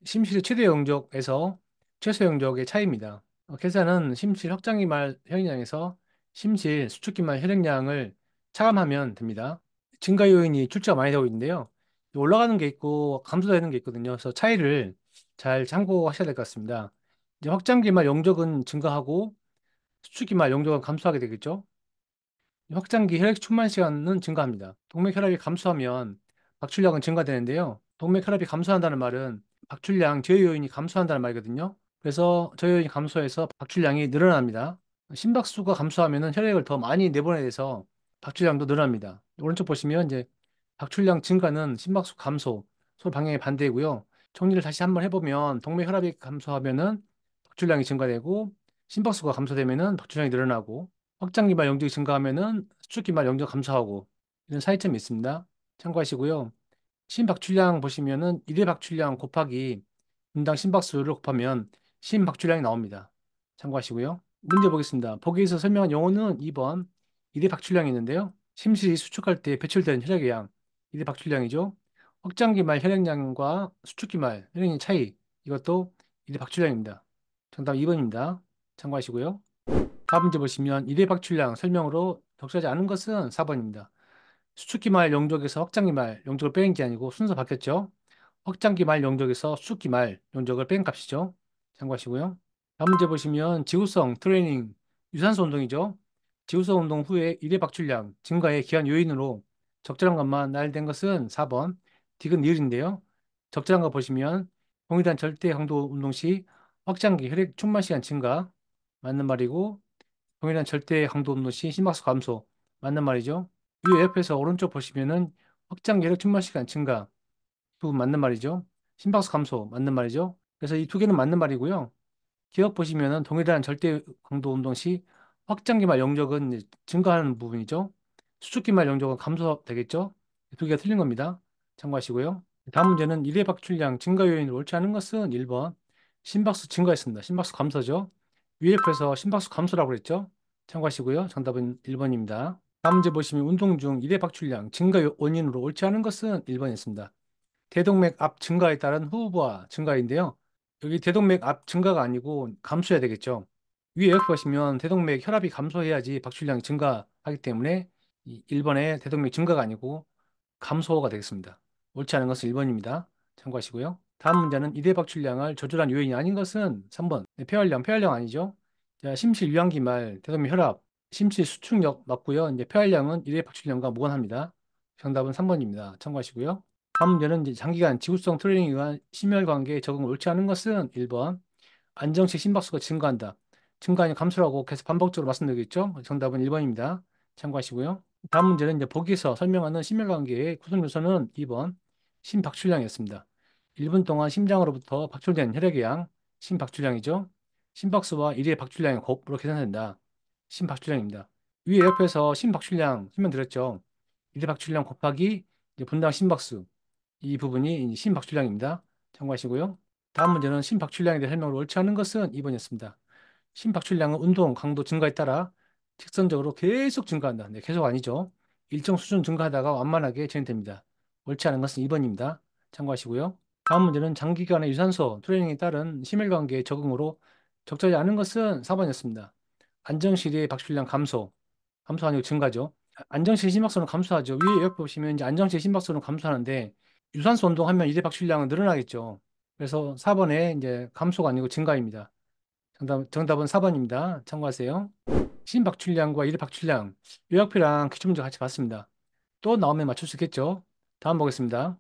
심실의 최대 영역에서 최소 영역의 차이입니다. 계산은 심실 확장기말 혈액량에서 심실 수축기말 혈액량을 차감하면 됩니다. 증가 요인이 출제가 많이 되고 있는데요. 올라가는 게 있고 감소되는 게 있거든요. 그래서 차이를 잘 참고하셔야 될 것 같습니다. 이제 확장기말 영적은 증가하고 수축기말 영적은 감소하게 되겠죠. 확장기 혈액 충만 시간은 증가합니다. 동맥 혈압이 감소하면 박출량은 증가되는데요. 동맥 혈압이 감소한다는 말은 박출량 저해 요인이 감소한다는 말이거든요. 그래서 저해 요인이 감소해서 박출량이 늘어납니다. 심박수가 감소하면 혈액을 더 많이 내보내야 돼서 박출량도 늘어납니다. 오른쪽 보시면 이제 박출량 증가는 심박수 감소, 서로 방향이 반대이고요. 정리를 다시 한번 해보면 동맥 혈압이 감소하면은 박출량이 증가되고 심박수가 감소되면은 박출량이 늘어나고 확장기말 영역이 증가하면은 수축기말 영역 감소하고 이런 차이점이 있습니다. 참고하시고요. 심박출량 보시면은 일회 박출량 곱하기 분당 심박수를 곱하면 심박출량이 나옵니다. 참고하시고요. 문제 보겠습니다. 보기에서 설명한 용어는 2번 일회 박출량이 있는데요. 심실이 수축할 때 배출된 혈액의 양, 일회 박출량이죠. 확장기말 혈액량과 수축기말 혈액량 차이, 이것도 일회 박출량입니다. 정답 2번입니다. 참고하시고요. 다음 문제 보시면 일회 박출량 설명으로 적절하지 않은 것은 4번입니다. 수축기 말 영역에서 확장기 말 영역을 빼는 게 아니고 순서 바뀌었죠. 확장기 말 영역에서 수축기 말 영역을 뺀 값이죠. 참고하시고요. 다음 문제 보시면 지구성 트레이닝 유산소 운동이죠. 지구성 운동 후에 일회 박출량 증가의 기한 요인으로 적절한 것만 나열된 것은 4번 디귿 니을인데요. 적절한 거 보시면 동일한 절대 강도 운동 시 확장기 혈액 충만 시간 증가 맞는 말이고 동일한 절대 강도 운동 시 심박수 감소 맞는 말이죠. 이 옆에서 오른쪽 보시면은 확장 계력 충만 시간 증가 부분 맞는 말이죠. 심박수 감소 맞는 말이죠. 그래서 이 두 개는 맞는 말이고요. 기억 보시면은 동일한 절대 강도 운동 시 확장 기말 영역은 이제 증가하는 부분이죠. 수축 기말 영역은 감소되겠죠. 두 개가 틀린 겁니다. 참고하시고요. 다음 문제는 일회 박출량 증가 요인을 옳지 않은 것은 1번 심박수 증가했습니다. 심박수 감소죠. 위에서 심박수 감소라고 그랬죠. 참고하시고요. 정답은 1번입니다. 다음 문제 보시면 운동 중 일회 박출량 증가 원인으로 옳지 않은 것은 1번이었습니다. 대동맥 압 증가에 따른 호흡부하 증가인데요. 여기 대동맥 압 증가가 아니고 감소해야 되겠죠. 위에 여기 보시면 대동맥 혈압이 감소해야지 박출량이 증가하기 때문에 이 1번의 대동맥 증가가 아니고 감소가 되겠습니다. 옳지 않은 것은 1번입니다. 참고하시고요. 다음 문제는 일회 박출량을 조절한 요인이 아닌 것은 3번. 폐활량 아니죠. 자, 심실 유한기 말 대동맥 혈압 심실 수축력 맞고요. 이제 폐활량은 1회 박출량과 무관합니다. 정답은 3번입니다. 참고하시고요. 다음 문제는 이제 장기간 지구성 트레이닝에 의한 심혈관계에 적응을 옳지 않은 것은 1번 안정시 심박수가 증가한다. 증가 아니 감소라고 계속 반복적으로 말씀드리겠죠? 정답은 1번입니다. 참고하시고요. 다음 문제는 이제 보기에서 설명하는 심혈관계의 구성 요소는 2번 심박출량이었습니다. 1분 동안 심장으로부터 박출된 혈액의 양, 심박출량이죠. 심박수와 1의 박출량의 곱으로 계산된다. 심박출량입니다. 위에 옆에서 심박출량 설명드렸죠. 1의 박출량 곱하기 이제 분당 심박수 이 부분이 이제 심박출량입니다. 참고하시고요. 다음 문제는 심박출량에 대해 설명을 옳지 않은 것은 2번이었습니다. 심박출량은 운동 강도 증가에 따라 직선적으로 계속 증가한다. 네, 계속 아니죠. 일정 수준 증가하다가 완만하게 진행됩니다. 옳지 않은 것은 2번입니다. 참고하시고요. 다음 문제는 장기간의 유산소 트레이닝에 따른 심혈관계의 적응으로 적절하지 않은 것은 4번이었습니다. 안정시리의 박출량 감소 아니고 증가죠. 안정시 심박수는 감소하죠. 위에 옆에 보시면 이제 안정시 심박수는 감소하는데 유산소 운동하면 이대 박출량은 늘어나겠죠. 그래서 4번에 이제 감소가 아니고 증가입니다. 정답은 4번입니다. 참고하세요. 심박출량과 이대 박출량 요약표랑 기출문제 같이 봤습니다. 또 나오면 맞출 수 있겠죠. 다음 보겠습니다.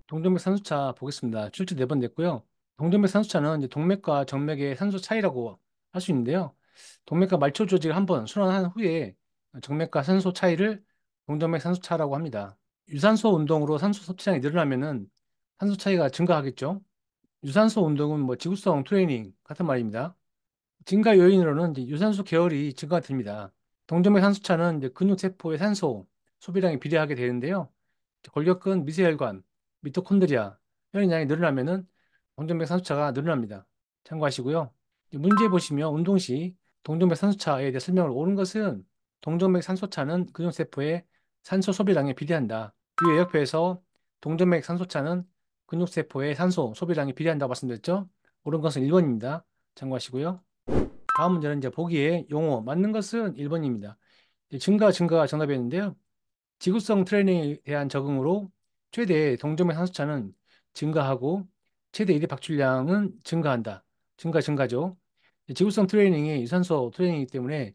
동동맥 산소차 보겠습니다. 출제 4번 됐고요. 동동맥 산소차는 이제 동맥과 정맥의 산소 차이라고 할 수 있는데요. 동맥과 말초 조직을 한번 순환한 후에 정맥과 산소 차이를 동동맥 산소차라고 합니다. 유산소 운동으로 산소 섭취량이 늘어나면은 산소 차이가 증가하겠죠. 유산소 운동은 뭐 지구성 트레이닝 같은 말입니다. 증가 요인으로는 이제 유산소 계열이 증가됩니다. 동정맥 산소차는 이제 근육세포의 산소 소비량이 비례하게 되는데요. 골격근, 미세혈관, 미토콘드리아, 혈액량이 늘어나면은 동정맥 산소차가 늘어납니다. 참고하시고요. 이제 문제 보시면 운동 시 동정맥 산소차에 대해 설명을 옳은 것은 동정맥 산소차는 근육세포의 산소 소비량에 비례한다. 위에 옆에서 동정맥 산소차는 근육세포의 산소 소비량에 비례한다고 말씀드렸죠? 옳은 것은 1번입니다. 참고하시고요. 다음 문제는 이제 보기에 용어 맞는 것은 1번입니다. 증가가 정답이었는데요. 지구성 트레이닝에 대한 적응으로 최대 동점의 산소차는 증가하고 최대 일회 박출량은 증가한다. 증가죠. 지구성 트레이닝이 유산소 트레이닝이기 때문에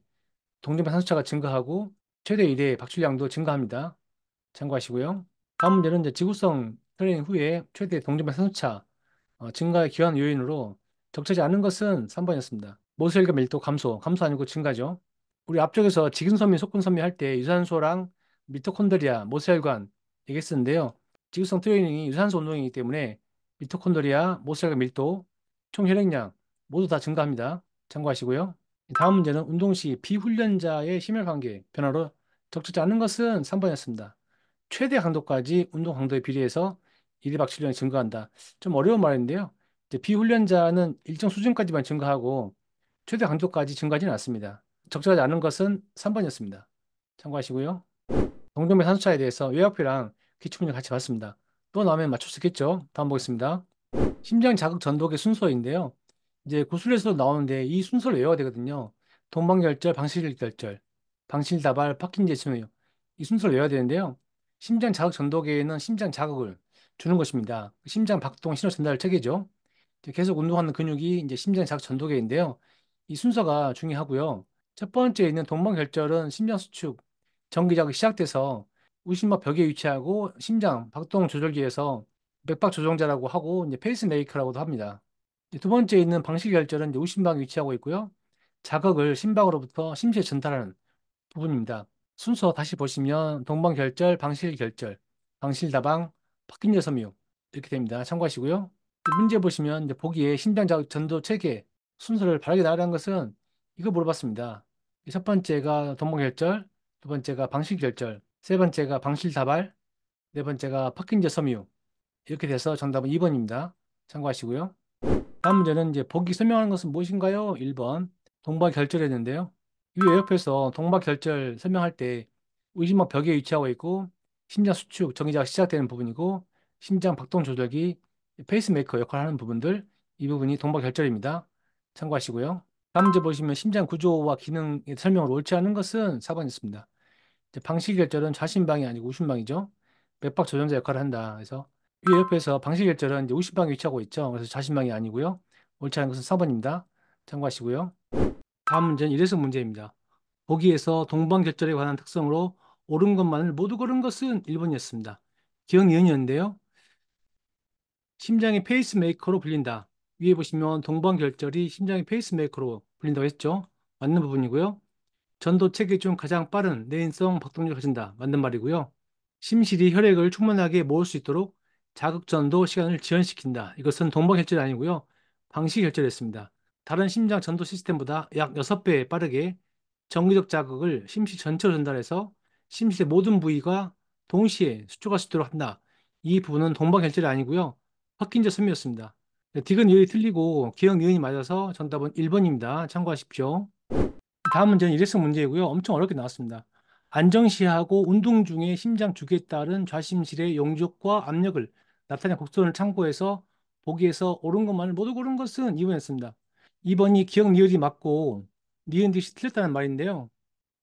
동점의 산소차가 증가하고 최대 일회 박출량도 증가합니다. 참고하시고요. 다음 문제는 이제 지구성 트레이닝 후에 최대 동점의 산소차 증가의 기한 요인으로 적절하지 않은 것은 3번이었습니다. 모세혈관 밀도 감소 아니고 증가죠. 우리 앞쪽에서 직근섬유, 속근섬유 할 때 유산소랑 미토콘드리아, 모세혈관 얘기했었는데요. 지구성 트레이닝이 유산소 운동이기 때문에 미토콘드리아, 모세혈관 밀도, 총 혈액량 모두 다 증가합니다. 참고하시고요. 다음 문제는 운동 시 비훈련자의 심혈관계 변화로 적절치 않은 것은 3번이었습니다. 최대 강도까지 운동 강도에 비례해서 일회박출량이 증가한다. 좀 어려운 말인데요. 이제 비훈련자는 일정 수준까지만 증가하고 최대 강도까지 증가하지는 않습니다. 적절하지 않은 것은 3번이었습니다. 참고하시고요. 동종맥 산소차에 대해서 요약표랑 기출문제 같이 봤습니다. 또 나오면 맞출 수 있겠죠? 다음 보겠습니다. 심장 자극 전독의 순서인데요. 이제 구술에서도 나오는데 이 순서를 외워야 되거든요. 동방결절, 방실결절, 방실다발, 파킨제스며 이 순서를 외워야 되는데요. 심장 자극 전독에는 심장 자극을 주는 것입니다. 심장 박동 신호 전달 체계죠. 이제 계속 운동하는 근육이 이제 심장 자극 전독계인데요. 이 순서가 중요하고요. 첫 번째 있는 동방결절은 심장 수축, 전기 자극이 시작돼서 우심막 벽에 위치하고 심장 박동 조절기에서 맥박 조정자라고 하고 이제 페이스메이커라고도 합니다. 이제 두 번째 있는 방실결절은 이제 우심방에 위치하고 있고요. 자극을 심박으로부터 심시에 전달하는 부분입니다. 순서 다시 보시면 동방결절, 방실결절, 방실다방, 파킨저섬유 이렇게 됩니다. 참고하시고요. 문제 보시면 이제 보기에 심장 자극 전도 체계 순서를 바르게 나열한 것은 이거 물어봤습니다. 첫 번째가 동방결절, 두 번째가 방실결절, 세 번째가 방실다발, 네 번째가 파킨저 섬유 이렇게 돼서 정답은 2번입니다. 참고하시고요. 다음 문제는 이제 보기 설명하는 것은 무엇인가요? 1번 동방결절했는데요. 이 옆에서 동방결절 설명할 때 의심막 벽에 위치하고 있고 심장 수축, 정기자가 시작되는 부분이고 심장 박동 조절기, 페이스메이커 역할을 하는 부분들 이 부분이 동방결절입니다. 참고하시고요. 다음 문제 보시면 심장 구조와 기능의 설명을 옳지 않은 것은 4번이었습니다. 방실결절은 좌심방이 아니고 우심방이죠. 맥박 조정자 역할을 한다. 그래서 이 옆에서 방실결절은 이제 우심방에 위치하고 있죠. 그래서 좌심방이 아니고요. 옳지 않은 것은 4번입니다. 참고하시고요. 다음 문제는 일회성 문제입니다. 보기에서 동방결절에 관한 특성으로 옳은 것만을 모두 고른 것은 1번이었습니다. 기억 니은이었는데요. 심장의 페이스메이커로 불린다. 위에 보시면 동방결절이 심장의 페이스메이커로 불린다고 했죠. 맞는 부분이고요. 전도 체계 중 가장 빠른 내인성 박동력을 가진다. 맞는 말이고요. 심실이 혈액을 충분하게 모을 수 있도록 자극전도 시간을 지연시킨다. 이것은 동방결절이 아니고요. 방시결절이었습니다. 다른 심장 전도 시스템보다 약 6배 빠르게 정기적 자극을 심실 전체로 전달해서 심실의 모든 부위가 동시에 수축할 수 있도록 한다. 이 부분은 동방결절이 아니고요. 헛긴자 섬이었습니다. 디귿 니은이 틀리고 기억 니은이 맞아서 정답은 1번입니다. 참고하십시오. 다음 문제는 일회성 문제이고요. 엄청 어렵게 나왔습니다. 안정시하고 운동 중에 심장 주기에 따른 좌심실의 용적과 압력을 나타낸 곡선을 참고해서 보기에서 옳은 것만을 모두 고른 것은 2번이었습니다. 2번이 기억 니은이 맞고 니은 듯이 틀렸다는 말인데요.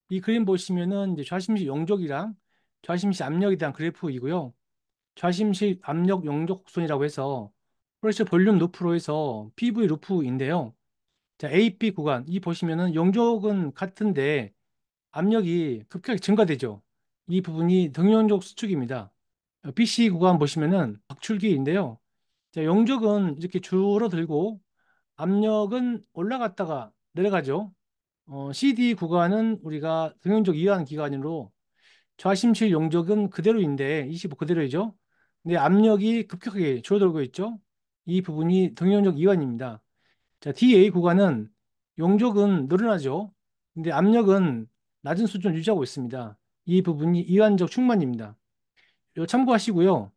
이 그림 보시면은 이제 좌심실 용적이랑 좌심실 압력에 대한 그래프이고요. 좌심실 압력 용적 곡선이라고 해서 프레셔 볼륨 루프로 해서 PV 루프인데요. 자, AB 구간 이 보시면은 용적은 같은데 압력이 급격하게 증가되죠. 이 부분이 등용적 수축입니다. BC 구간 보시면은 박출기인데요. 자, 용적은 이렇게 줄어들고 압력은 올라갔다가 내려가죠. CD 구간은 우리가 등용적 이완 기간으로 좌심실 용적은 그대로인데 25 그대로이죠. 근데 압력이 급격하게 줄어들고 있죠. 이 부분이 등용적 이완입니다. 자, DA 구간은 용적은 늘어나죠. 근데 압력은 낮은 수준을 유지하고 있습니다. 이 부분이 이완적 충만입니다. 이거 참고하시고요.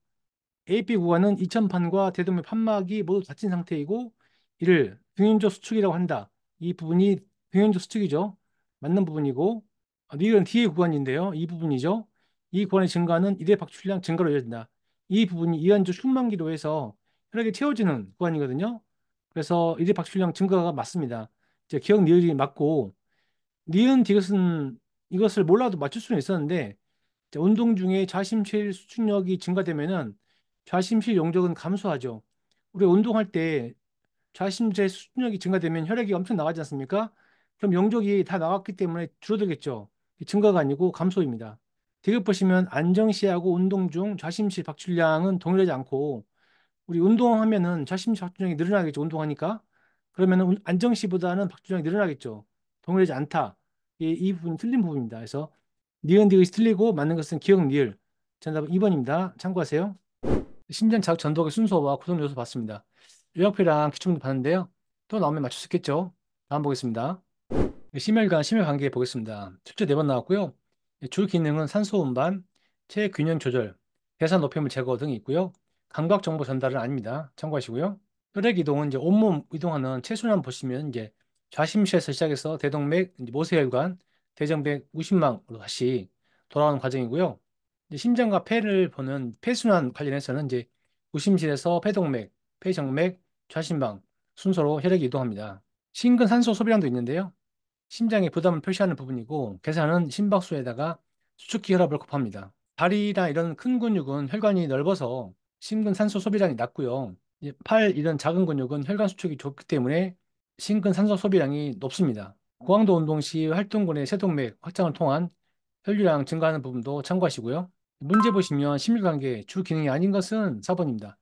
AP 구간은 이천판과 대동맥 판막이 모두 닫힌 상태이고 이를 등연적 수축이라고 한다. 이 부분이 등연적 수축이죠. 맞는 부분이고 이건 DA 구간인데요. 이 부분이죠. 이 구간의 증가는 이대 박출량 증가로 이어진다. 이 부분이 이완적 충만기로 해서 혈액이 채워지는 구간이거든요. 그래서 이대 박출량 증가가 맞습니다. 이제 기억 니은이 맞고 니은 디귿은 이것을 몰라도 맞출 수는 있었는데 자, 운동 중에 좌심실 수축력이 증가되면은 좌심실 용적은 감소하죠. 우리 운동할 때 좌심실 수축력이 증가되면 혈액이 엄청 나가지 않습니까? 그럼 용적이 다 나갔기 때문에 줄어들겠죠. 증가가 아니고 감소입니다. 디귿 보시면 안정시하고 운동 중 좌심실 박출량은 동일하지 않고 우리 운동하면은 좌심실 박출량이 늘어나겠죠. 운동하니까. 그러면은 안정시보다는 박출량이 늘어나겠죠. 동일하지 않다. 이 부분이 틀린 부분입니다. 그래서 니은 디귿이 틀리고 맞는 것은 기억 니을. 정답은 2번입니다. 참고하세요. 심장 자극 전도의 순서와 구성 요소 봤습니다. 요약표랑 기출문제 봤는데요. 또 나오면 맞출 수 있겠죠. 다음 보겠습니다. 심혈관, 심혈관계 보겠습니다. 출제 4번 나왔고요. 주 기능은 산소 운반, 체액 균형 조절, 대사 노폐물 제거 등이 있고요. 감각 정보 전달은 아닙니다. 참고하시고요. 혈액 이동은 이제 온몸 이동하는 체순환 보시면 이제 좌심실에서 시작해서 대동맥, 이제 모세혈관, 대정맥, 우심망으로 다시 돌아오는 과정이고요. 이제 심장과 폐를 보는 폐순환 관련해서는 이제 우심실에서 폐동맥, 폐정맥, 좌심방 순서로 혈액이 이동합니다. 심근산소 소비량도 있는데요. 심장에 부담을 표시하는 부분이고 계산은 심박수에다가 수축기 혈압을 곱합니다. 다리나 이런 큰 근육은 혈관이 넓어서 심근산소 소비량이 낮고요. 이제 팔 이런 작은 근육은 혈관 수축이 좁기 때문에 심근산소 소비량이 높습니다. 고강도 운동 시 활동근의 세동맥 확장을 통한 혈류량 증가하는 부분도 참고하시고요. 문제 보시면 심혈관계 주 기능이 아닌 것은 4번입니다.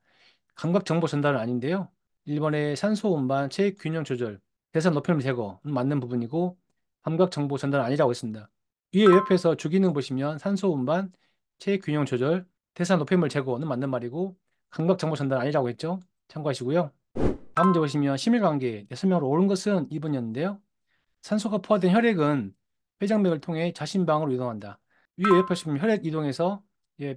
감각 정보 전달은 아닌데요. 1번의 산소 운반, 체액 균형 조절, 대사 노폐물 제거는 맞는 부분이고 감각 정보 전달은 아니라고 했습니다. 위에 옆에서 주기능 보시면 산소 운반, 체액 균형 조절, 대사 노폐물 제거는 맞는 말이고 감각 정보 전달은 아니라고 했죠. 참고하시고요. 다음 문제 보시면 심혈관계 설명으로 옳은 것은 2번이었는데요. 산소가 포화된 혈액은 폐장맥을 통해 자신방으로 이동한다. 위에 옆에 보시면 혈액 이동해서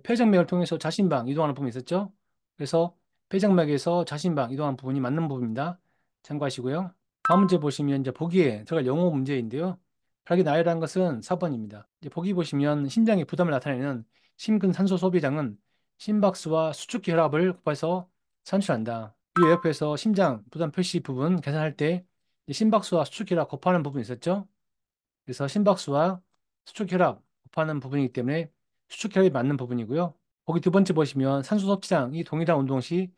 폐장맥을 통해서 자신방 이동하는 부분이 있었죠. 그래서 폐장맥에서 자신방 이동하는 부분이 맞는 부분입니다. 참고하시고요. 다음 문제 보시면 이제 보기에 들어갈 영어 문제인데요. 혈액이 나열한 것은 4번입니다. 이제 보기 보시면 심장의 부담을 나타내는 심근산소 소비량은 심박수와 수축기 혈압을 곱해서 산출한다. 위 옆에서 심장 부담 표시 부분 계산할 때 심박수와 수축혈압 곱하는 부분이 있었죠. 그래서 심박수와 수축혈압 곱하는 부분이기 때문에 수축혈압이 맞는 부분이고요. 거기 두 번째 보시면 산소 섭취량이 동일한 운동 시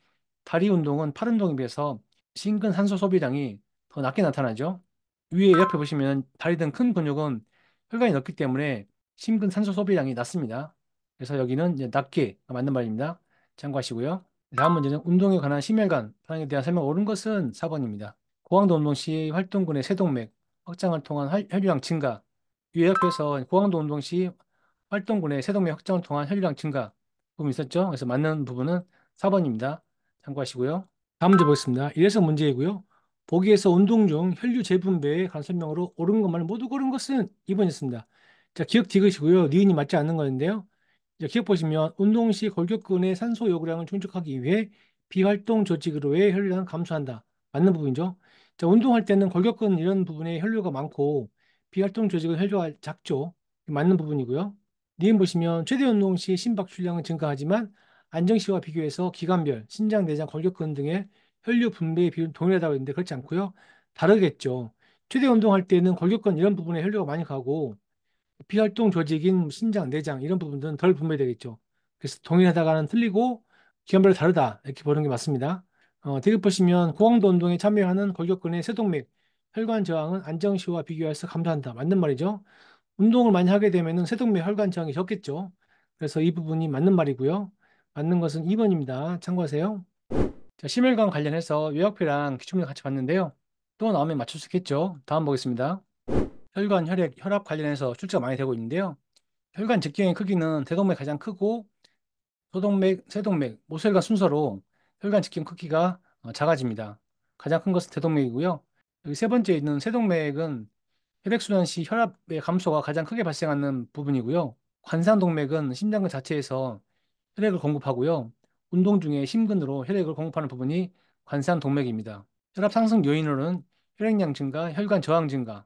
다리 운동은 팔 운동에 비해서 심근 산소 소비량이 더 낮게 나타나죠. 위에 옆에 보시면 다리 등 큰 근육은 혈관이 넓기 때문에 심근 산소 소비량이 낮습니다. 그래서 여기는 이제 낮게 맞는 말입니다. 참고하시고요. 다음 문제는 운동에 관한 심혈관 반응에 대한 설명 옳은 것은 4번입니다. 고강도 운동 시 활동근의 세동맥 확장을 통한 혈류량 증가. 요약해서 고강도 운동 시 활동근의 세동맥 확장을 통한 혈류량 증가 부분이 있었죠. 그래서 맞는 부분은 4번입니다. 참고하시고요. 다음 문제 보겠습니다. 이래서 문제이고요. 보기에서 운동 중 혈류 재분배에 관한 설명으로 옳은 것만 모두 고른 것은 2번이었습니다. 자, 기억 디귿이고요. 니은이 맞지 않는 거인데요. 자, 기억 보시면 운동 시 골격근의 산소 요구량을 충족하기 위해 비활동 조직으로의 혈류량을 감소한다. 맞는 부분이죠. 자, 운동할 때는 골격근 이런 부분에 혈류가 많고 비활동 조직은 혈류가 작죠. 맞는 부분이고요. 니은 보시면 최대 운동 시 심박출량은 증가하지만 안정 시와 비교해서 기관별, 신장, 내장, 골격근 등의 혈류 분배의 비율은 동일하다고 했는데 그렇지 않고요. 다르겠죠. 최대 운동할 때는 골격근 이런 부분에 혈류가 많이 가고 비활동 조직인 신장, 내장 이런 부분들은 덜 분배되겠죠. 그래서 동일하다가는 틀리고 기관별로 다르다 이렇게 보는 게 맞습니다. 대립 보시면 고강도 운동에 참여하는 골격근의 세동맥, 혈관 저항은 안정 시와 비교해서 감소한다. 맞는 말이죠. 운동을 많이 하게 되면은 세동맥 혈관 저항이 적겠죠. 그래서 이 부분이 맞는 말이고요. 맞는 것은 2번입니다. 참고하세요. 자, 심혈관 관련해서 요약표랑 기출문제 같이 봤는데요. 또 나오면 맞출 수 있겠죠. 다음 보겠습니다. 혈관, 혈액, 혈압 관련해서 출제가 많이 되고 있는데요. 혈관 직경의 크기는 대동맥 가장 크고 소동맥, 세동맥, 모세혈관 순서로 혈관 직경 크기가 작아집니다. 가장 큰 것은 대동맥이고요. 여기 세 번째 있는 세동맥은 혈액순환 시 혈압의 감소가 가장 크게 발생하는 부분이고요. 관상동맥은 심장근 자체에서 혈액을 공급하고요. 운동 중에 심근으로 혈액을 공급하는 부분이 관상동맥입니다. 혈압 상승 요인으로는 혈액량 증가, 혈관 저항 증가,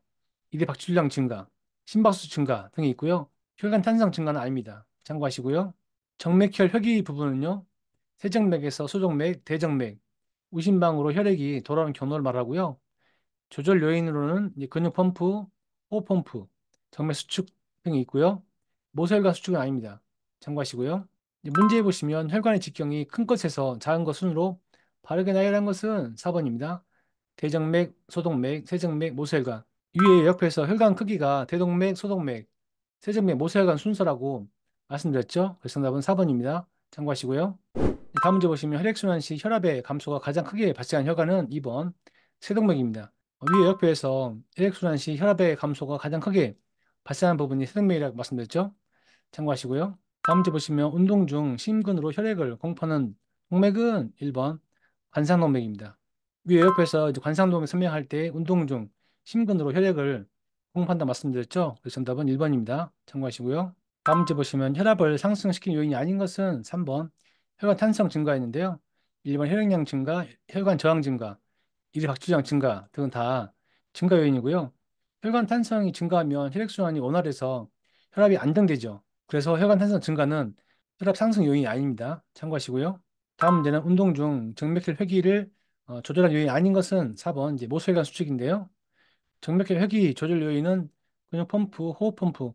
이대 박출량 증가, 심박수 증가 등이 있고요. 혈관 탄성 증가는 아닙니다. 참고하시고요. 정맥혈 hö기 부분은요. 세정맥에서 소정맥, 대정맥, 우심방으로 혈액이 돌아오는 경로를 말하고요. 조절 요인으로는 이제 근육 펌프, 호흡 펌프, 정맥 수축 등이 있고요. 모세혈관 수축은 아닙니다. 참고하시고요. 이제 문제에 보시면 혈관의 직경이 큰 것에서 작은 것 순으로 바르게 나열한 것은 4번입니다. 대정맥, 소동맥, 세정맥, 모세혈관. 위에 옆에서 혈관 크기가 대동맥, 소동맥, 세정맥, 모세혈관 순서라고 말씀드렸죠. 그래서 정답은 4번입니다. 참고하시고요. 다음 문제 보시면 혈액순환 시 혈압의 감소가 가장 크게 발생한 혈관은 2번 세동맥입니다. 위에 옆에서 혈액순환 시 혈압의 감소가 가장 크게 발생한 부분이 세동맥이라고 말씀드렸죠. 참고하시고요. 다음 문제 보시면 운동 중 심근으로 혈액을 공급하는 동맥은 1번 관상동맥입니다. 위에 옆에서 이제 관상동맥 설명할 때 운동 중 심근으로 혈액을 공급한다 말씀드렸죠. 그래서 정답은 1번입니다. 참고하시고요. 다음 문제 보시면 혈압을 상승시키는 요인이 아닌 것은 3번 혈관 탄성 증가였는데요. 1번 혈액량 증가, 혈관 저항 증가, 이대 박출량 증가 등은 다 증가 요인이고요. 혈관 탄성이 증가하면 혈액순환이 원활해서 혈압이 안정되죠. 그래서 혈관 탄성 증가는 혈압 상승 요인이 아닙니다. 참고하시고요. 다음 문제는 운동 중 정맥혈 회기를 조절한 요인이 아닌 것은 4번 이제 모세혈관 수축인데요. 정맥혈 회기 조절 요인은 근육 펌프, 호흡 펌프,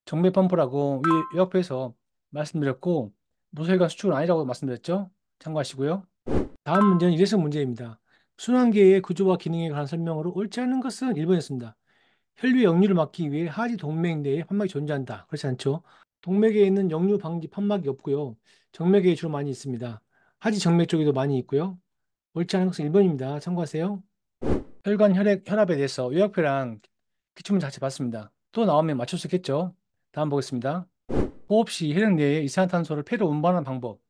정맥 펌프라고 위 옆에서 말씀드렸고 모세혈관 수축은 아니라고 말씀드렸죠. 참고하시고요. 다음 문제는 이래서 문제입니다. 순환계의 구조와 기능에 관한 설명으로 옳지 않은 것은 1번이었습니다. 혈류 역류를 막기 위해 하지 동맥 내에 판막이 존재한다. 그렇지 않죠? 동맥에 있는 역류 방지 판막이 없고요. 정맥에 주로 많이 있습니다. 하지 정맥 쪽에도 많이 있고요. 옳지 않은 것은 1번입니다. 참고하세요. 혈관 혈액 혈압에 대해서 요약표랑 기출문제 같이 봤습니다. 또 나오면 맞출 수 있겠죠? 다음 보겠습니다. 호흡 시 혈액 내에 이산화탄소를 폐로 운반하는 방법.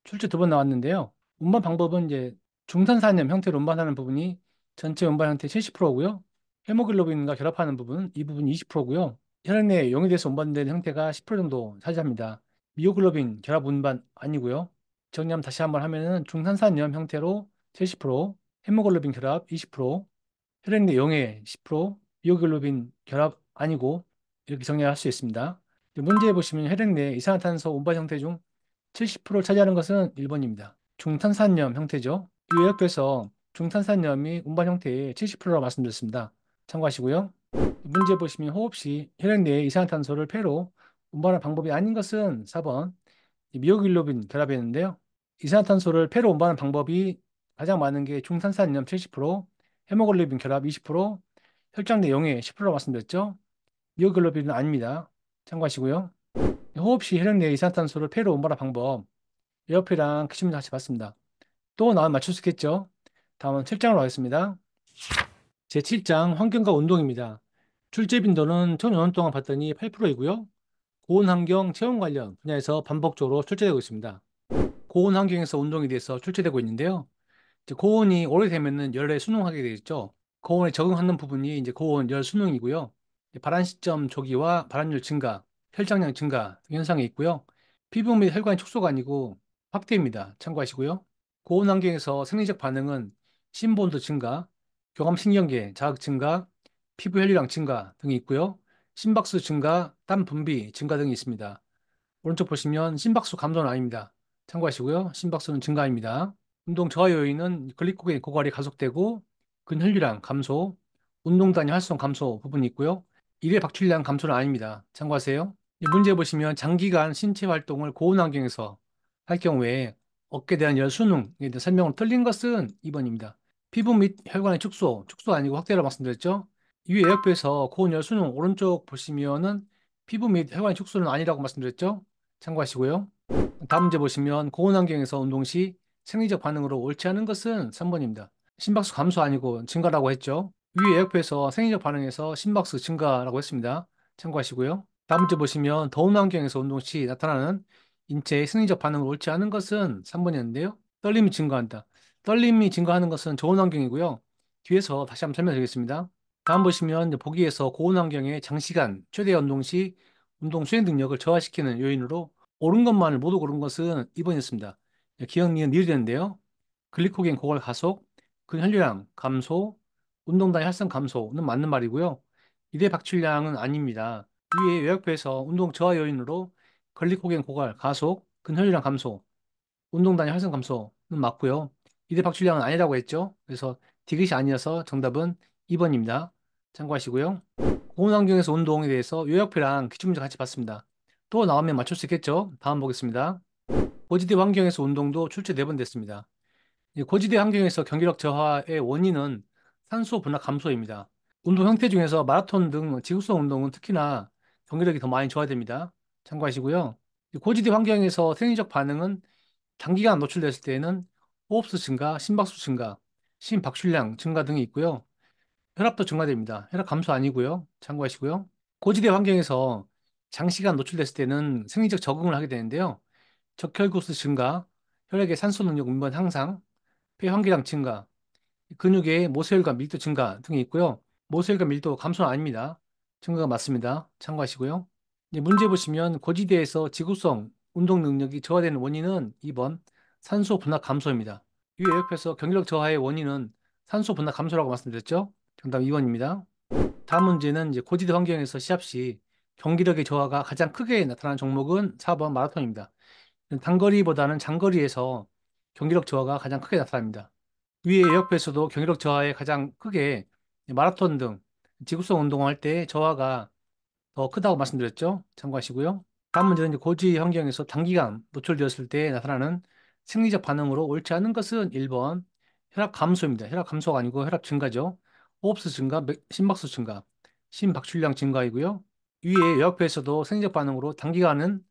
출제 두 번 나왔는데요. 운반 방법은 이제 중탄산염 형태로 운반하는 부분이 전체 운반 형태 70%고요. 헤모글로빈과 결합하는 부분, 이 부분이 20%고요. 혈액 내에 용이돼서 운반되는 형태가 10% 정도 차지합니다. 미오글로빈 결합 운반 아니고요. 정리하면 다시 한번 하면은 중탄산염 형태로 70%, 헤모글로빈 결합 20%, 혈액 내 용해 10%, 미오글로빈 결합 아니고 이렇게 정리할 수 있습니다. 문제에 보시면 혈액 내 이산화탄소 운반 형태 중 70%를 차지하는 것은 1번입니다. 중탄산염 형태죠. 요약돼서 중탄산염이 운반 형태의 70%라고 말씀드렸습니다. 참고하시고요. 문제 보시면 호흡 시 혈액 내에 이산화탄소를 폐로 운반하는 방법이 아닌 것은 4번 미오글로빈 결합이었는데요. 이산화탄소를 폐로 운반하는 방법이 가장 많은 게 중탄산염 70%, 헤모글로빈 결합 20%, 혈장 내 용해 10%라고 말씀드렸죠. 미오글로빈은 아닙니다. 참고하시고요. 호흡 시 혈액 내 이산화탄소를 폐로 운반하는 방법. 에어피랑 기출문제 같이 봤습니다. 또 나오면 맞출 수 있겠죠? 다음은 7장으로 가겠습니다. 제7장 환경과 운동입니다. 출제 빈도는 총 5년 동안 봤더니 8%이고요. 고온 환경 체온 관련 분야에서 반복적으로 출제되고 있습니다. 고온 환경에서 운동에 대해서 출제되고 있는데요. 이제 고온이 오래되면은 열에 순응하게 되겠죠. 고온에 적응하는 부분이 이제 고온 열 순응이고요. 이제 발한 시점 조기와 발한율 증가, 혈장량 증가 등 현상이 있고요. 피부 및 혈관 축소가 아니고 확대입니다. 참고하시고요. 고온 환경에서 생리적 반응은 심부온도 증가, 교감신경계 자극 증가, 피부 혈류량 증가 등이 있고요. 심박수 증가, 땀 분비 증가 등이 있습니다. 오른쪽 보시면 심박수 감소는 아닙니다. 참고하시고요. 심박수는 증가입니다. 운동 저하 요인은 글리코겐 고갈이 가속되고 근혈류량 감소, 운동 단위 활성 감소 부분이 있고요. 일회 박출량 감소는 아닙니다. 참고하세요. 문제 보시면 장기간 신체 활동을 고온 환경에서 할 경우에 얻게 대한 열 순응에 대한 설명을 틀린 것은 2번입니다. 피부 및 혈관의 축소 아니고 확대라고 말씀드렸죠. 이외 에어프에서 고온 열 순응 오른쪽 보시면은 피부 및 혈관의 축소는 아니라고 말씀드렸죠. 참고하시고요. 다음 문제 보시면 고온 환경에서 운동 시 생리적 반응으로 옳지 않은 것은 3번입니다. 심박수 감소 아니고 증가라고 했죠. 위 에어프에서 생리적 반응에서 심박수 증가라고 했습니다. 참고하시고요. 다음 문제 보시면 더운 환경에서 운동 시 나타나는 인체의 생리적 반응을 옳지 않은 것은 3번이었는데요. 떨림이 증가한다. 떨림이 증가하는 것은 좋은 환경이고요. 뒤에서 다시 한번 설명드리겠습니다. 다음 보시면 보기에서 고온 환경에 장시간 최대 운동 시 운동 수행 능력을 저하시키는 요인으로 옳은 것만을 모두 고른 것은 2번이었습니다. 기억, 니은, 니을이 되는데요. 글리코겐 고갈 가속, 근혈류량 감소, 운동단위 활성 감소는 맞는 말이고요. 이대 박출량은 아닙니다. 위에 요약표에서 운동 저하 요인으로 글리코겐 고갈 가속, 근혈류량 감소, 운동단위 활성 감소는 맞고요. 이대 박출량은 아니라고 했죠. 그래서 디귿이 아니어서 정답은 2번입니다. 참고하시고요. 고온 환경에서 운동에 대해서 요약표랑 기출문제 같이 봤습니다. 또 나오면 맞출 수 있겠죠? 다음 보겠습니다. 고지대 환경에서 운동도 출제 4번 됐습니다. 이 고지대 환경에서 경기력 저하의 원인은 산소 분화 감소입니다. 운동 형태 중에서 마라톤 등 지구성 운동은 특히나 경기력이 더 많이 저하됩니다. 참고하시고요. 이 고지대 환경에서 생리적 반응은 단기간 노출됐을 때에는 호흡수 증가, 심박수 증가, 심박출량 증가 등이 있고요. 혈압도 증가됩니다. 혈압 감소 아니고요. 참고하시고요. 고지대 환경에서 장시간 노출됐을 때는 생리적 적응을 하게 되는데요. 적혈구수 증가, 혈액의 산소 능력 운반 향상, 폐 환기량 증가, 근육의 모세혈과 밀도 증가 등이 있고요. 모세혈과 밀도 감소는 아닙니다. 증가가 맞습니다. 참고하시고요. 이제 문제 보시면 고지대에서 지구성 운동 능력이 저하되는 원인은 2번 산소 분화 감소입니다. 이 옆에서 경기력 저하의 원인은 산소 분화 감소라고 말씀드렸죠. 정답 2번입니다. 다음 문제는 이제 고지대 환경에서 시합 시 경기력의 저하가 가장 크게 나타나는 종목은 4번 마라톤입니다. 단거리보다는 장거리에서 경기력 저하가 가장 크게 나타납니다. 위에 에어프에서도 경기력 저하에 가장 크게 마라톤 등 지구성 운동을 할 때 저하가 더 크다고 말씀드렸죠. 참고하시고요. 다음 문제는 이제 고지 환경에서 단기간 노출되었을 때 나타나는 생리적 반응으로 옳지 않은 것은 1번 혈압 감소입니다. 혈압 감소가 아니고 혈압 증가죠. 호흡수 증가, 심박수 증가, 심박출량 증가이고요. 위에 에어프에서도 생리적 반응으로 단기간은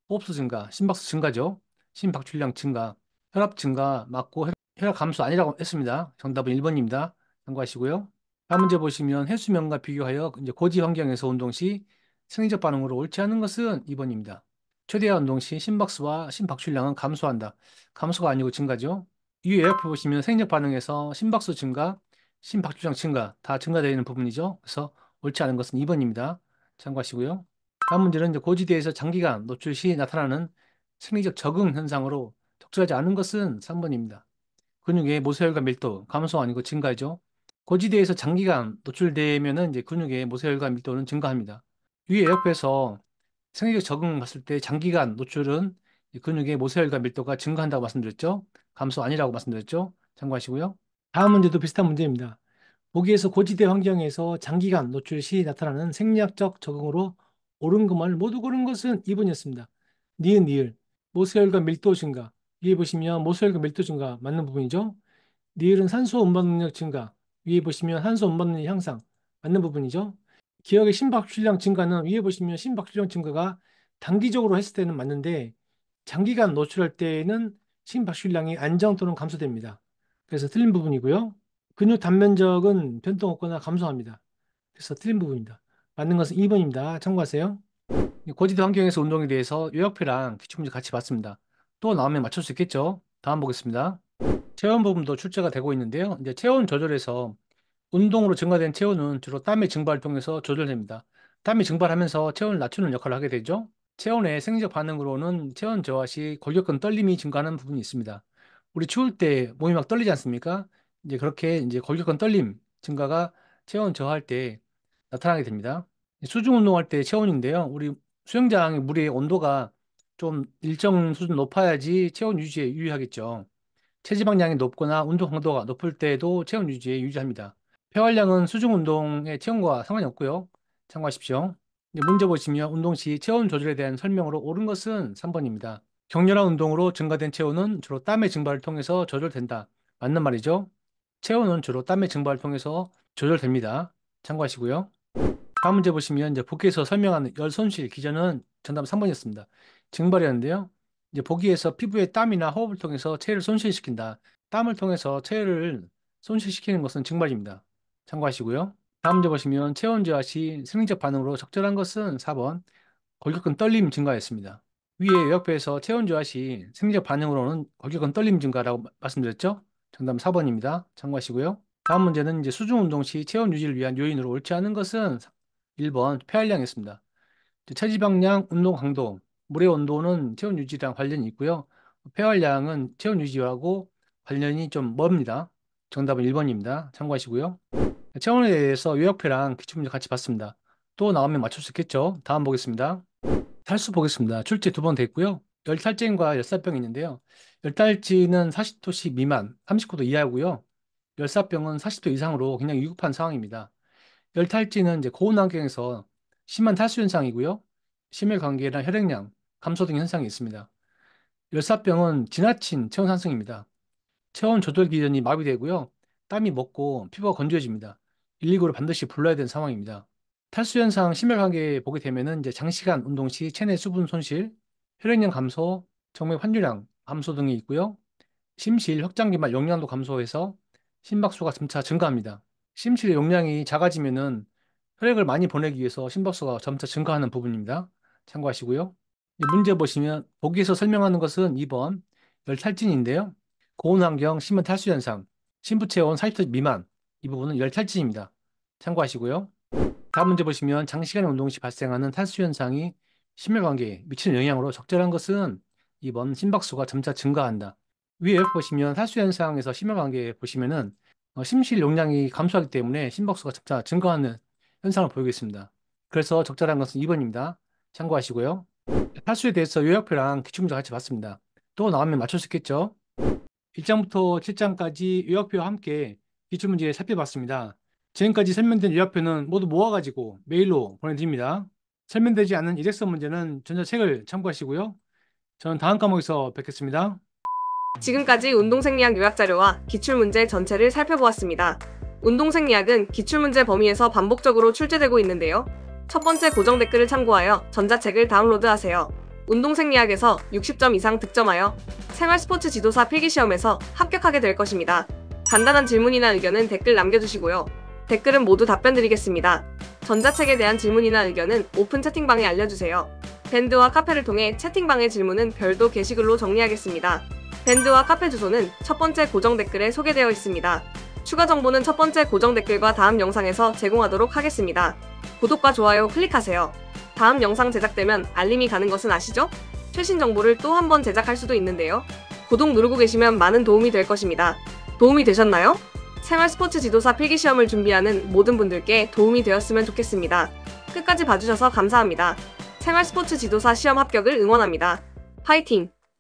호흡수 증가, 심박수 증가죠. 심박출량 증가, 혈압 증가 맞고 혈압 감소 아니라고 했습니다. 정답은 1번입니다. 참고하시고요. 다음 문제 보시면 해수면과 비교하여 이제 고지 환경에서 운동 시 생리적 반응으로 옳지 않은 것은 2번입니다. 최대한 운동 시 심박수와 심박출량은 감소한다. 감소가 아니고 증가죠. 이 에어프 보시면 생리적 반응에서 심박수 증가, 심박출량 증가 다 증가되어 있는 부분이죠. 그래서 옳지 않은 것은 2번입니다. 참고하시고요. 다음 문제는 이제 고지대에서 장기간 노출 시 나타나는 생리적 적응 현상으로 적절하지 않은 것은 3번입니다. 근육의 모세혈관 밀도 감소 아니고 증가죠. 고지대에서 장기간 노출되면은 이제 근육의 모세혈관 밀도는 증가합니다. 위에 에어프에서 생리적 적응 봤을 때 장기간 노출은 이 근육의 모세혈관 밀도가 증가한다고 말씀드렸죠. 감소 아니라고 말씀드렸죠. 참고하시고요. 다음 문제도 비슷한 문제입니다. 보기에서 고지대 환경에서 장기간 노출 시 나타나는 생리학적 적응으로 옳은 것만을 모두 고른 것은 2번이었습니다. 니은 니을 모세혈관 밀도 증가 위에 보시면 모세혈관 밀도 증가 맞는 부분이죠. 니을은 산소 운반 능력 증가 위에 보시면 산소 운반 능력 향상 맞는 부분이죠. 기억의 심박출량 증가는 위에 보시면 심박출량 증가가 단기적으로 했을 때는 맞는데 장기간 노출할 때에는 심박출량이 안정 또는 감소됩니다. 그래서 틀린 부분이고요. 근육 단면적은 변동 없거나 감소합니다. 그래서 틀린 부분입니다. 맞는 것은 2번입니다. 참고하세요. 고지대 환경에서 운동에 대해서 요약표랑 기출문제 같이 봤습니다. 또 나오면 맞출 수 있겠죠? 다음 보겠습니다. 체온 부분도 출제가 되고 있는데요. 이제 체온 조절에서 운동으로 증가된 체온은 주로 땀의 증발을 통해서 조절됩니다. 땀이 증발하면서 체온을 낮추는 역할을 하게 되죠. 체온의 생리적 반응으로는 체온 저하 시 골격근 떨림이 증가하는 부분이 있습니다. 우리 추울 때 몸이 막 떨리지 않습니까? 이제 그렇게 이제 골격근 떨림 증가가 체온 저하할 때 나타나게 됩니다. 수중 운동할 때 체온인데요. 우리 수영장의 물의 온도가 좀 일정 수준 높아야지 체온 유지에 유의하겠죠. 체지방량이 높거나 운동 강도가 높을 때도 체온 유지에 유의합니다. 폐활량은 수중 운동의 체온과 상관이 없고요. 참고하십시오. 이제 문제 보시면 운동 시 체온 조절에 대한 설명으로 옳은 것은 3번입니다. 격렬한 운동으로 증가된 체온은 주로 땀의 증발을 통해서 조절된다. 맞는 말이죠. 체온은 주로 땀의 증발을 통해서 조절됩니다. 참고하시고요. 다음 문제 보시면 이제 보기에서 설명하는 열 손실 기전은 정답 3번이었습니다. 증발이었는데요. 이제 보기에서 피부의 땀이나 호흡을 통해서 체열을 손실시킨다. 땀을 통해서 체열을 손실시키는 것은 증발입니다. 참고하시고요. 다음 문제 보시면 체온 저하 시 생리적 반응으로 적절한 것은 4번 골격근 떨림 증가였습니다. 위에 요약표에서 체온 저하 시 생리적 반응으로는 골격근 떨림 증가라고 말씀드렸죠? 정답 4번입니다. 참고하시고요. 다음 문제는 이제 수중 운동 시 체온 유지를 위한 요인으로 옳지 않은 것은 1번 폐활량이었습니다. 체지방량, 운동 강도, 물의 온도는 체온 유지랑 관련이 있고요. 폐활량은 체온 유지하고 관련이 좀 멉니다. 정답은 1번입니다. 참고하시고요. 체온에 대해서 요약표랑 기출문제 같이 봤습니다. 또 나오면 맞출 수 있겠죠? 다음 보겠습니다. 탈수 보겠습니다. 출제 2번 됐고요. 열탈진과 열사병이 있는데요. 열탈진은 40도씨 미만, 39도 이하고요. 열사병은 40도 이상으로 굉장히 위급한 상황입니다. 열탈진은 이제 고온 환경에서 심한 탈수 현상이고요. 심혈관계나 혈액량 감소 등 현상이 있습니다. 열사병은 지나친 체온 상승입니다. 체온 조절 기전이 마비되고요. 땀이 먹고 피부가 건조해집니다. 119를 반드시 불러야 되는 상황입니다. 탈수 현상 심혈관계 보게 되면은 이제 장시간 운동 시 체내 수분 손실, 혈액량 감소, 정맥 환유량 감소 등이 있고요. 심실 확장기말 용량도 감소해서 심박수가 점차 증가합니다. 심실의 용량이 작아지면은 혈액을 많이 보내기 위해서 심박수가 점차 증가하는 부분입니다. 참고하시고요. 문제 보시면 보기에서 설명하는 것은 2번 열탈진인데요. 고온 환경 심한 탈수 현상, 심부체온 40도 미만 이 부분은 열탈진입니다. 참고하시고요. 다음 문제 보시면 장시간 운동 시 발생하는 탈수 현상이 심혈관계에 미치는 영향으로 적절한 것은 2번 심박수가 점차 증가한다. 위에 옆에 보시면 탈수 현상에서 심혈관계 보시면은 심실 용량이 감소하기 때문에 심박수가 점차 증가하는 현상을 보이고 있습니다. 그래서 적절한 것은 2번입니다. 참고하시고요. 탈수에 대해서 요약표랑 기출문제 같이 봤습니다. 또 나오면 맞출 수 있겠죠? 1장부터 7장까지 요약표와 함께 기출문제 살펴봤습니다. 지금까지 설명된 요약표는 모두 모아가지고 메일로 보내드립니다. 설명되지 않은 일회성 문제는 전자책을 참고하시고요. 저는 다음 과목에서 뵙겠습니다. 지금까지 운동생리학 요약자료와 기출문제 전체를 살펴보았습니다. 운동생리학은 기출문제 범위에서 반복적으로 출제되고 있는데요. 첫 번째 고정 댓글을 참고하여 전자책을 다운로드하세요. 운동생리학에서 60점 이상 득점하여 생활스포츠 지도사 필기시험에서 합격하게 될 것입니다. 간단한 질문이나 의견은 댓글 남겨주시고요. 댓글은 모두 답변 드리겠습니다. 전자책에 대한 질문이나 의견은 오픈 채팅방에 알려주세요. 밴드와 카페를 통해 채팅방의 질문은 별도 게시글로 정리하겠습니다. 밴드와 카페 주소는 첫 번째 고정 댓글에 소개되어 있습니다. 추가 정보는 첫 번째 고정 댓글과 다음 영상에서 제공하도록 하겠습니다. 구독과 좋아요 클릭하세요. 다음 영상 제작되면 알림이 가는 것은 아시죠? 최신 정보를 또 한 번 제작할 수도 있는데요. 구독 누르고 계시면 많은 도움이 될 것입니다. 도움이 되셨나요? 생활스포츠 지도사 필기시험을 준비하는 모든 분들께 도움이 되었으면 좋겠습니다. 끝까지 봐주셔서 감사합니다. 생활스포츠 지도사 시험 합격을 응원합니다. 파이팅!